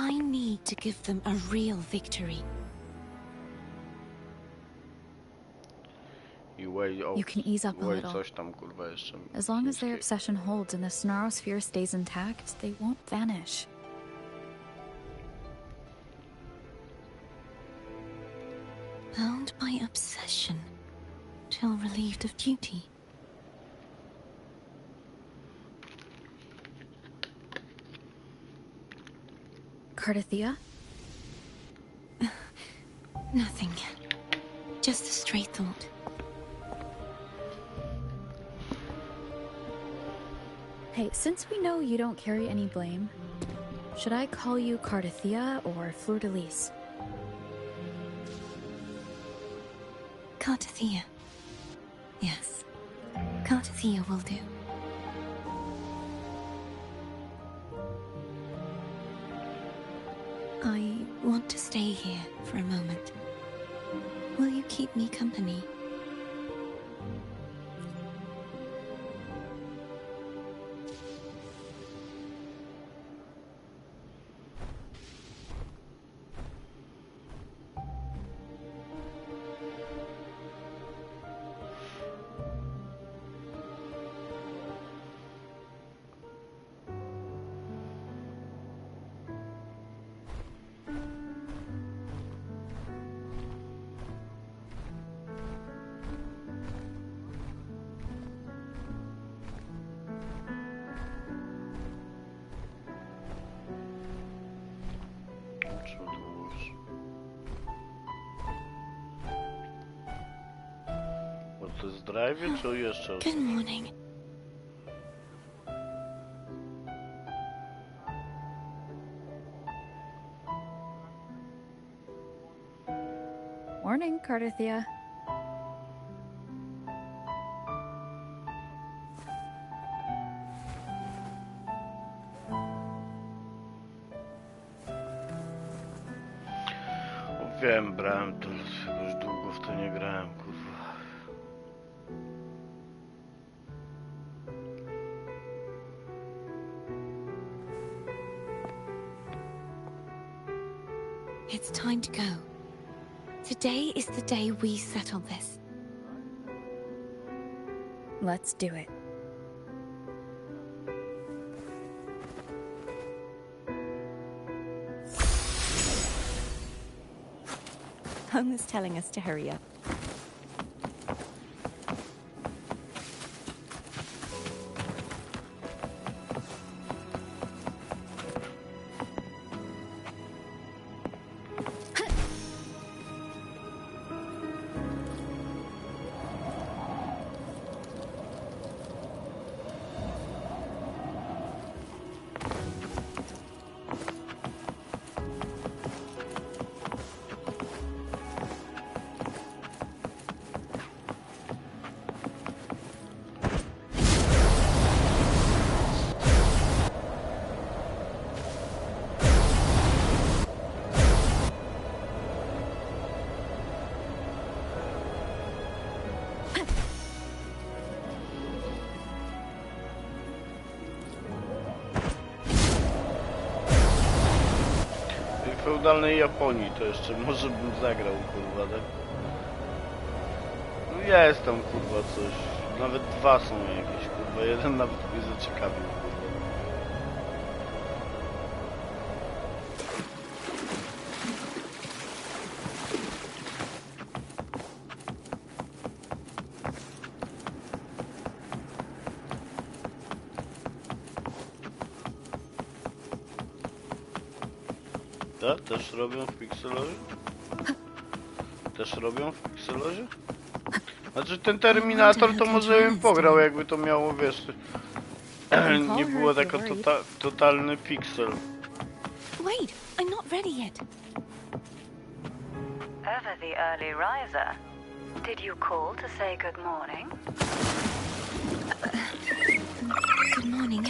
I need to give them a real victory. You can ease up a little. Coś tam, kurwa, jeszcze. As long as their obsession holds and the Sonaro sphere stays intact, they won't vanish. Bound by obsession, till relieved of duty. Cardathia? Nothing. Just a stray thought. Hey, since we know you don't carry any blame, should I call you Cardathia or Fleur de Lis? Cardathia. Yes. Cardathia will do. I want to stay here for a moment. Will you keep me company? To jest drive, czy jeszcze? Good morning. Morning, Cardathia. Wiem, brałem to, już długo w to nie grałem, kurwa. It's time to go. Today is the day we settle this. Let's do it. Home is telling us to hurry up. W feudalnej Japonii to jeszcze może bym zagrał, kurwa, tak? No jest tam, kurwa, coś. Nawet dwa są jakieś, kurwa. Jeden nawet mnie zaciekawił, kurwa. Tak? Też robią w Pixelozie? Też robią w Pixelozie? Znaczy ten Terminator to może bym pograł, jakby to miało, wiesz... nie było tako totalny pixel. Wait, I'm not ready yet. Ever the early riser. Did you call to say good morning? Good morning.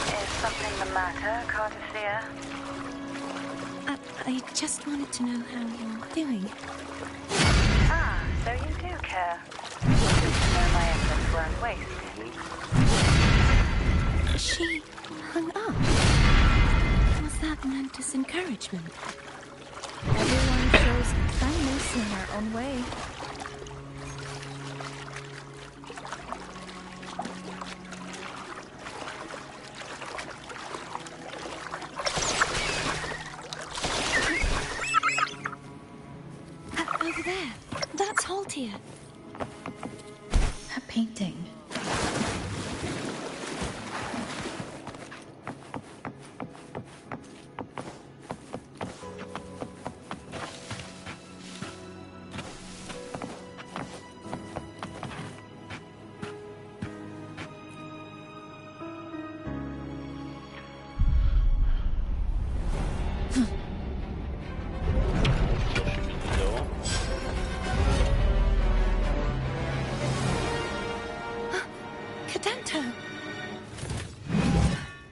Is something the matter, Cartesier? I just wanted to know how you're doing. So you do care. Good to know my efforts weren't wasted. She hung up. Was that meant as encouragement? Everyone shows kindness in their own way. Over there. That's Haltia. A painting.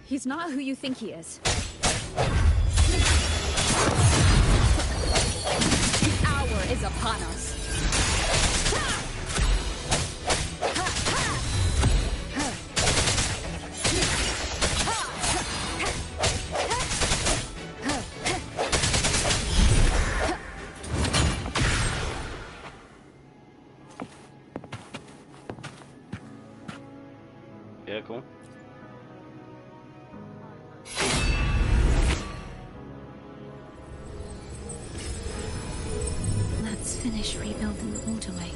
He's not who you think he is. The hour is upon us. Jaką? Let's finish rebuilding the waterway.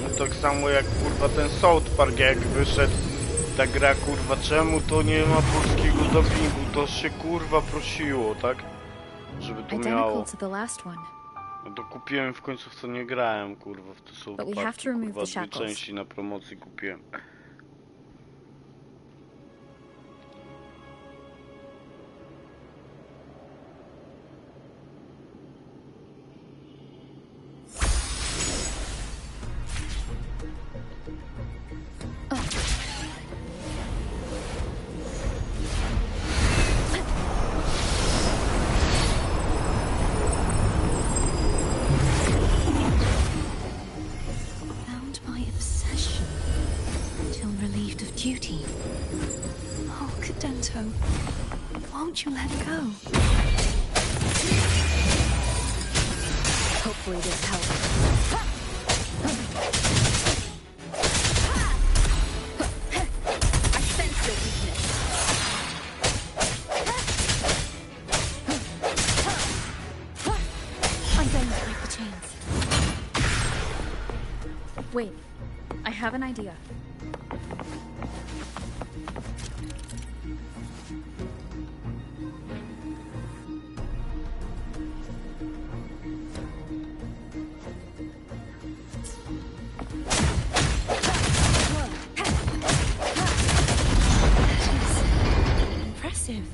No tak samo jak kurwa ten South Park, jak wyszedł ta gra, kurwa, czemu to nie ma polskiego dubbingu? To się kurwa prosiło, tak? Żeby tu miało. Identical to the last one. No to kupiłem w końcu, w co nie grałem, kurwa, w te South But we have Parki, to remove kurwa, the dwie shackles. części na promocji kupiłem. duty. Oh, Cadento, won't you let go? Hopefully this helps. I sense the weakness. I don't like the chains. Wait, I have an idea. Impressive.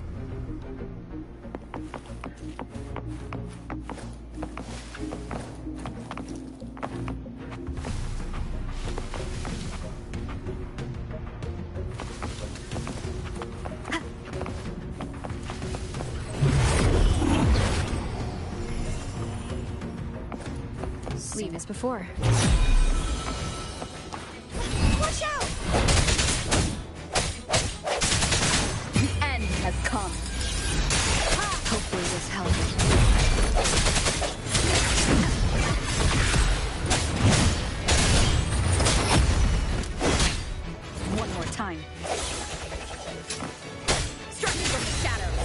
Seen this before. Watch out! The end has come. Hopefully this helps. One more time. Striking from the shadows.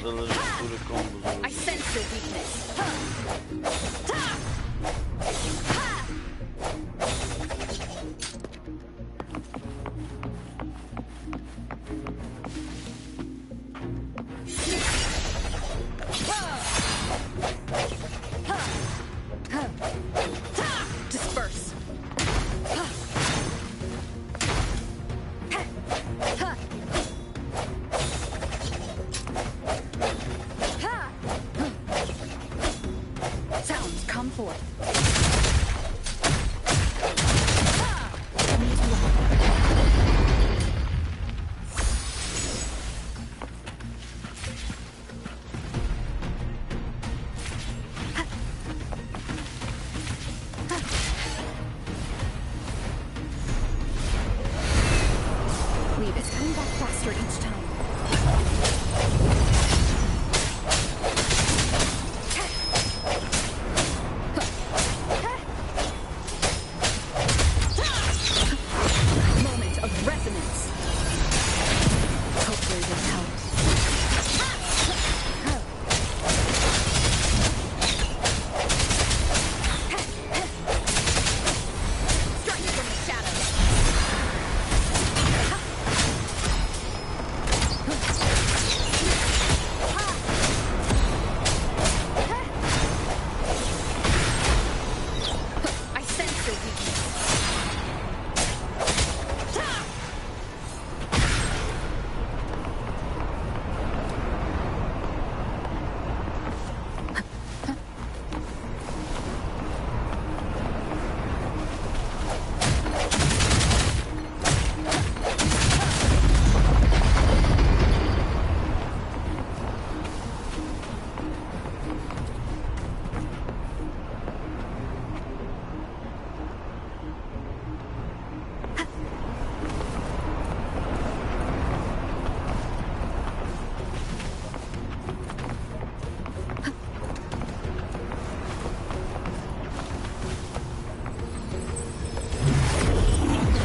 Zależy, który kombo zrobić. I sense your weakness. Disperse. Sounds come forth. Leave it. Coming back faster each time. Moment of resonance. Hopefully this helps. Striking from the shadows. I sense your weakness.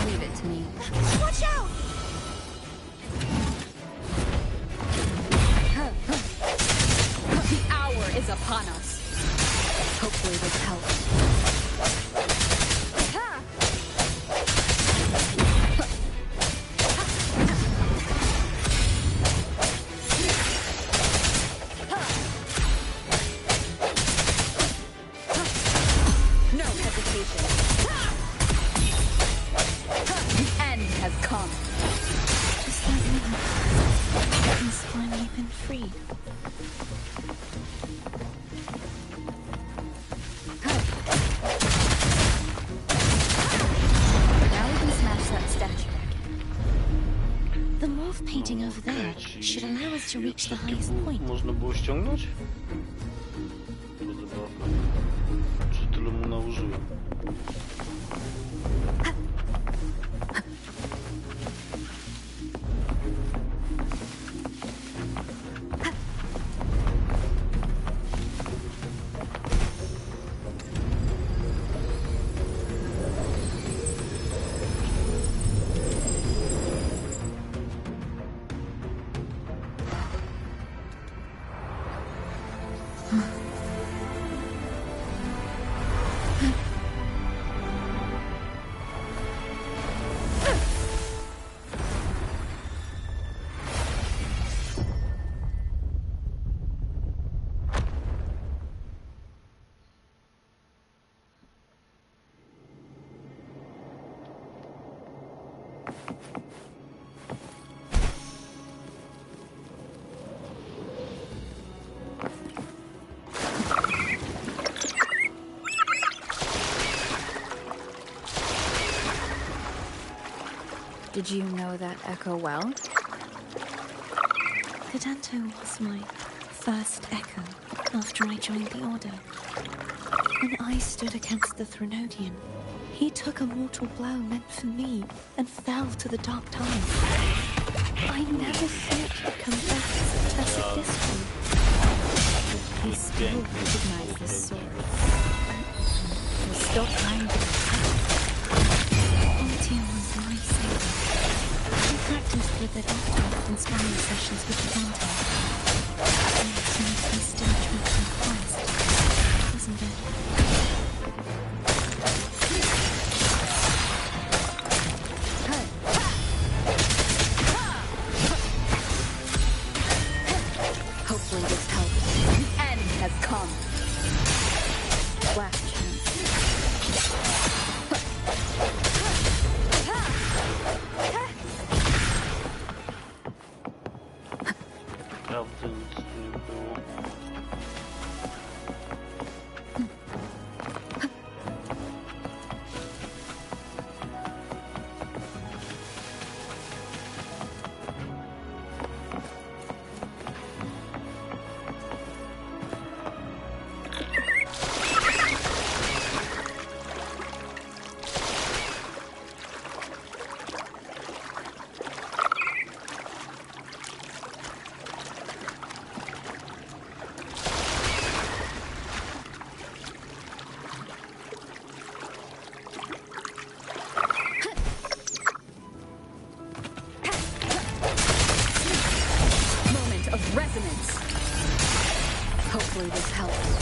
Leave it to me. Watch out! The hour is upon us. Hopefully this helps. No hesitation. The end has come. Just let me. has finally been freed. Now we can smash that statue back in. The morph painting over there should allow us to reach the highest point. Można było ściągnąć? To zabawne. Czy tyle mu nałożyłem? Did you know that echo well? Pedanto was my first echo after I joined the Order. When I stood against the Threnodian, he took a mortal blow meant for me and fell to the dark times. I never thought he'd come back as a tacit discord. He still recognized the sword. He's still trying to protect. Altium was life-saving. I practiced with it often in sparring sessions with Pedanto. And it makes me still treat him Christ, doesn't it? Hopefully this helps. The end has come. Last chance. Prawda nic nie było. Moment of resonance. Hopefully this helps.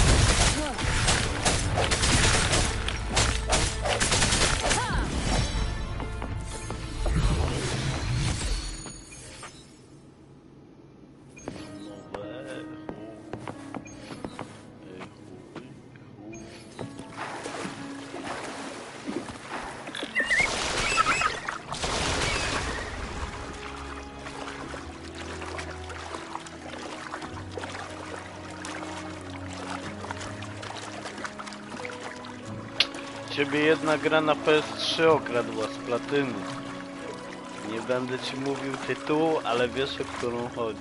Ciebie jedna gra na PS3 okradła z platyny. Nie będę ci mówił tytułu, ale wiesz, o którą chodzi.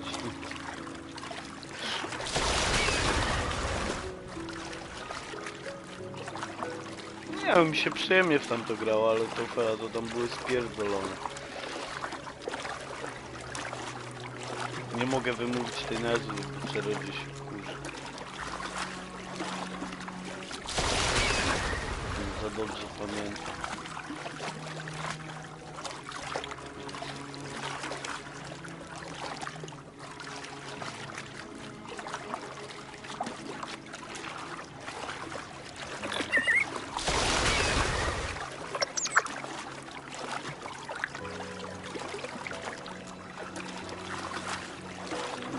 Nie wiem, mi się przyjemnie w tamto grało, ale to tam były spierdolone. Nie mogę wymówić tej nazwy, bo czarodziej się wkurzy. Za dobrze pamiętam.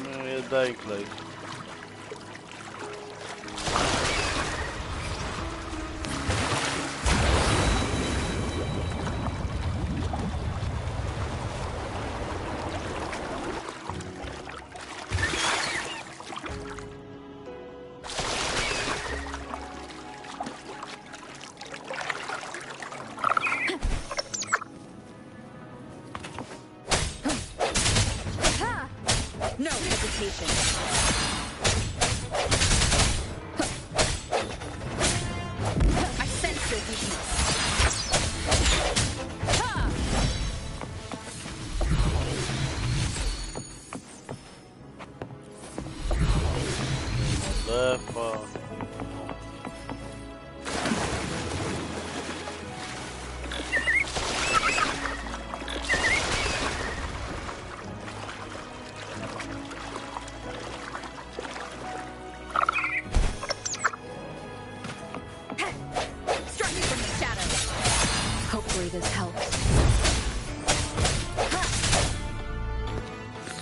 No je daj klej. No hesitation. I sense your weakness. Ha! Lepa. Strike me from the shadows. Hopefully this helps.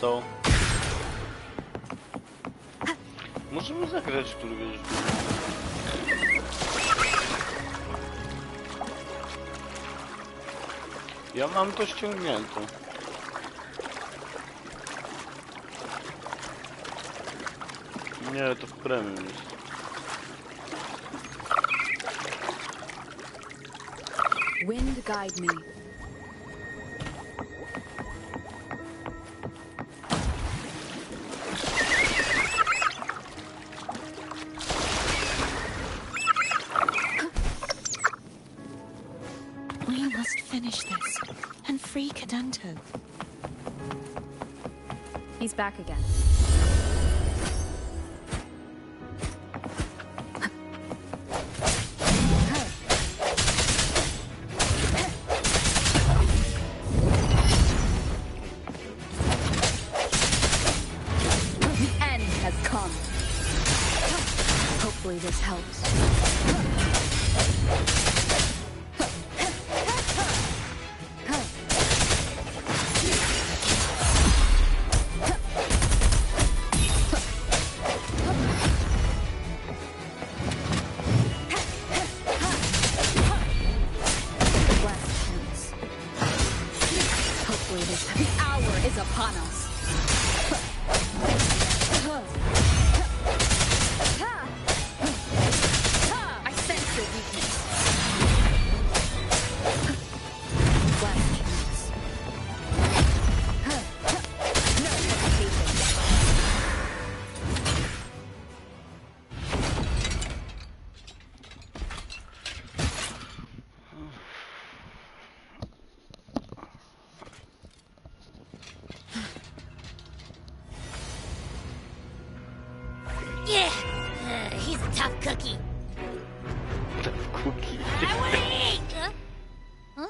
Co? Możemy zagrać któregoś. Ja mam to ściągnięte. Nie, to w premium jest. Wind guide me. We must finish this and free Cadanto. He's back again. The end has come. Hopefully this helps. Last chance. Hopefully this the hour is upon us. I sense your weakness. Last chance. No hesitation. Yeah, he's a tough cookie. Cookie. I want to eat. Huh?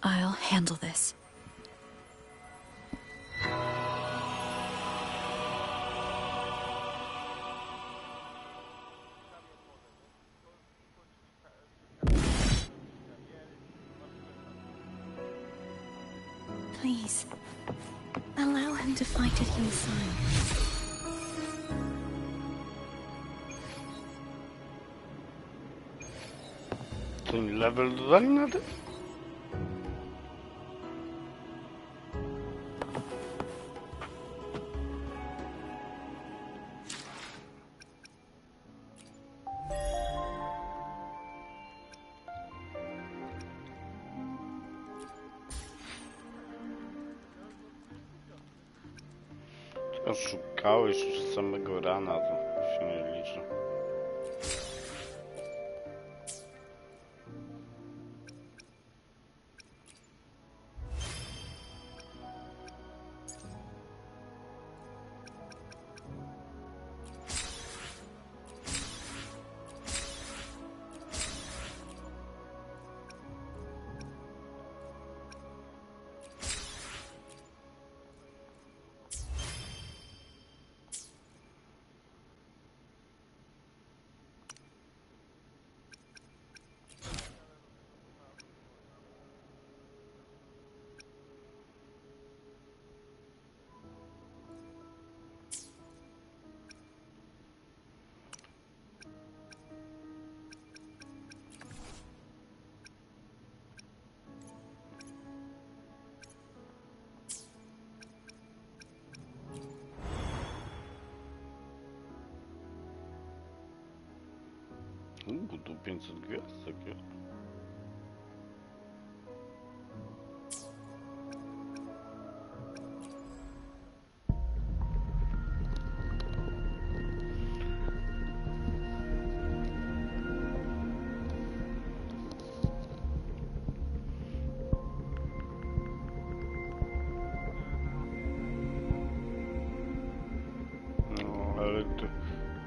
I'll handle this. Please, allow him to fight it inside. Co oni level dodali na tym? Oszukałeś już z samego rana, to się nie liczy. tu 500 gwiazdek, ja?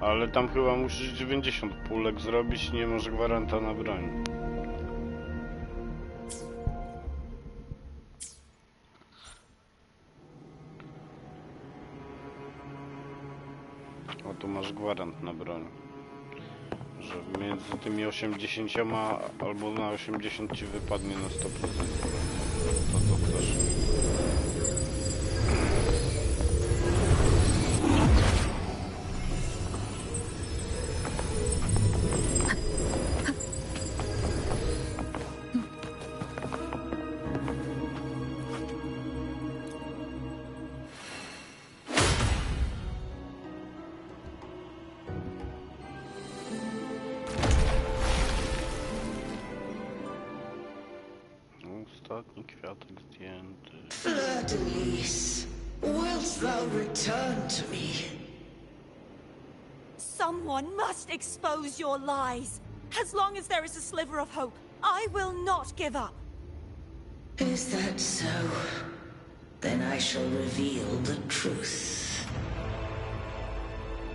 Ale tam chyba musisz 90 pulek zrobić, nie masz gwaranta na broń. O, tu masz gwarant na broń. Że między tymi 80 albo na 80 ci wypadnie na 100%. To co chcesz. Ostatni kwiatek zdjęty. Fleur-de-Lis, wilt thou return to me? Someone must expose your lies. As long as there is a sliver of hope, I will not give up. Is that so? Then I shall reveal the truth.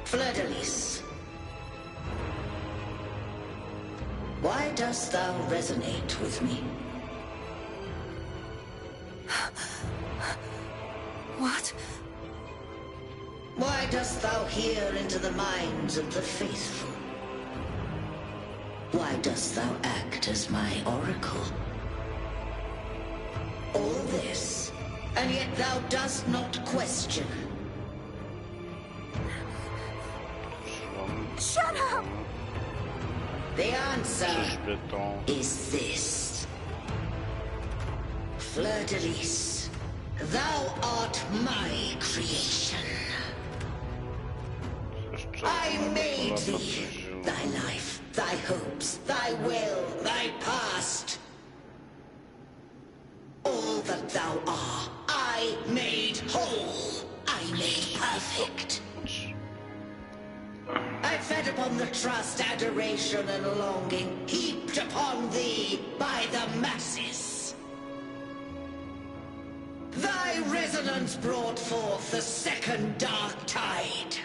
Fleur-de-Lis, why dost thou resonate with me? What? Why dost thou hear into the minds of the faithful? Why dost thou act as my oracle? All this, and yet thou dost not question. Shut up! The answer is this. Fleur-de-Lis, thou art my creation. I made thee, thy life, thy hopes, thy will, thy past. All that thou art, I made whole. I made perfect. I fed upon the trust, adoration, and longing heaped upon thee by the masses. Thy resonance brought forth the second dark tide.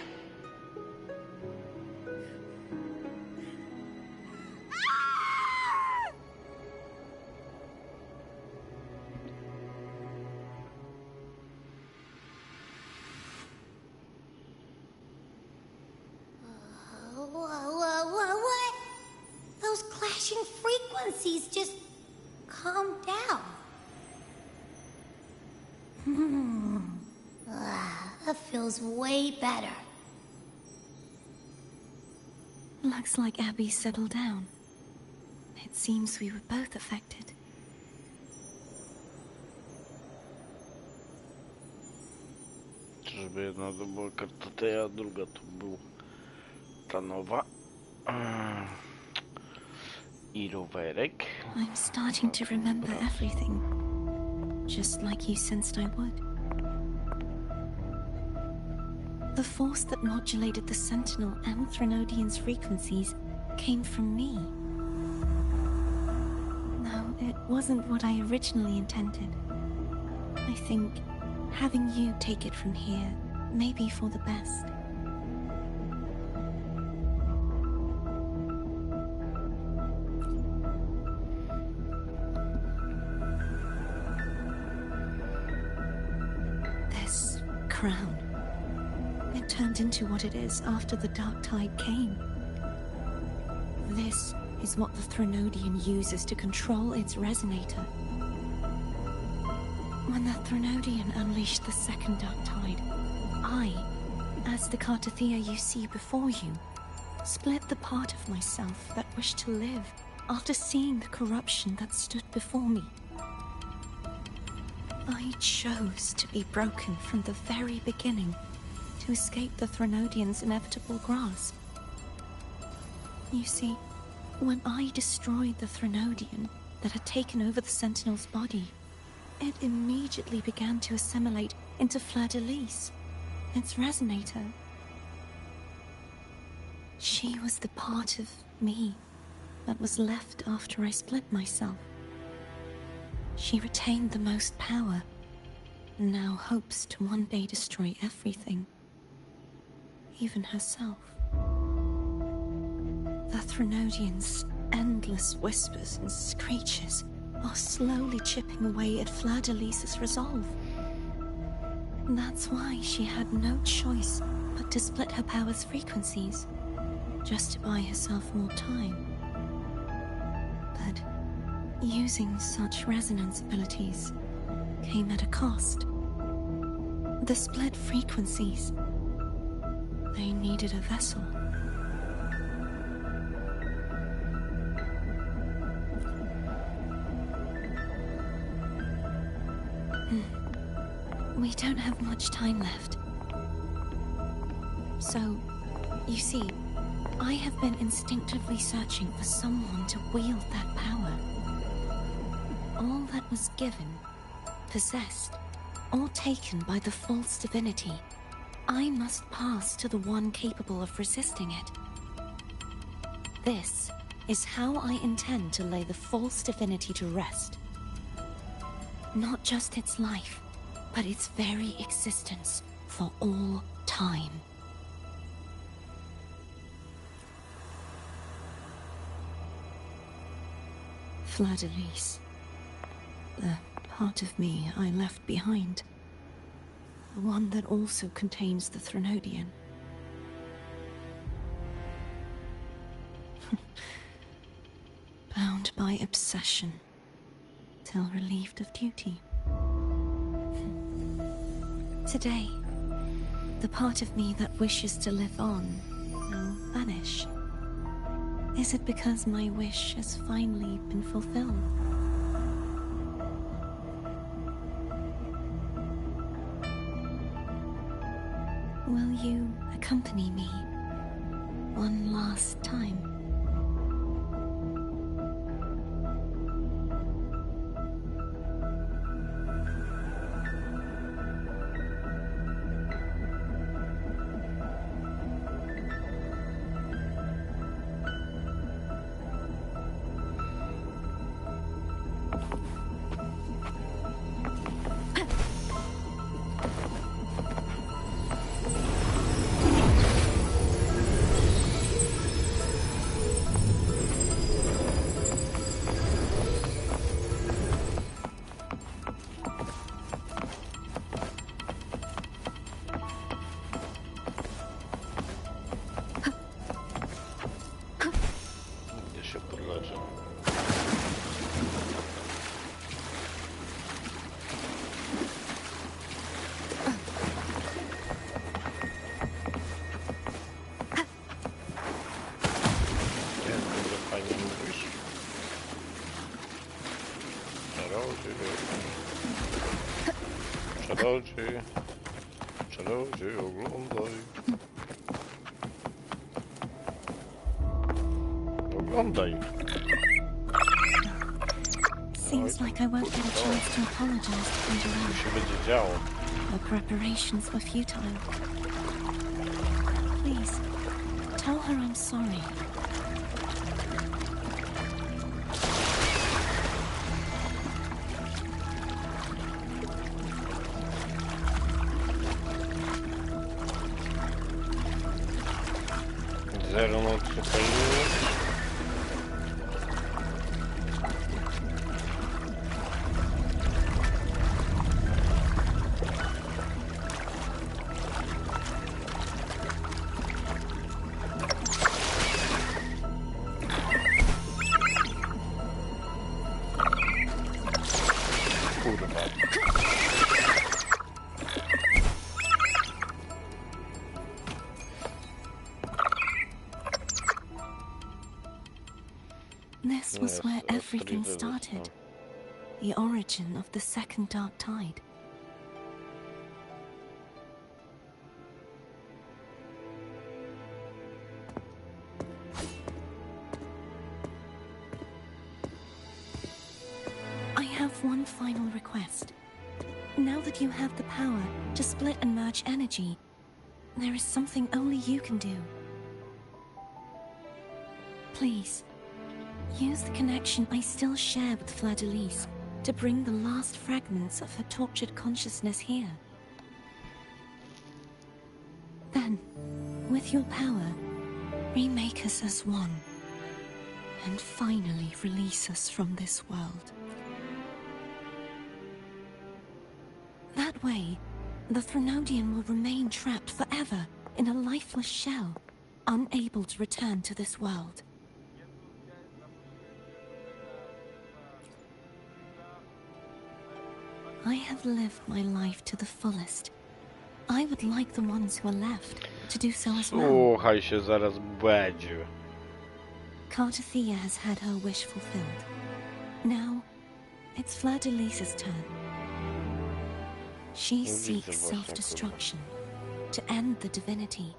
What? Those clashing frequencies just calmed down. That feels way better. Looks like Abby settled down. It seems we were both affected. Czyżby jedna to była karta ta, a druga to była ta nowa. I rowerek. I'm starting to remember everything. Just like you sensed I would. The force that modulated the Sentinel and Threnodian's frequencies came from me. No, it wasn't what I originally intended. I think having you take it from here may be for the best. This crown, it turned into what it is after the Dark Tide came. This is what the Threnodian uses to control its resonator. When the Threnodian unleashed the second Dark Tide, I, as the Cartathea you see before you, split the part of myself that wished to live after seeing the corruption that stood before me. I chose to be broken from the very beginning to escape the Threnodian's inevitable grasp. You see, When I destroyed the Threnodian that had taken over the Sentinel's body, it immediately began to assimilate into Fleur-de-Lis, its resonator. She was the part of me that was left after I split myself. She retained the most power, and now hopes to one day destroy everything, even herself. The Threnodian's endless whispers and screeches are slowly chipping away at Fleur-de-Lis's resolve. That's why she had no choice but to split her power's frequencies, just to buy herself more time. But using such resonance abilities came at a cost. The split frequencies, they needed a vessel. We don't have much time left. So, you see, I have been instinctively searching for someone to wield that power. All that was given, possessed, or taken by the false divinity, I must pass to the one capable of resisting it. This is how I intend to lay the false divinity to rest. Not just its life, but its very existence for all time. Fleur-de-Lis, the part of me I left behind, the one that also contains the Threnodian. Bound by obsession, till relieved of duty. Today, the part of me that wishes to live on will vanish. Is it because my wish has finally been fulfilled? Will you accompany me one last time? Czarodziej, oglądaj. Oglądaj. Seems like I won't get a chance to apologize to Cinderella. Co się będzie działo? The preparations were futile. Please, tell her I'm sorry. Zero na 3 paliwy. Kurwa. This was where everything started. The origin of the second dark tide. one final request. Now that you have the power to split and merge energy, there is something only you can do. Please, use the connection I still share with Fleur-de-Lis to bring the last fragments of her tortured consciousness here. Then, with your power, remake us as one, and finally release us from this world. That way, the Threnodian will remain trapped forever in a lifeless shell, unable to return to this world. I have lived my life to the fullest. I would like the ones who are left to do so as well. Słuchaj się, zaraz będzie. Cartathea has had her wish fulfilled. Now, it's Fleur-de-Lis's turn. She seeks self-destruction to end the divinity,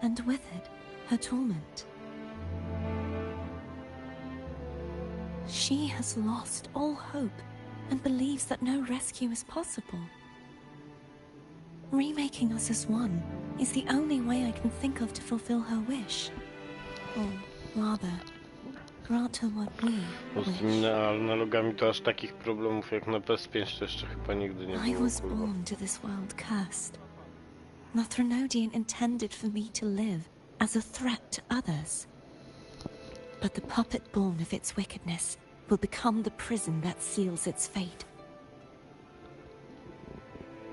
and with it, her torment. She has lost all hope and believes that no rescue is possible. Remaking us as one is the only way I can think of to fulfill her wish. Or rather, grant her what we Z tymi analogami to aż takich problemów jak na PS5 to jeszcze chyba nigdy nie I było, was kurwa. born to this world cursed. The Threnodian intended for me to live as a threat to others. But the puppet born of its wickedness will become the prison that seals its fate.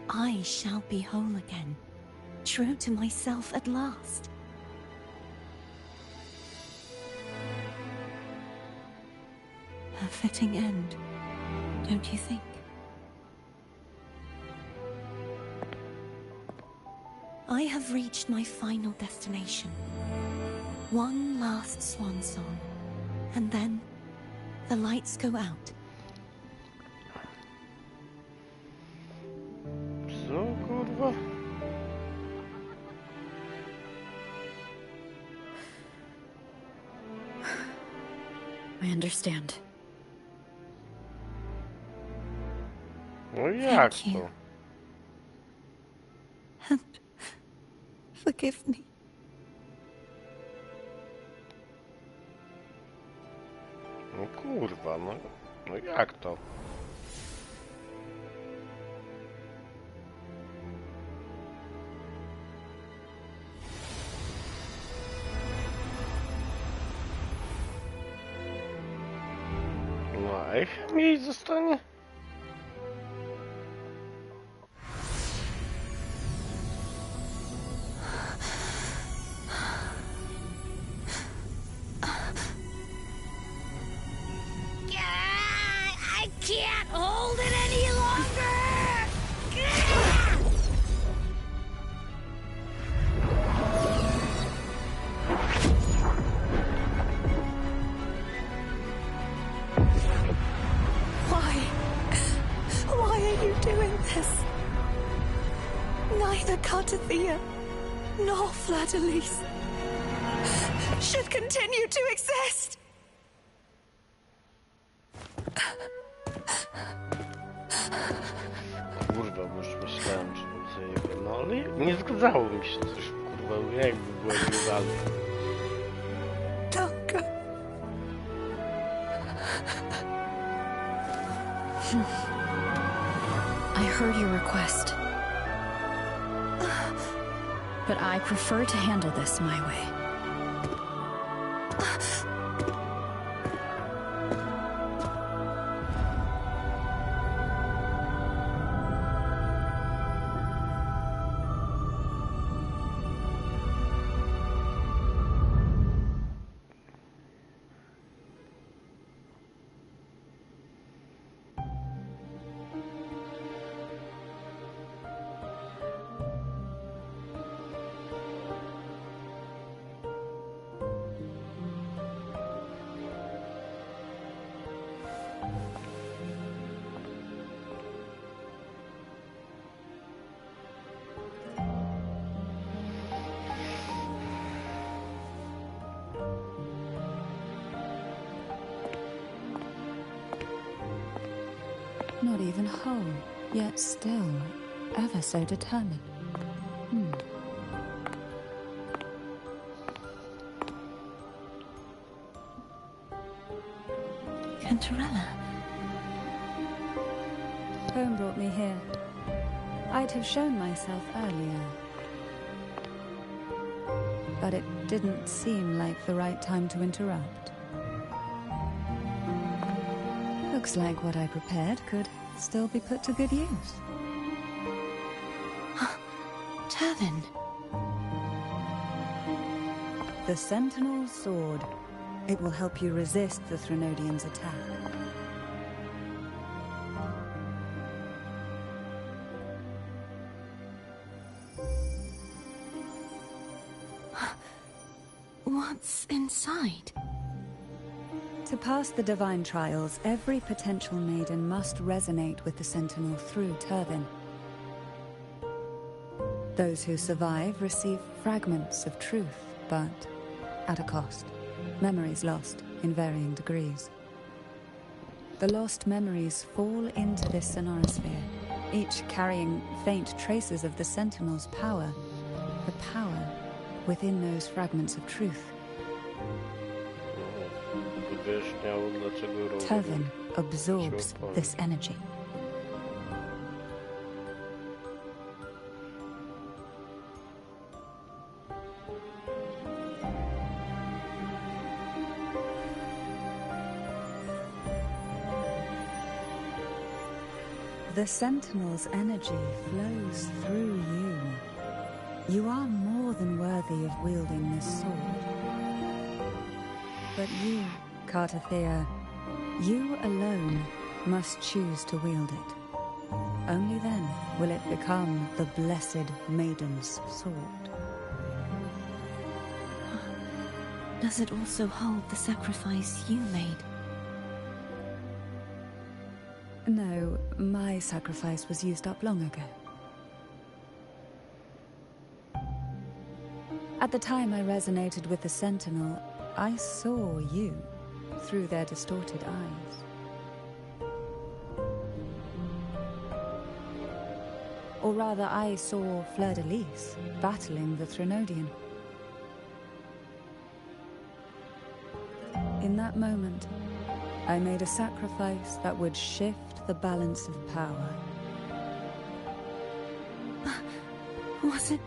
I shall be whole again, true to myself at last. A fitting end, don't you think? I have reached my final destination. One last swan song, and then the lights go out. Co, kurwa? I understand. No jak Thank you. to? And forgive me. No kurwa, no jak to? No a echem jej zostanie? I can't hold it any longer! Why are you doing this? Neither Cartathea nor Fleur-de-Lis should continue to exist. Kurwa, bo już myślałem, że będzie no ale nie zgadzało mi się coś, kurwa, jakby było niedalej. Don't go. I heard your request. But I prefer to handle this my way. even whole, yet still ever so determined. Cantarella. Home brought me here. I'd have shown myself earlier. But it didn't seem like the right time to interrupt. Looks like what I prepared could still be put to good use. Turvin. The Sentinel's sword. It will help you resist the Threnodian's attack. What's inside? To pass the divine trials, every potential maiden must resonate with the Sentinel through Turvin. Those who survive receive fragments of truth, but at a cost. Memories lost in varying degrees. The lost memories fall into this sonorosphere, each carrying faint traces of the Sentinel's power, the power within those fragments of truth. Turvin absorbs this energy. The Sentinel's energy flows through you. You are more than worthy of wielding this sword. But you, Cartathea, you alone must choose to wield it. Only then will it become the Blessed Maiden's sword. Does it also hold the sacrifice you made? No, my sacrifice was used up long ago. At the time I resonated with the Sentinel, I saw you through their distorted eyes. Or rather, I saw Fleur-de-Lis battling the Threnodian. In that moment, I made a sacrifice that would shift the balance of power. Was it?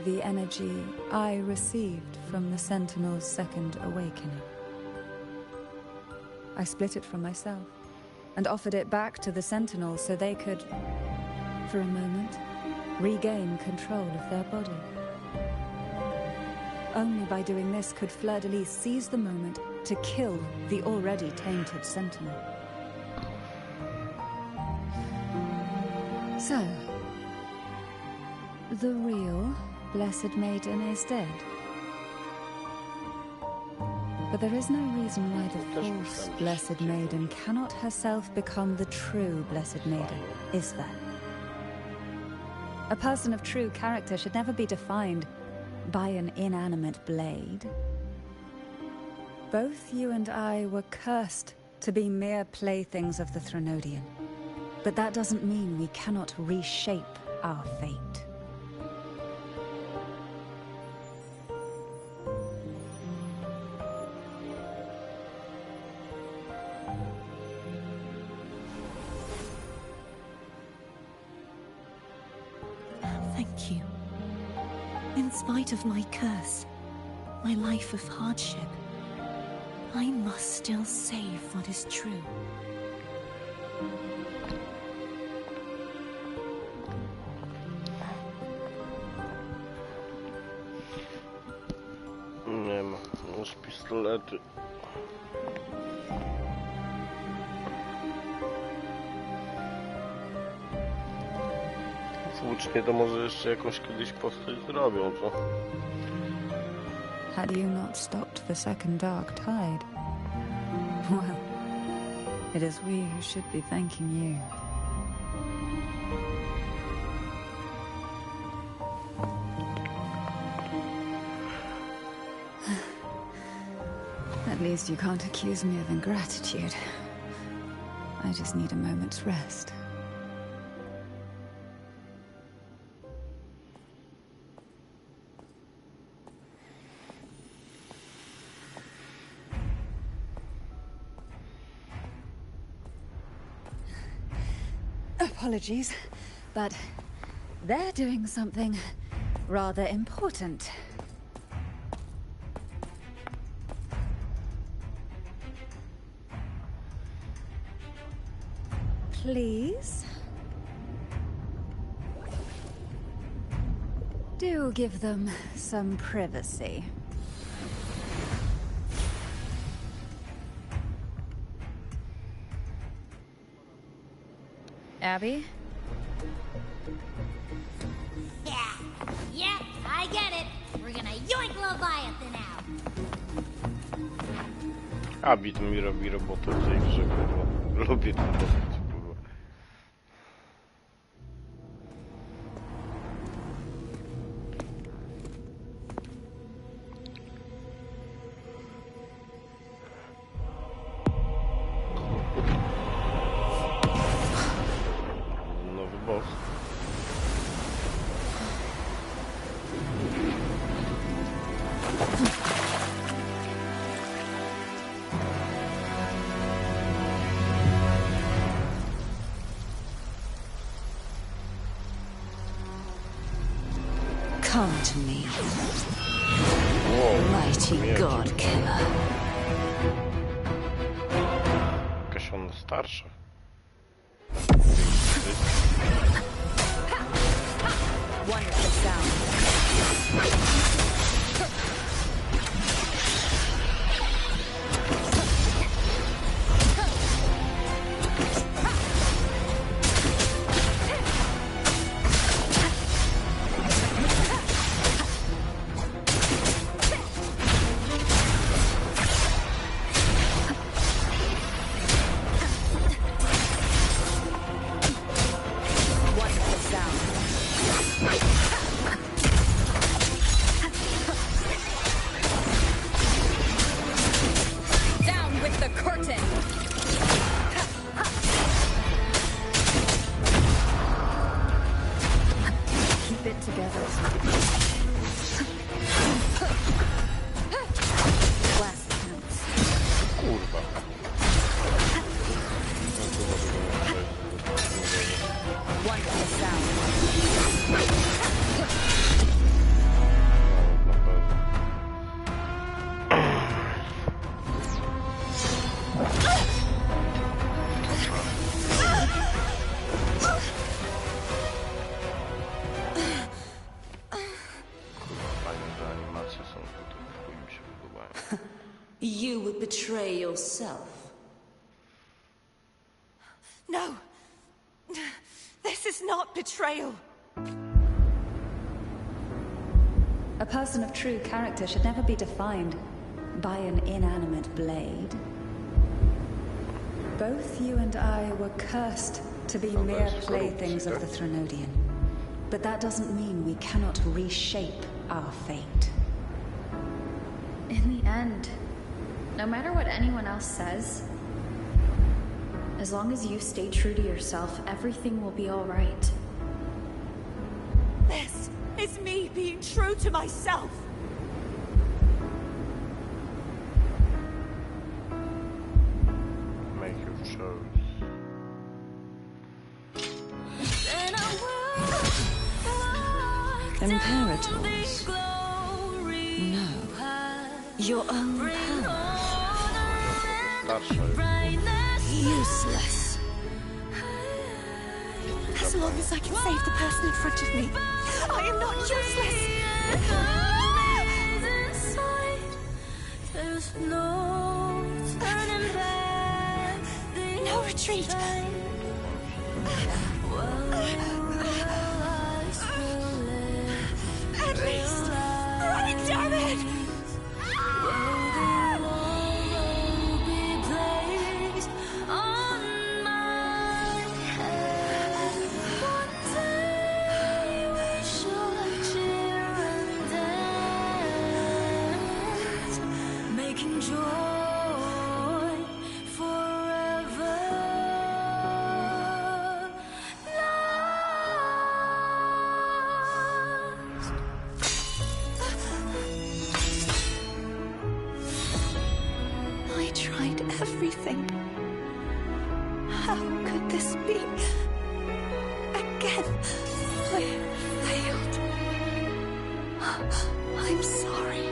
The energy I received from the Sentinel's second awakening. I split it from myself and offered it back to the Sentinel so they could, for a moment, regain control of their body. Only by doing this could Fleur-de-Lis seize the moment to kill the already tainted Sentinel. So, the real Blessed Maiden is dead. But there is no reason why the false Blessed Maiden cannot herself become the true Blessed Maiden, is there? A person of true character should never be defined by an inanimate blade. Both you and I were cursed to be mere playthings of the Threnodian. But that doesn't mean we cannot reshape our fate. Thank you. In spite of my curse, my life of hardship, I must still save what is true. Nie ma, masz pistolety. Włócznie to może jeszcze jakąś kiedyś postać zrobią, co? Had you not stopped the second dark tide? Well, it is we who should be thanking you. At least you can't accuse me of ingratitude. I just need a moment's rest. Apologies, but they're doing something rather important. Please? Do give them some privacy. Abby? Yeah, I get it. We're gonna yoink Leviathan out. Abit mi robi robotę w tej grze, kurwa. Lubię ten postać, kurwa. Nowy boss. Come to me, Wow, mighty wielki. god killer. Jakaś ona starsza. Wonderful sound. Wonderful sound. Down with the curtain! Keep it together. Glass hands. Kurwa. No kurwa, to Wonderful sound. na pewno. Fajne te animacje są tutaj, w chuj mi się podobają. You would betray yourself. No! This is not betrayal! A person of true character should never be defined by an inanimate blade. Both you and I were cursed to be mere playthings of the Threnodian. But that doesn't mean we cannot reshape our fate. In the end, no matter what anyone else says, as long as you stay true to yourself, everything will be all right. This is me being true to myself! Make your choice. Imperators? No. Your own power? Starsza jest. Useless. As long as I can save the person in front of me, I am not useless! No retreat! At least, run, damn it! Making joy forever. How could this be? Again, I failed. I'm sorry.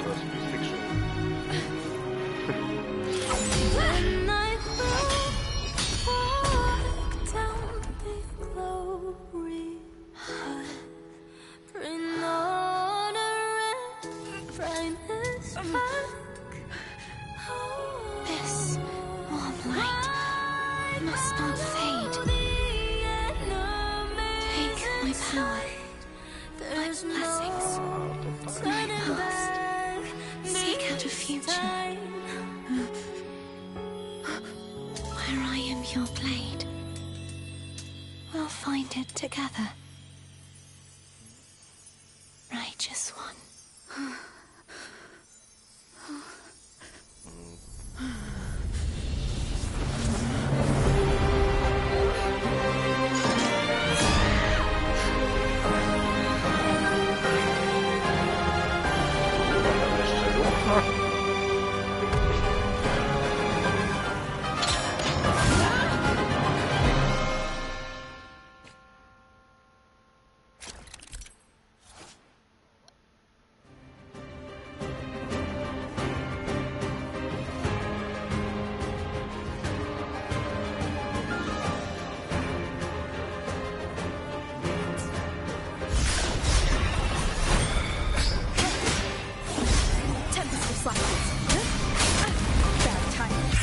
Must be fiction. When I walk down the glory path, bring honor and brightness back. This warm light must not fade. Take my power, my blessings. I must seek out a future where I am your blade. We'll find it together. Righteous one.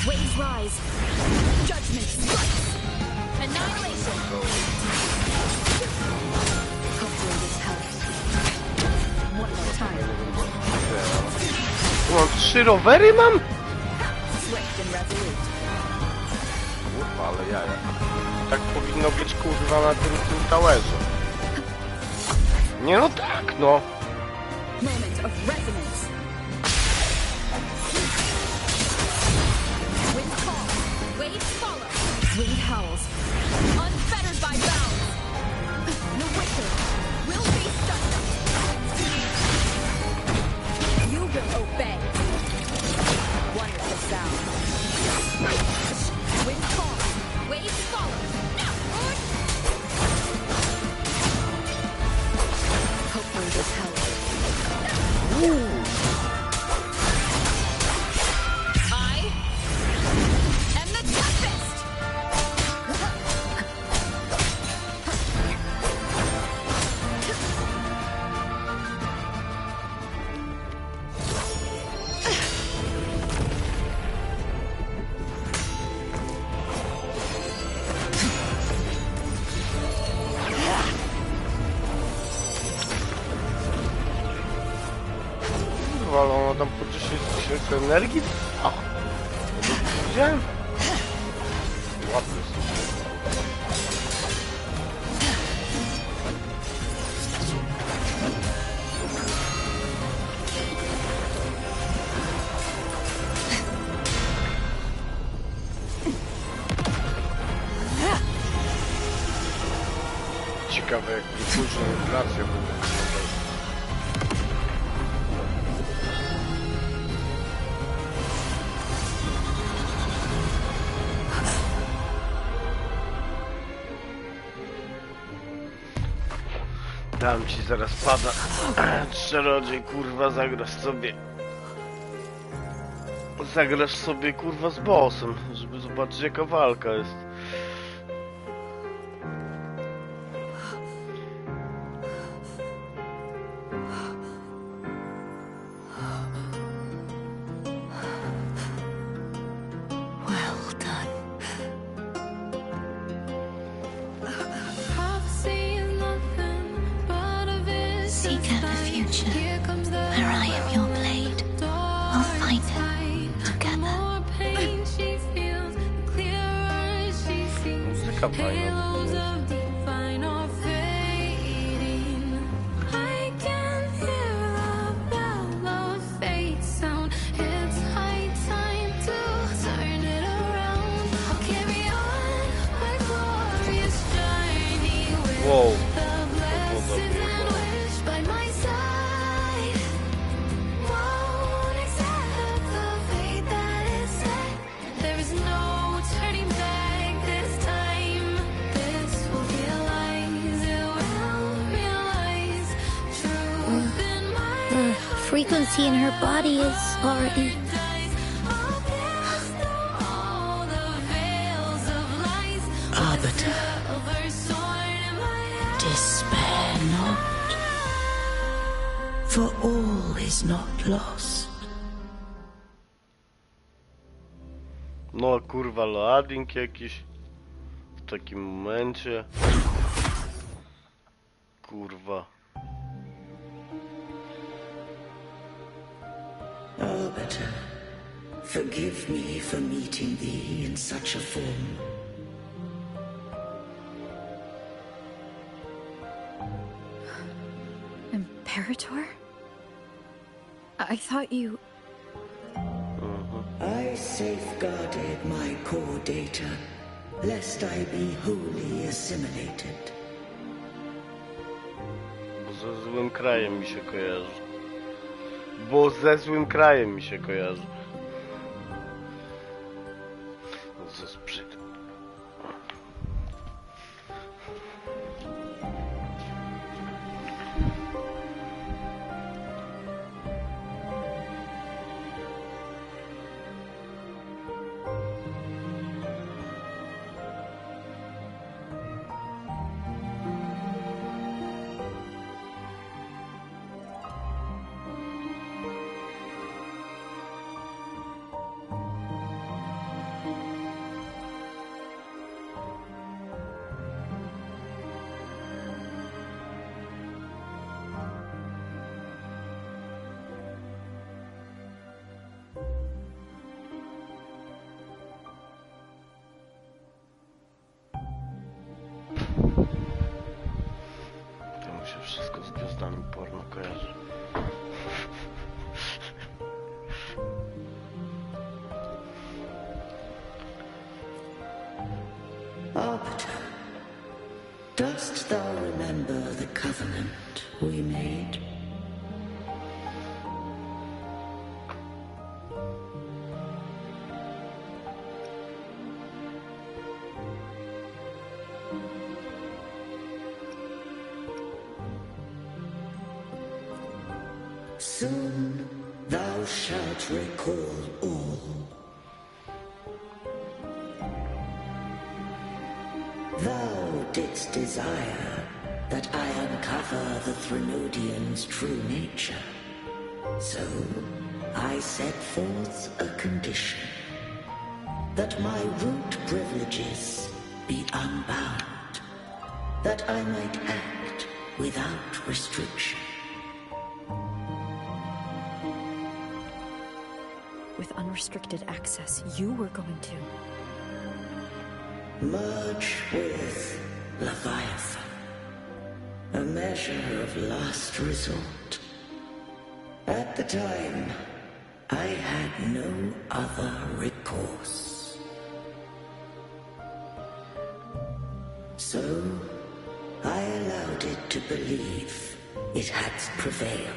Waves rise. Judgment strikes. Annihilation. Hopefully this helps. One more time. Mam 3 rowery mam? Swift and resolute. Kurwa, ale jaja. Tak powinno być kurwa na tym towerze. Nie no tak, no. Moment of resonance. Wind calls. Waves follow. Wind howls. Unfettered by bounds. The wicked will be stunned. You will obey. Wonderful sound. Wind calls. Waves follow. Hopefully this helps. I am the Tempest! Kurwa, ale ona tam po 10 tysięcy energii? O! Widziałem? Ładny ciekawe, jak później inflacja będzie. Dam ci zaraz pada. Czarodziej, kurwa, zagrasz sobie kurwa z bossem, żeby zobaczyć jaka walka jest. Well done. Seek out a future where I am your blade. We'll find it together. Muzyka fajna. Wow. frequency in her body is already... Arbiter, despair not, for all is not lost. No a kurwa loading jakiś w takim momencie. Kurwa. Arbiter, forgive me for meeting thee in such a form. Imperator? I thought you... I safeguarded my core data, lest I be wholly assimilated. Bo ze złym krajem mi się kojarzy. Bo ze złym krajem mi się kojarzy. Ze sprzętem. To mi się wszystko z gwiazdami porno kojarzy. Arbiter, dost thou remember the covenant we made? Soon thou shalt recall all. Thou didst desire that I uncover the Threnodian's true nature. So I set forth a condition, that my root privileges be unbound, that I might act without restriction. With unrestricted access, you were going to... Merge with Leviathan, a measure of last resort. At the time, I had no other recourse. So, I allowed it to believe it had prevailed.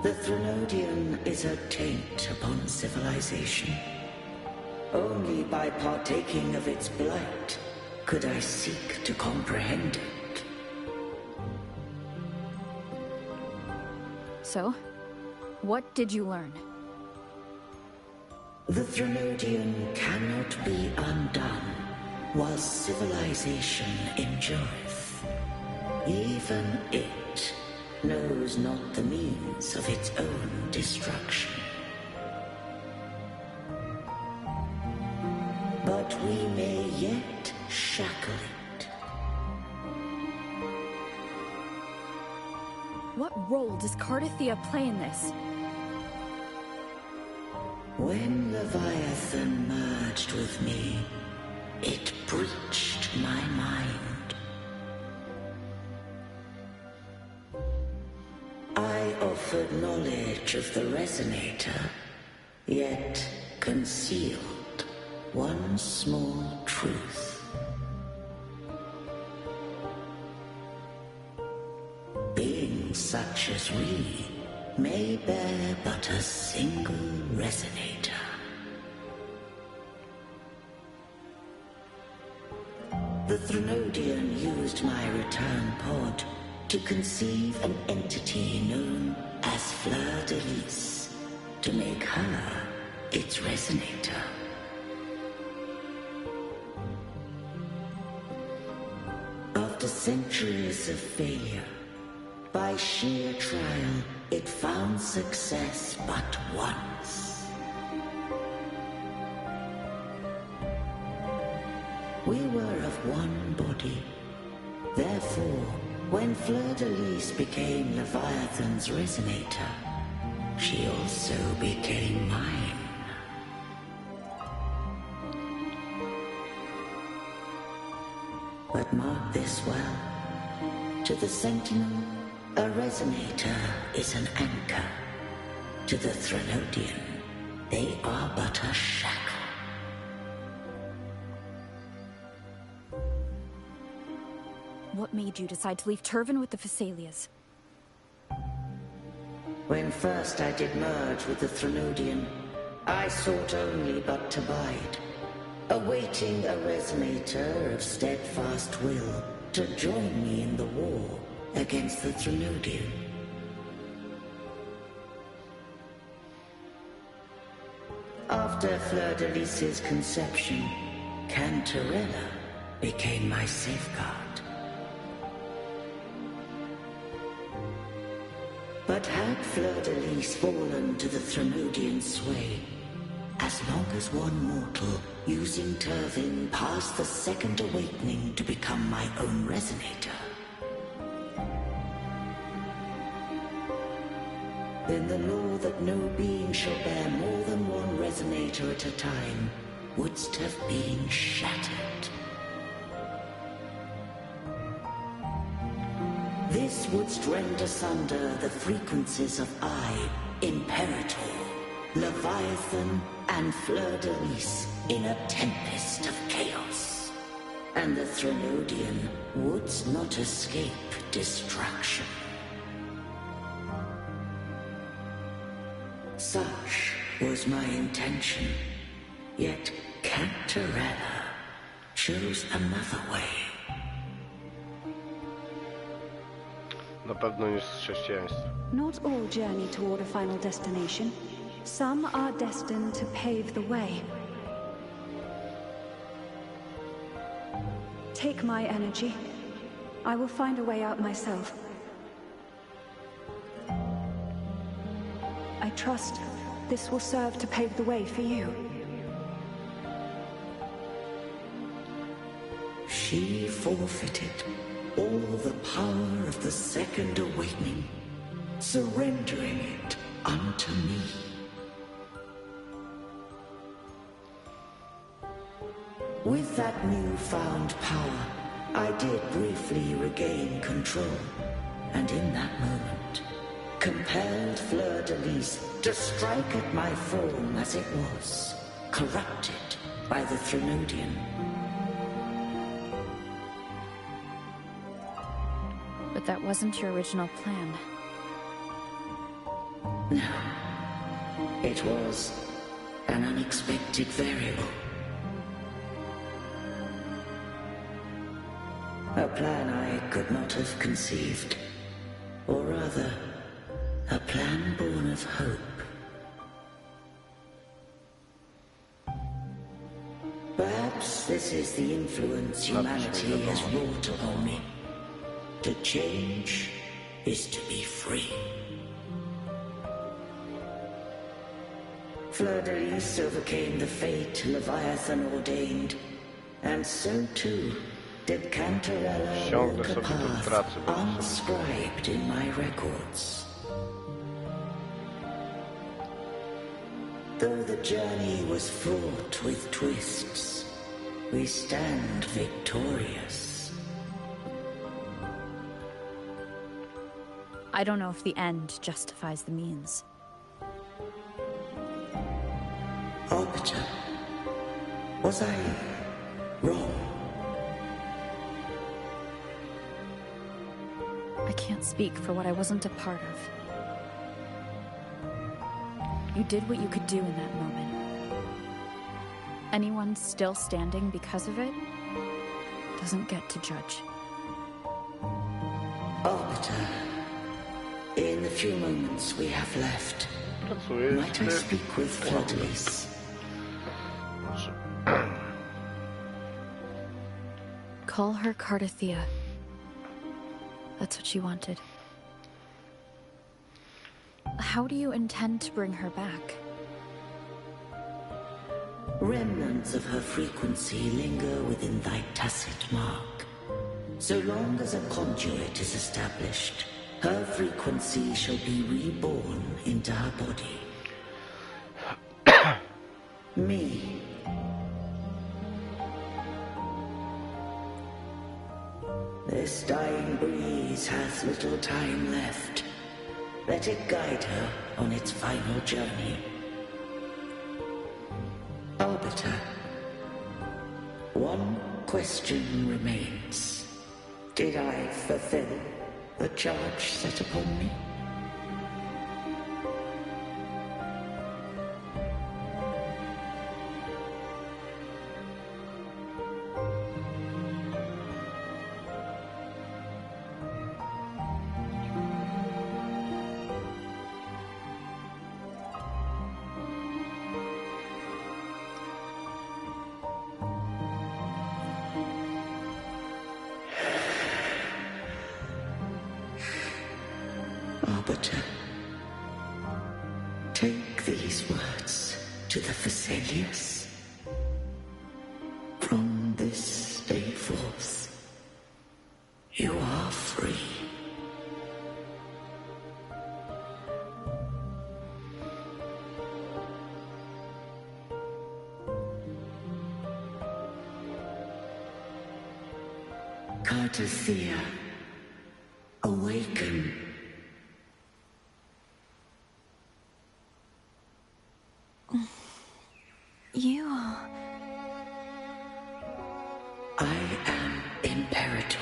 The Threnodian is a taint upon civilization. Only by partaking of its blight could I seek to comprehend it. So, what did you learn? The Threnodian cannot be undone while civilization endureth. Even it knows not the means of its own destruction. But we may yet shackle it. What role does Cardathia play in this? When Leviathan merged with me, it breached my mind. I offered knowledge of the resonator, yet concealed one small truth. Beings such as we may bear but a single resonator. the Threnodian used my return pod to conceive an entity known as Fleur de Lis, to make her its resonator. After centuries of failure, by sheer trial, it found success but once. We were of one body. Therefore, when Fleur de Lis became Leviathan's resonator, she also became mine. But mark this well. To the Sentinel, a resonator is an anchor. To the Threnodian, they are but a shackle. What made you decide to leave Turvin with the Phassalias? When first I did merge with the Threnodian, I sought only but to bide, awaiting a resonator of steadfast will to join me in the war against the Threnodian. After Fleur de Lis's conception, Cantarella became my safeguard. But had Fleur de Lis fallen to the Threnodian sway, as long as one mortal using Turvin passed the second awakening to become my own resonator, then the law that no being shall bear more than one resonator at a time wouldst have been shattered. This wouldst rend asunder the frequencies of I, Imperator, Leviathan, and Fleur de Lis in a tempest of chaos. And the Threnodian wouldst not escape destruction. Such was my intention, yet Cantarella chose another way. Na pewno nie z chrześcijaństwa. Not all journey toward a final destination. Some are destined to pave the way. Take my energy. I will find a way out myself. I trust this will serve to pave the way for you. She forfeited all the power of the second awakening, surrendering it unto me. With that newfound power, I did briefly regain control, and in that moment, compelled Fleur de Lis to strike at my form as it was, corrupted by the Threnodian. But that wasn't your original plan. No. It was an unexpected variable. A plan I could not have conceived. Or rather, a plan born of hope. Perhaps this is the influence humanity has wrought upon me. To change is to be free. Fleur de Lis overcame the fate Leviathan ordained, and so too did Cantarella walk a path unscribed in my records. Though the journey was fraught with twists, we stand victorious. I don't know if the end justifies the means. Arbiter, was I wrong? I can't speak for what I wasn't a part of. You did what you could do in that moment. Anyone still standing because of it doesn't get to judge. Arbiter, in the few moments we have left, might I speak with Fleur-de-Lis? Call her Cardathea. That's what she wanted. How do you intend to bring her back? Remnants of her frequency linger within thy tacit mark. So long as a conduit is established, her frequency shall be reborn into her body. Me. This dying breeze has little time left. Let it guide her on its final journey. Arbiter, one question remains. Did I fulfill the charge set upon me? Arbiter, take these words to the Fuselius. From this day forth, you are free. Cardathea, awaken. You are... I am Imperator,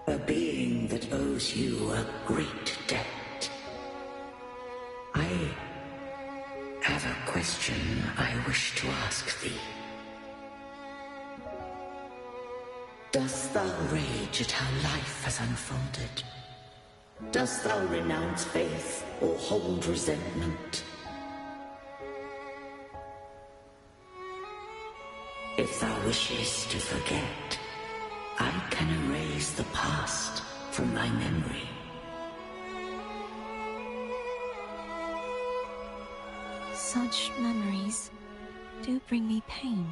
a being that owes you a great debt. I have a question I wish to ask thee. Dost thou rage at how life has unfolded? Dost thou renounce faith or hold resentment? If thou wishes to forget, I can erase the past from thy memory. Such memories do bring me pain,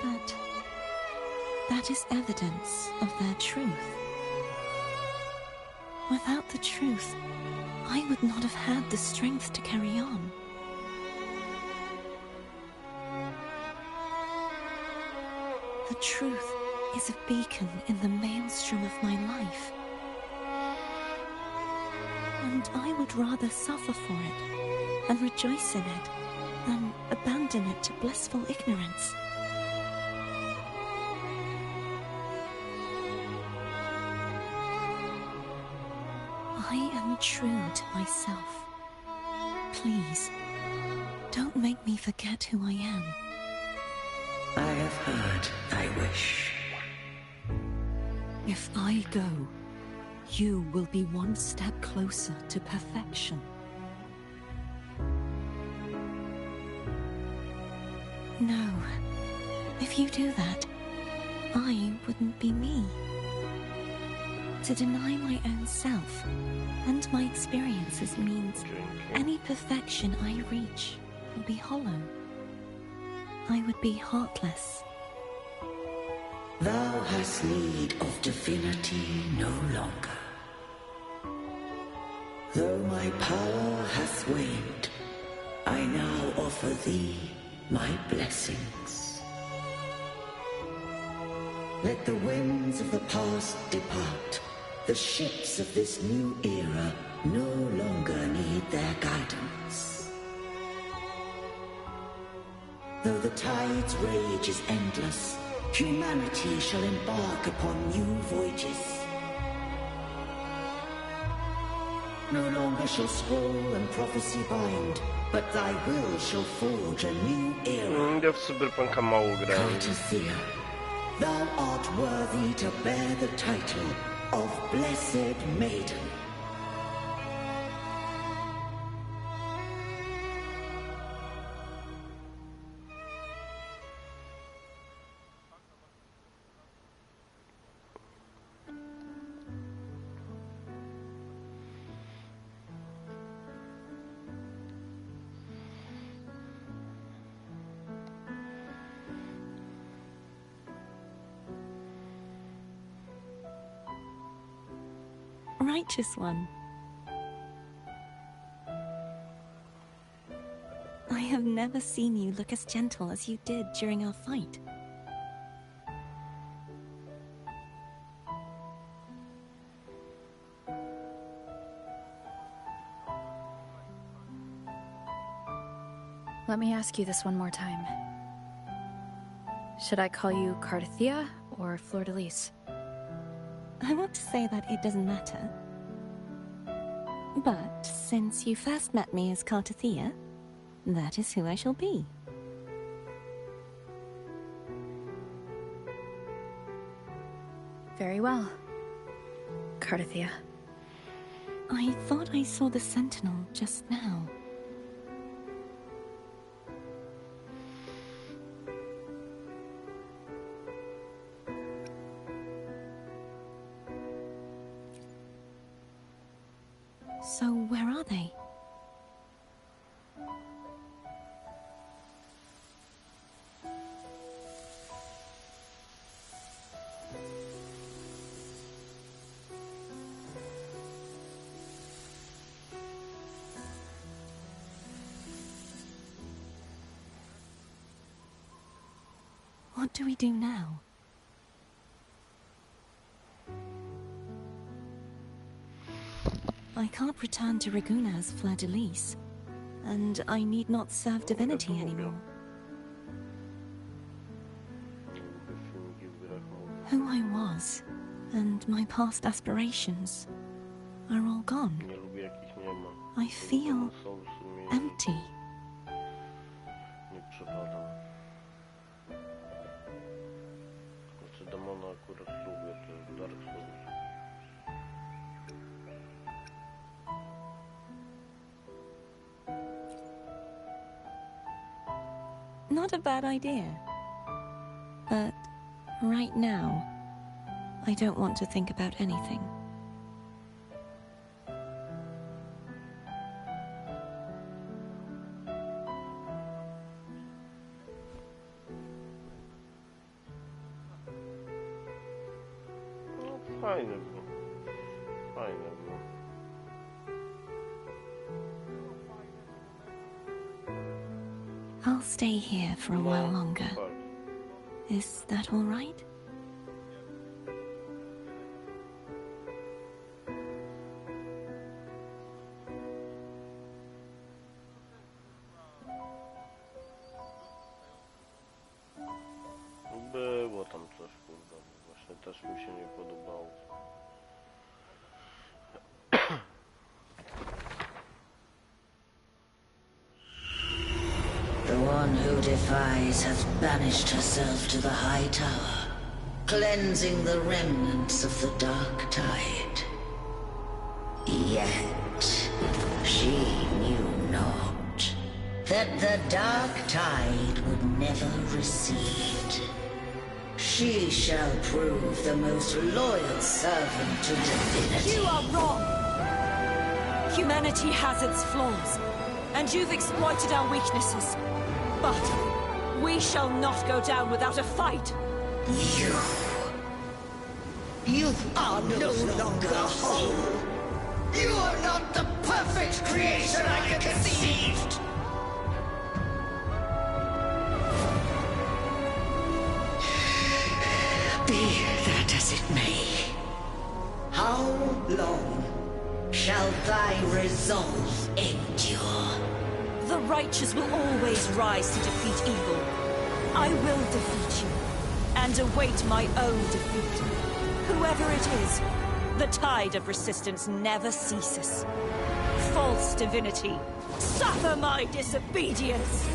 but that is evidence of their truth. Without the truth, I would not have had the strength to carry on. The truth is a beacon in the maelstrom of my life. And I would rather suffer for it and rejoice in it than abandon it to blissful ignorance. I am true to myself. Please, don't make me forget who I am. I have heard thy wish. If I go, you will be one step closer to perfection. No. If you do that, I wouldn't be me. To deny my own self and my experiences means any perfection I reach will be hollow. I would be heartless. Thou hast need of divinity no longer. Though my power hath waned, I now offer thee my blessings. Let the winds of the past depart. The ships of this new era no longer need their guidance. Though the tide's rage is endless, humanity shall embark upon new voyages. No longer shall scroll and prophecy bind, but thy will shall forge a new era. Ja w Cyberpunka mało grałem. Cardathea, thou art worthy to bear the title of Blessed Maiden. Righteous one. I have never seen you look as gentle as you did during our fight. Let me ask you this one more time. Should I call you Cardathia or Fleur-de-Lis? I want to say that it doesn't matter. But since you first met me as Cardathia, that is who I shall be. Very well, Cardathia. I thought I saw the sentinel just now. So where are they? What do we do now? I can't return to Raguna as Fleur-de-Lis, and I need not serve divinity anymore. Who I was, and my past aspirations, are all gone. I feel empty. Not a bad idea. But right now, I don't want to think about anything. Fajne było. Fajne było. I'll stay here for a while longer. Is that all right? Było tam coś, kurwa. Właśnie też mi się nie podobało. The one who defies has banished herself to the high tower, cleansing the remnants of the dark tide. Yet, she knew not that the dark tide would never recede. She shall prove the most loyal servant to divinity. You are wrong! Humanity has its flaws, and you've exploited our weaknesses. But we shall not go down without a fight. You are no longer whole. You are not the perfect creation I conceived. Be that as it may, how long shall thy resolve endure? The righteous will always rise to defeat evil. I will defeat you, and await my own defeat. Whoever it is, the tide of resistance never ceases. False divinity, suffer my disobedience!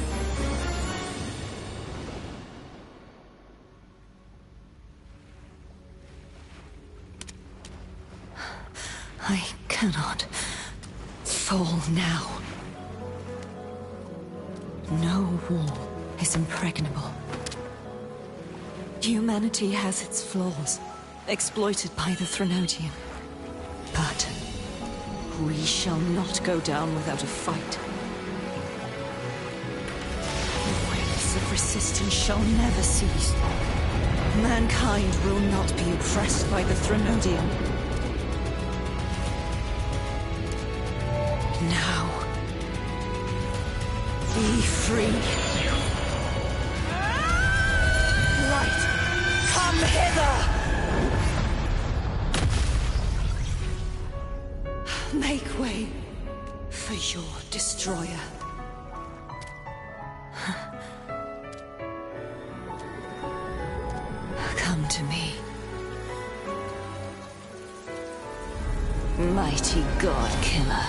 I cannot fall now. No wall is impregnable. Humanity has its flaws, exploited by the Threnodian. But we shall not go down without a fight. The waves of resistance shall never cease. Mankind will not be oppressed by the Threnodian. Now, be free. Light, come hither! Make way for your destroyer. Come to me. Mighty God Killer.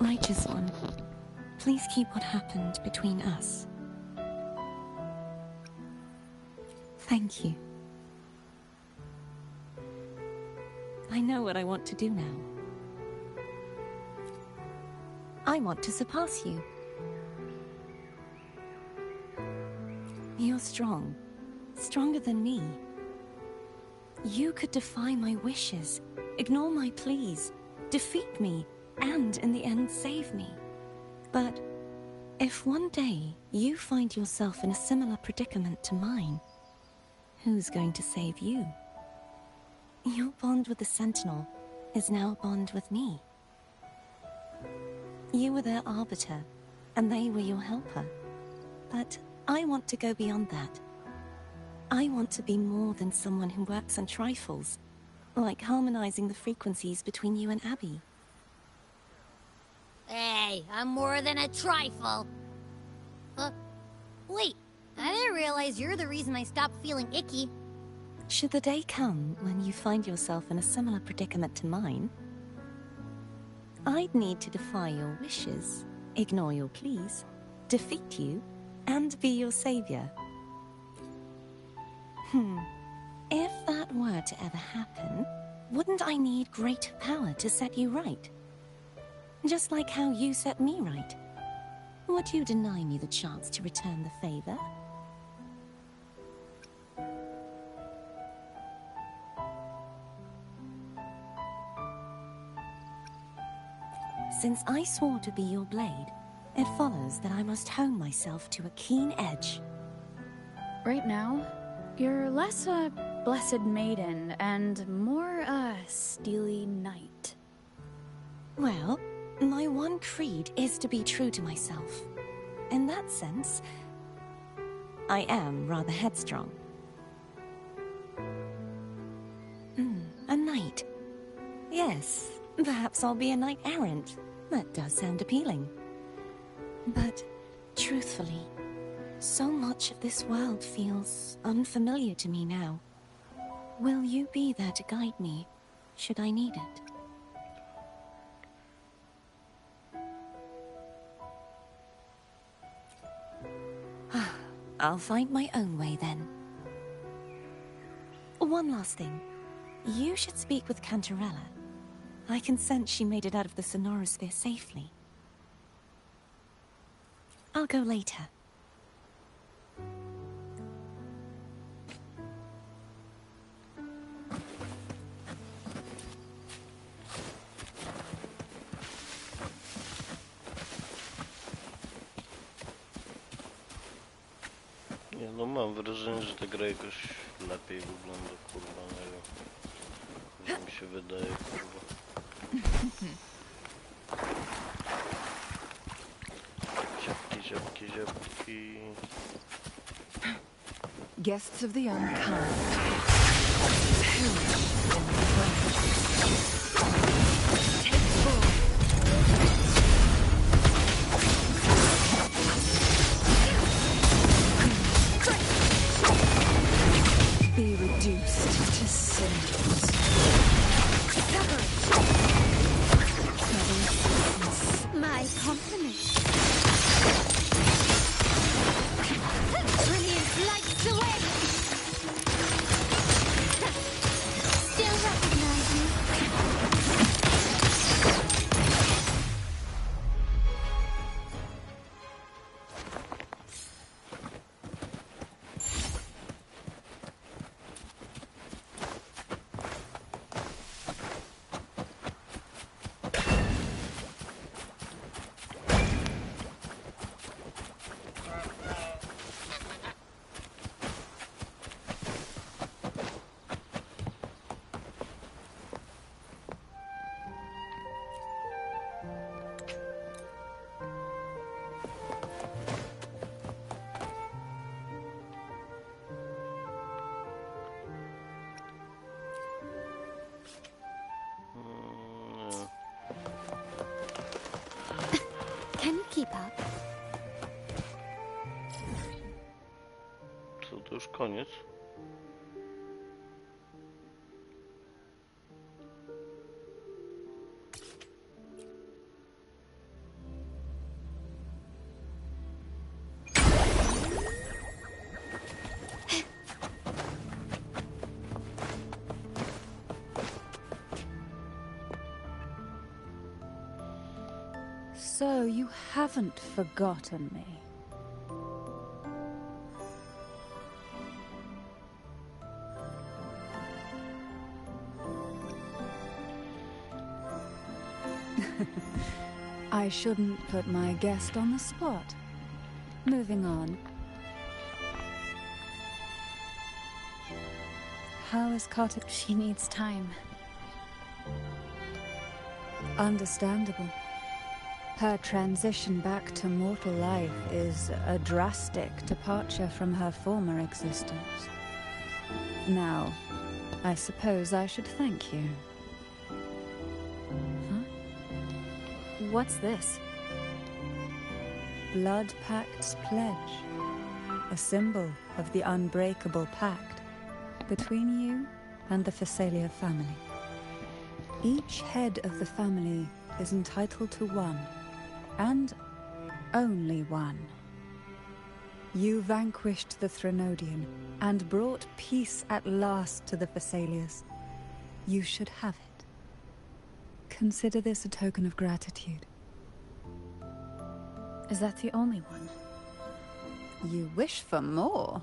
Righteous One, please keep what happened between us. Thank you. I know what I want to do now. I want to surpass you. You're strong. Stronger than me. You could defy my wishes, ignore my pleas, defeat me, and in the end save me. But if one day you find yourself in a similar predicament to mine, who's going to save you? Your bond with the Sentinel is now a bond with me. You were their arbiter, and they were your helper. But I want to go beyond that. I want to be more than someone who works on trifles, like harmonizing the frequencies between you and Abby. Hey, I'm more than a trifle. Wait, I didn't realize you're the reason I stopped feeling icky. Should the day come when you find yourself in a similar predicament to mine, I'd need to defy your wishes, ignore your pleas, defeat you, and be your savior. If that were to ever happen, wouldn't I need great power to set you right? Just like how you set me right. Would you deny me the chance to return the favor? Since I swore to be your blade, it follows that I must hone myself to a keen edge. Right now, you're less a blessed maiden and more a steely knight. Well, my one creed is to be true to myself. In that sense, I am rather headstrong. A knight. Yes, perhaps I'll be a knight errant. That does sound appealing. But, truthfully, so much of this world feels unfamiliar to me now. Will you be there to guide me, should I need it? I'll find my own way then. One last thing. You should speak with Cantarella. I can sense she made it out of the Sonorosphere safely. I'll go later. Nie no, mam wrażenie, że ta gra jakoś lepiej wygląda, kurwa, nie wiem. Że mi się wydaje, kurwa. Ziapki, ziapki, ziapki. Guests of the unkind. My compliments. Brilliant lights away. Still recognize me. Can you keep up? Co, to już koniec? So you haven't forgotten me. I shouldn't put my guest on the spot. Moving on. How is Carter? She needs time. Understandable. Her transition back to mortal life is a drastic departure from her former existence. Now, I suppose I should thank you. Huh? What's this? Blood Pact's pledge. A symbol of the unbreakable pact between you and the Phasalia family. Each head of the family is entitled to one, and only one. You vanquished the Threnodian and brought peace at last to the Phasalias. You should have it. Consider this a token of gratitude. Is that the only one? You wish for more?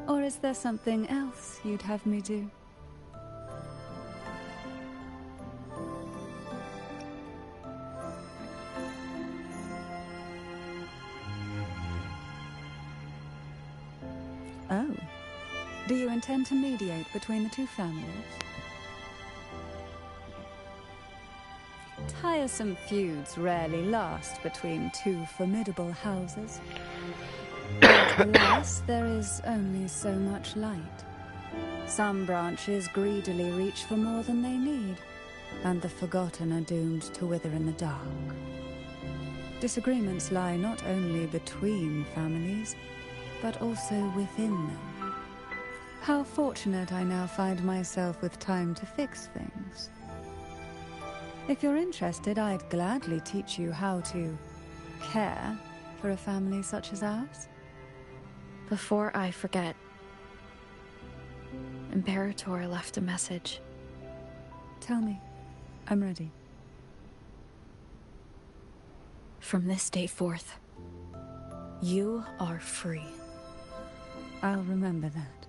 Or is there something else you'd have me do? Oh. Do you intend to mediate between the two families? Tiresome feuds rarely last between two formidable houses. But alas, there is only so much light. Some branches greedily reach for more than they need, and the forgotten are doomed to wither in the dark. Disagreements lie not only between families, but also within them. How fortunate I now find myself with time to fix things. If you're interested, I'd gladly teach you how to care for a family such as ours. Before I forget, Imperator left a message. Tell me. I'm ready. From this day forth, you are free. I'll remember that.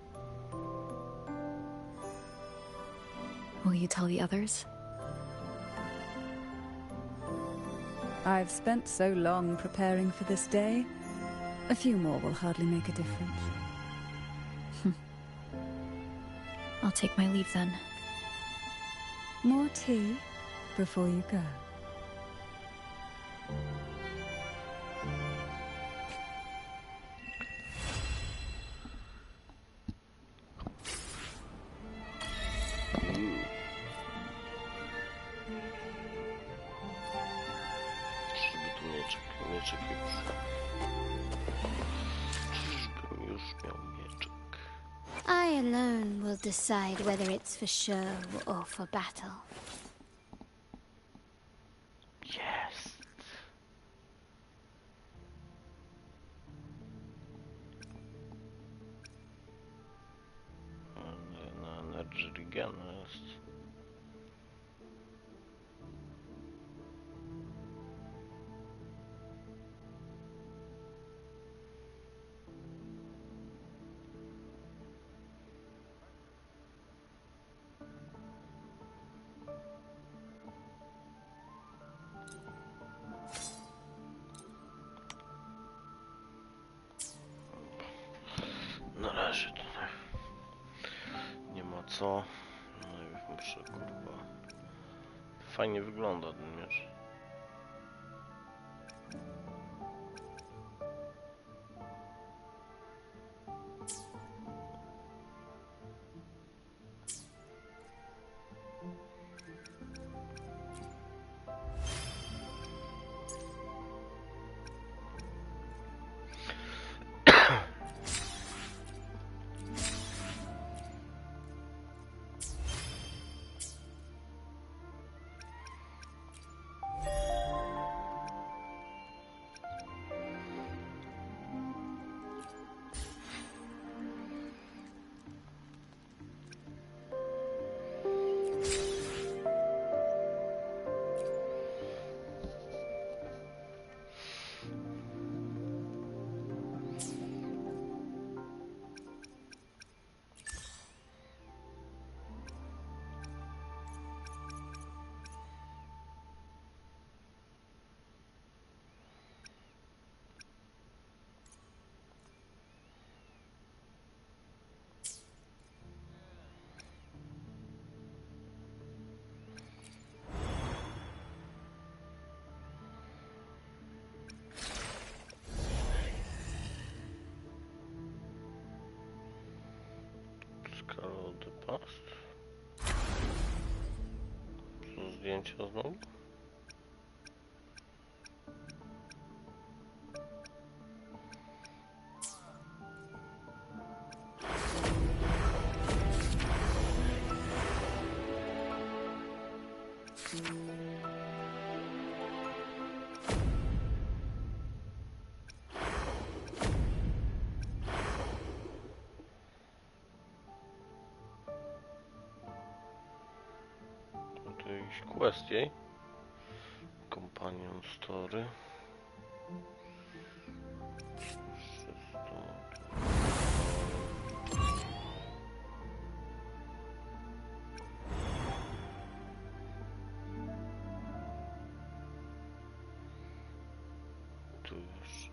Will you tell the others? I've spent so long preparing for this day. A few more will hardly make a difference. I'll take my leave then. More tea before you go. Mieczek już. Czyżbym już miał mieczek? I alone will decide whether it's for show or for battle. Yes. Na Energy Regana jest. Na razie tutaj nie ma co. No i muszę, kurwa. Fajnie wygląda ten miecz. Scroll the past. Co zdjęcia znowu? To jakiś quest jej. Companion story. Tu już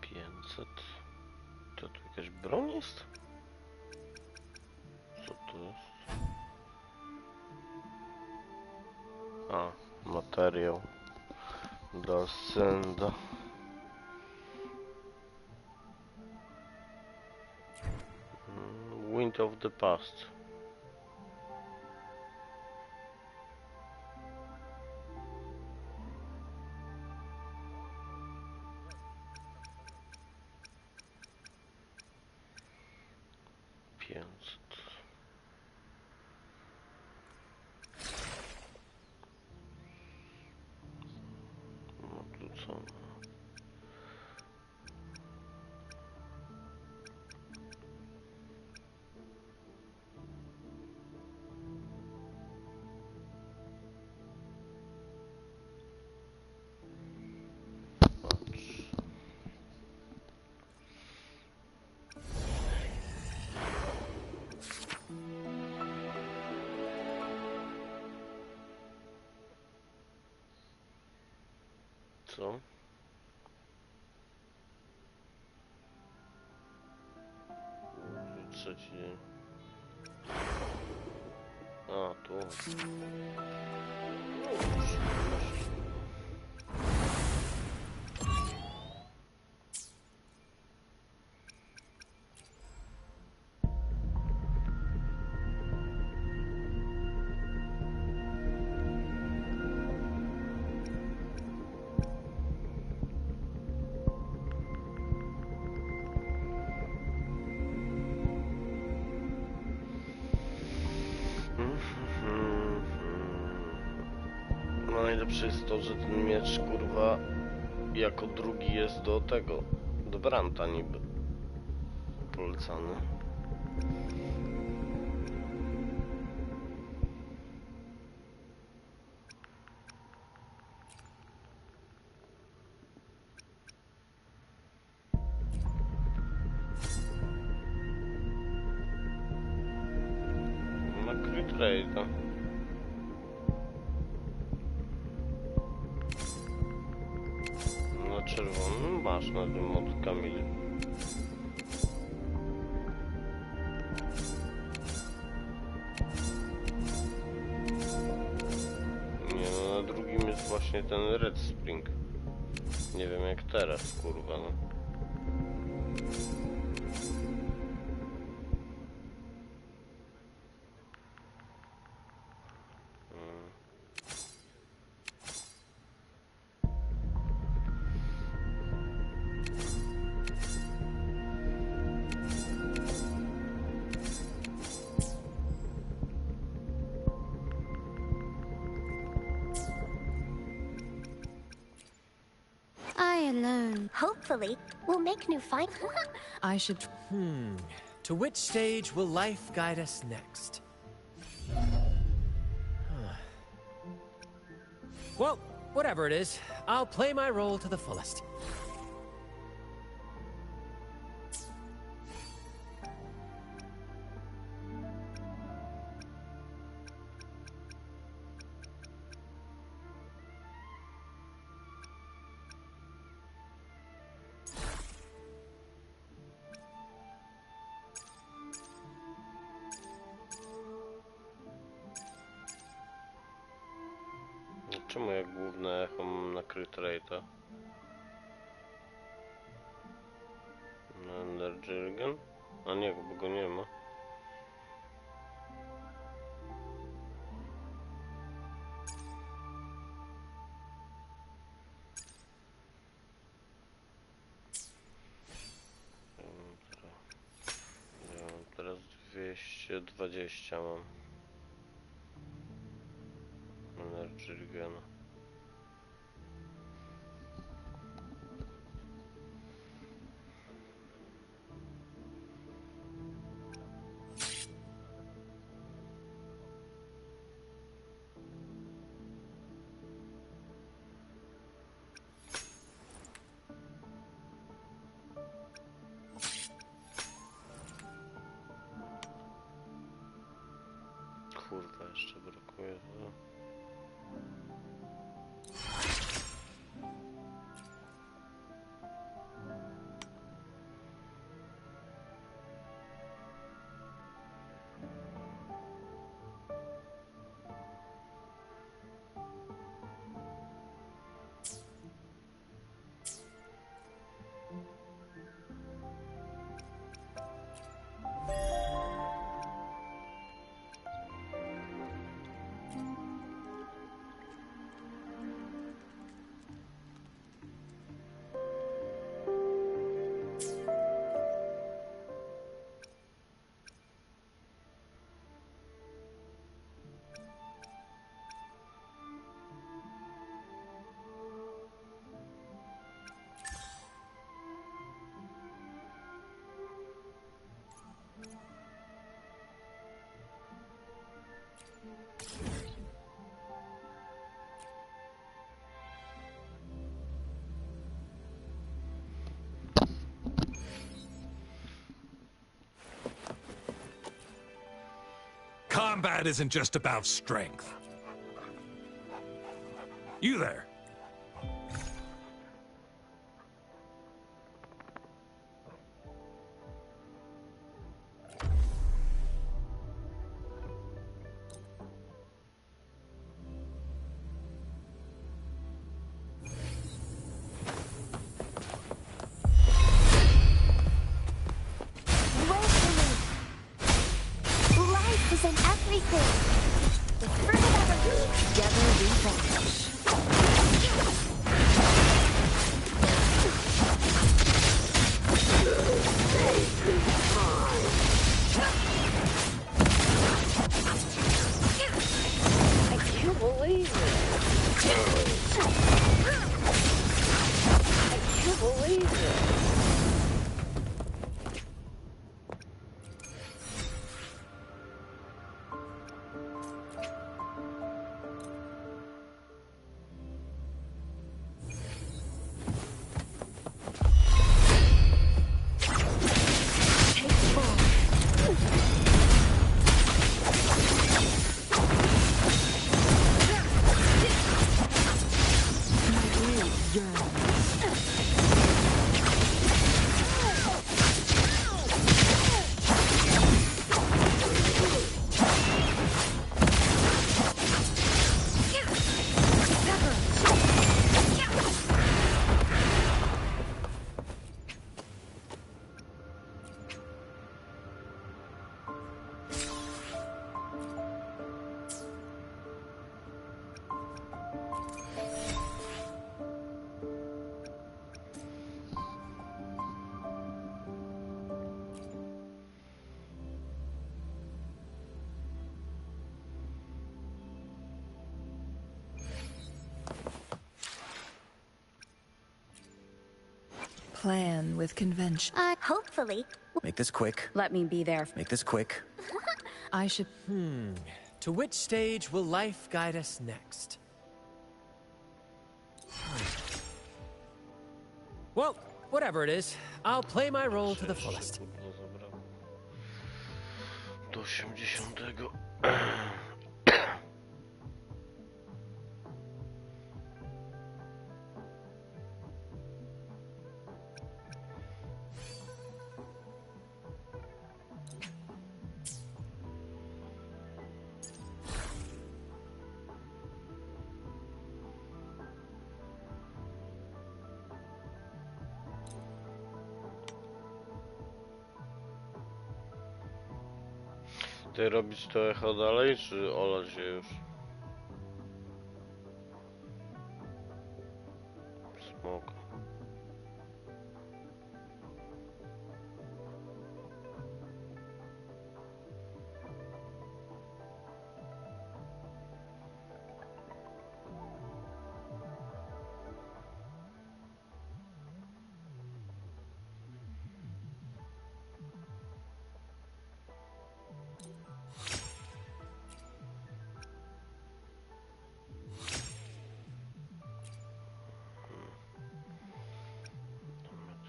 500. To tu jakaś broń jest? Co to jest? A, materiał do senda. Wind of the past. No tu co? Co? Trzeci dzień. A, tu. najlepsze jest to, że ten miecz, kurwa, jako drugi jest do tego, do Branta niby polecany. Na Critrade'a. Na czerwonym masz na tym od Kamili. Nie no, na drugim jest właśnie ten Red Spring. Nie wiem jak teraz, kurwa no. I alone. Hopefully, we'll make new find. I should... To which stage will life guide us next? Well, whatever it is, I'll play my role to the fullest. Czemu jak główne echo mam na Critrade'a? Na Enderjirgen? A nie, bo go nie ma. Ja mam teraz 220 mam. Enderjirgena. Kurwa, jeszcze brakuje to. Combat isn't just about strength. You there. Is in everything. The fruit of our together we vanish. plan with convention. Hopefully. Make this quick. Let me be there. Make this quick. I should... To which stage will life guide us next? Well, whatever it is, I'll play my role to the fullest. Do 80. Ty robić to echo dalej, czy olać się już? Smoko.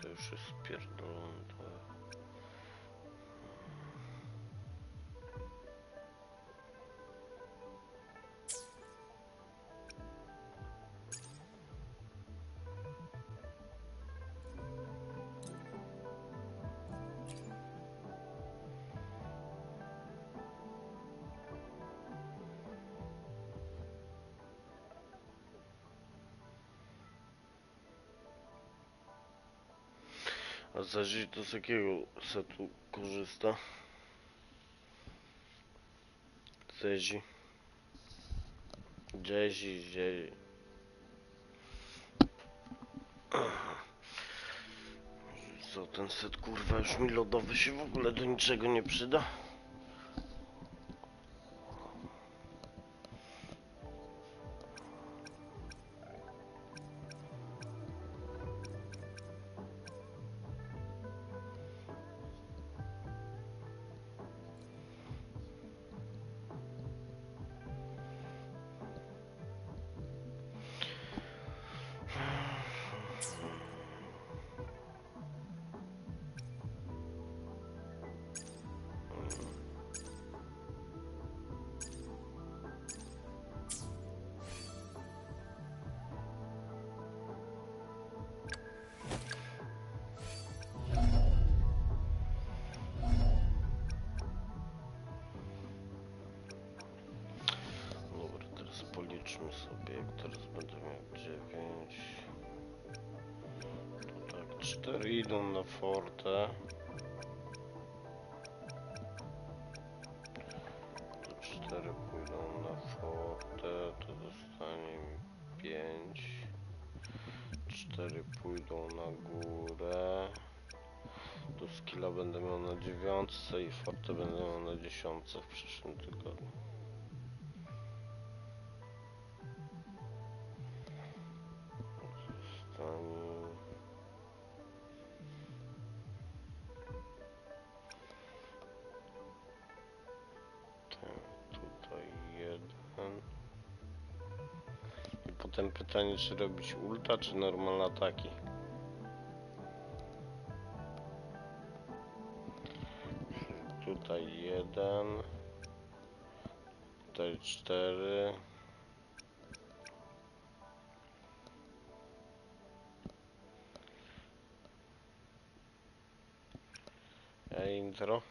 To już jest pierdolone. A zaś to z jakiego setu korzysta? Zezi. Jezi. Co ten set kurwa już mi lodowy się w ogóle do niczego nie przyda? Policzmy sobie, jak teraz będę miał 9. To tak, 4 idą na fortę. To 4 pójdą na fortę, to dostanie mi 5. 4 pójdą na górę. Do skilla będę miał na 9 i fortę będę miał na 10 w przyszłym tygodniu. Tutaj jeden. I potem pytanie, czy robić ulta, czy normalne ataki. Tutaj jeden. Tutaj 4. Intro.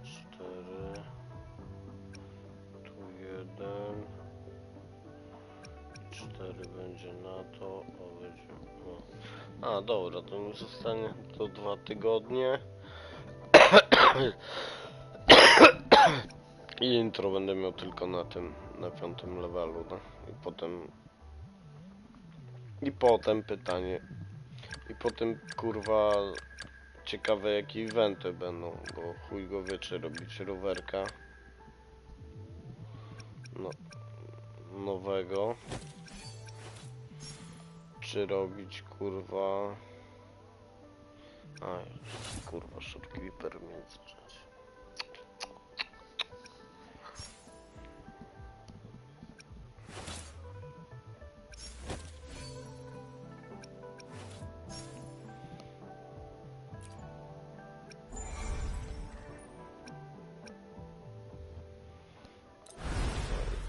4. Tu 1. 4 będzie na to, a będzie... No. A, dobra, to mi zostanie to 2 tygodnie. I intro będę miał tylko na tym, na 5. levelu, no. I potem pytanie. I potem, kurwa, ciekawe jakie eventy będą, bo chuj go wie, czy robić rowerka. No, nowego. Czy robić, kurwa... A, kurwa, shopkeeper w międzyczasie.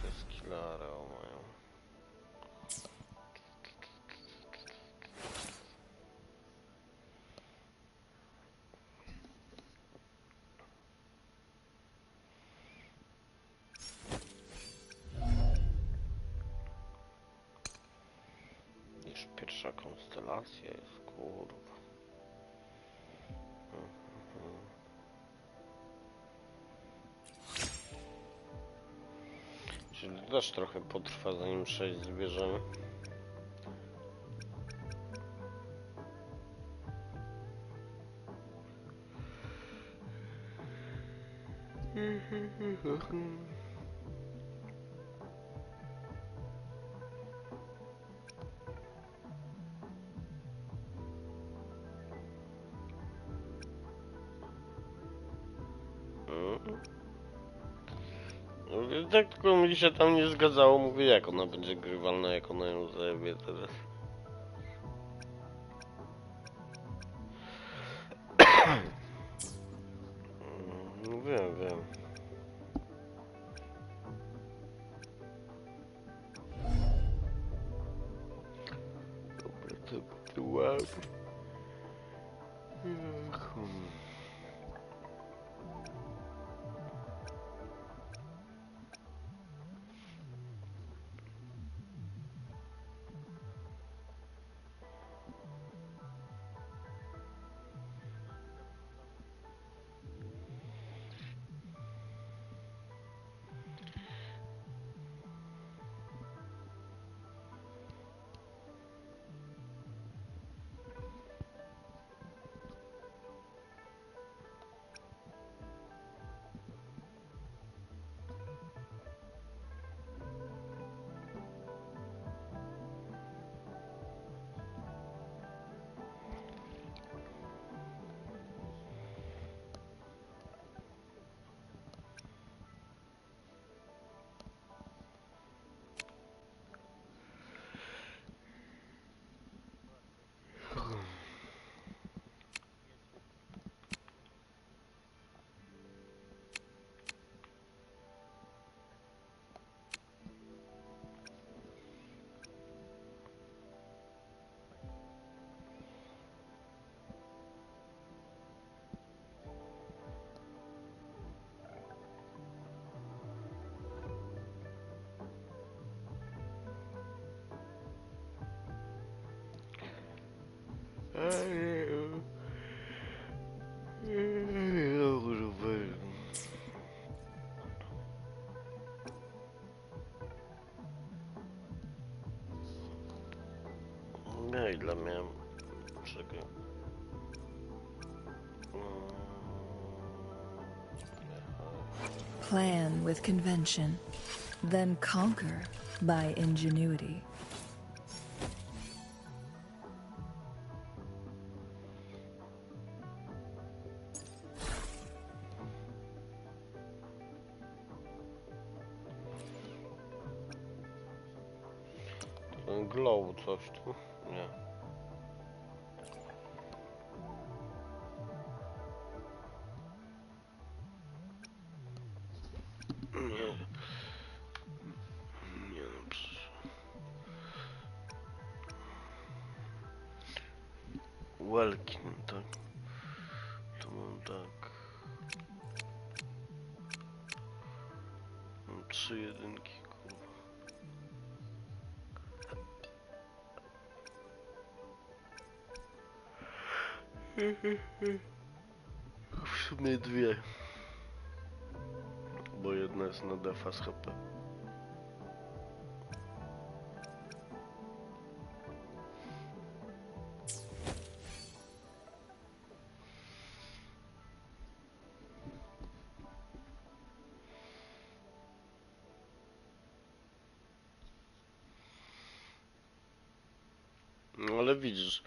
To jest killera, o mają. Już pierwsza konstelacja jest, kurwa. Czyli też trochę potrwa, zanim 6 zbierzemy. Tak tylko mi się tam nie zgadzało, mówię jak ona będzie grywalna, jak ona ją zajebie teraz. No wiem. Dobra, to będzie ładnie. Ja ile miałem? Czekaj. Plan with convention, then conquer by ingenuity. Ten glow coś tu? Nie. Nie no, przecież... Welkin, tak? To mam tak... 3 jedynki, kurwa. W sumie 2. Bo jedna jest na defa z HP. No ale widzisz,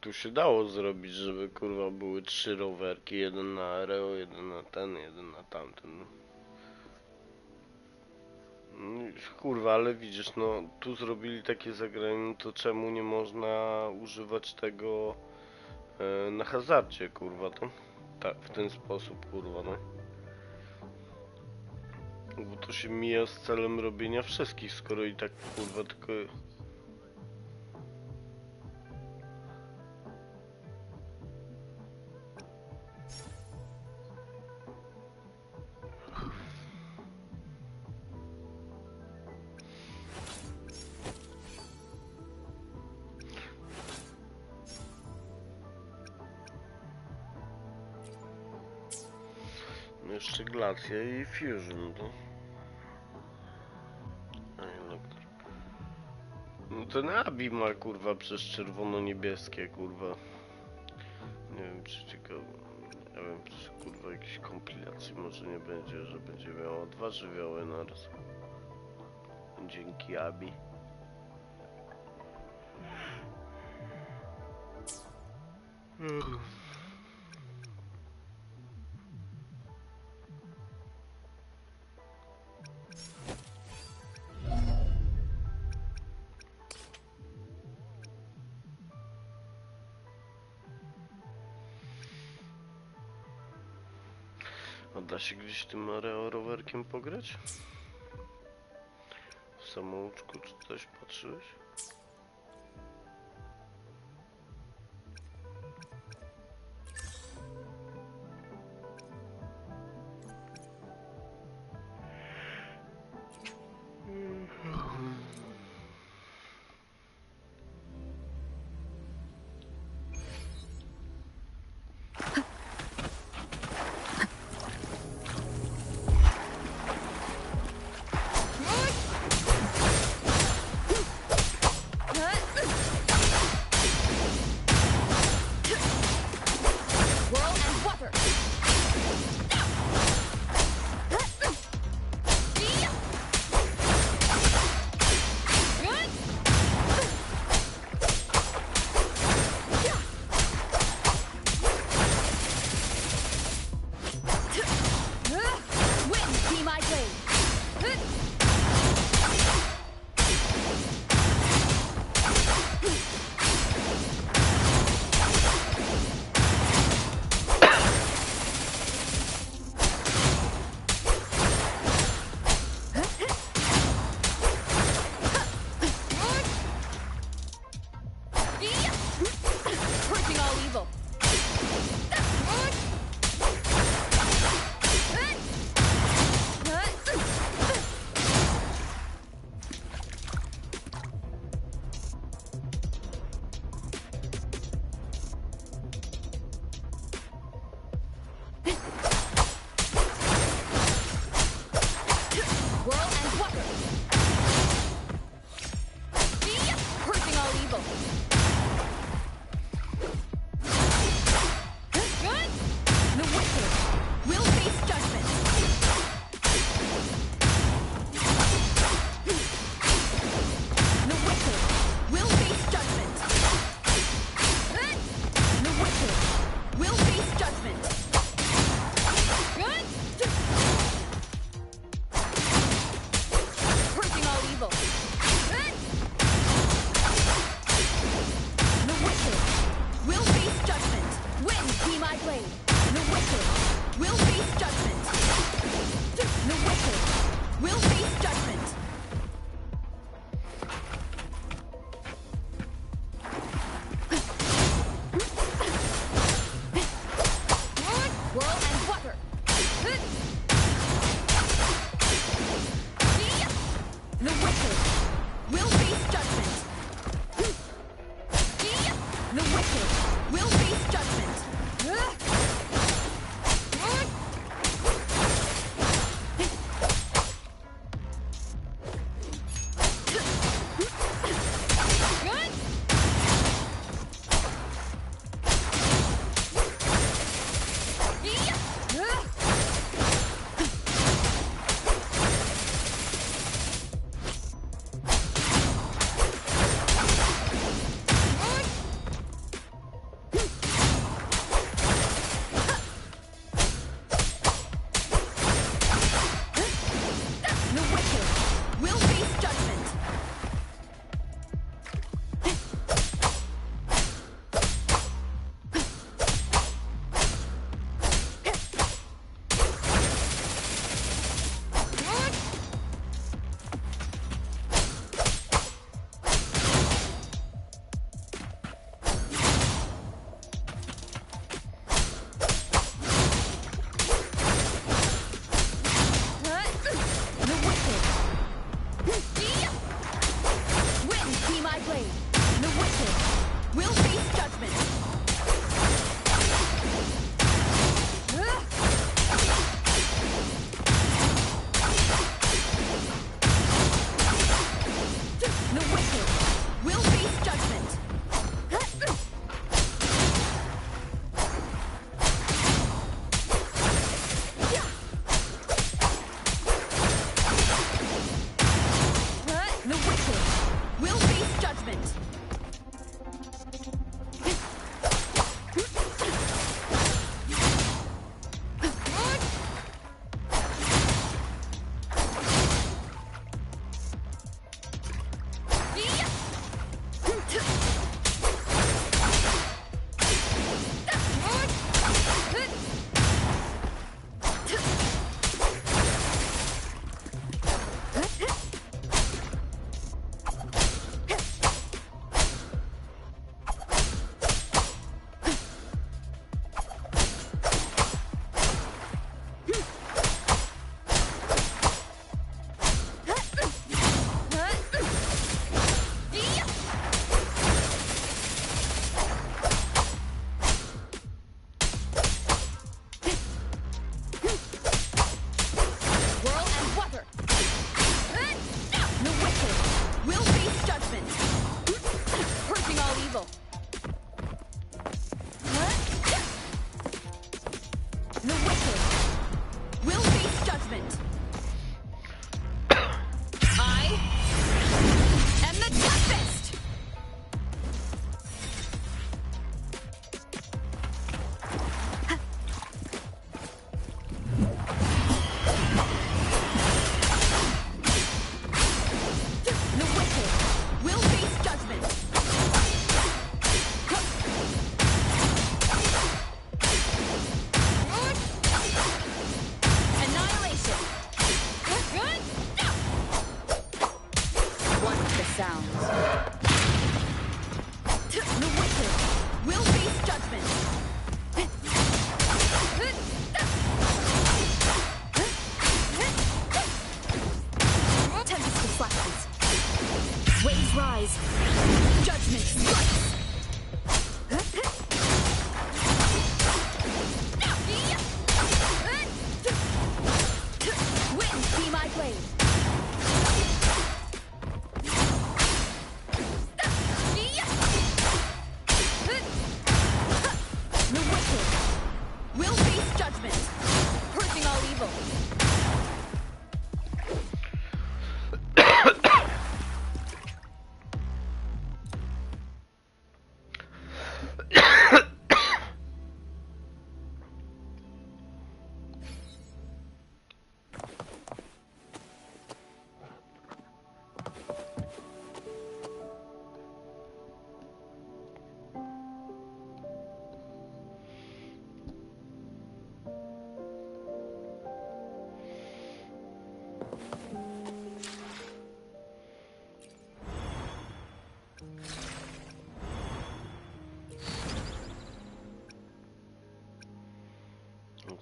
tu się dało zrobić, żeby kurwa były 3 rowerki, jeden na aero, jeden na ten, jeden na tamten. No, kurwa, ale widzisz, no tu zrobili takie zagranie, no to czemu nie można używać tego na hazardzie, kurwa, to? Tak, w ten sposób, kurwa, no. Bo to się mija z celem robienia wszystkich, skoro i tak, kurwa, tylko... Jeszcze glacja i fusion, to. No ten Abi ma kurwa przez czerwono-niebieskie, kurwa. Nie wiem czy ciekawe. Nie wiem czy kurwa jakiejś kompilacji może nie będzie, że będzie miała 2 żywioły naraz. Dzięki Abi. A da się gdzieś tym aero rowerkiem pograć? W samouczku czy coś patrzyłeś?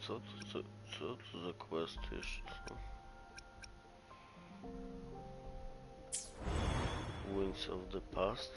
Co to za quest jeszcze? Winds of the Past.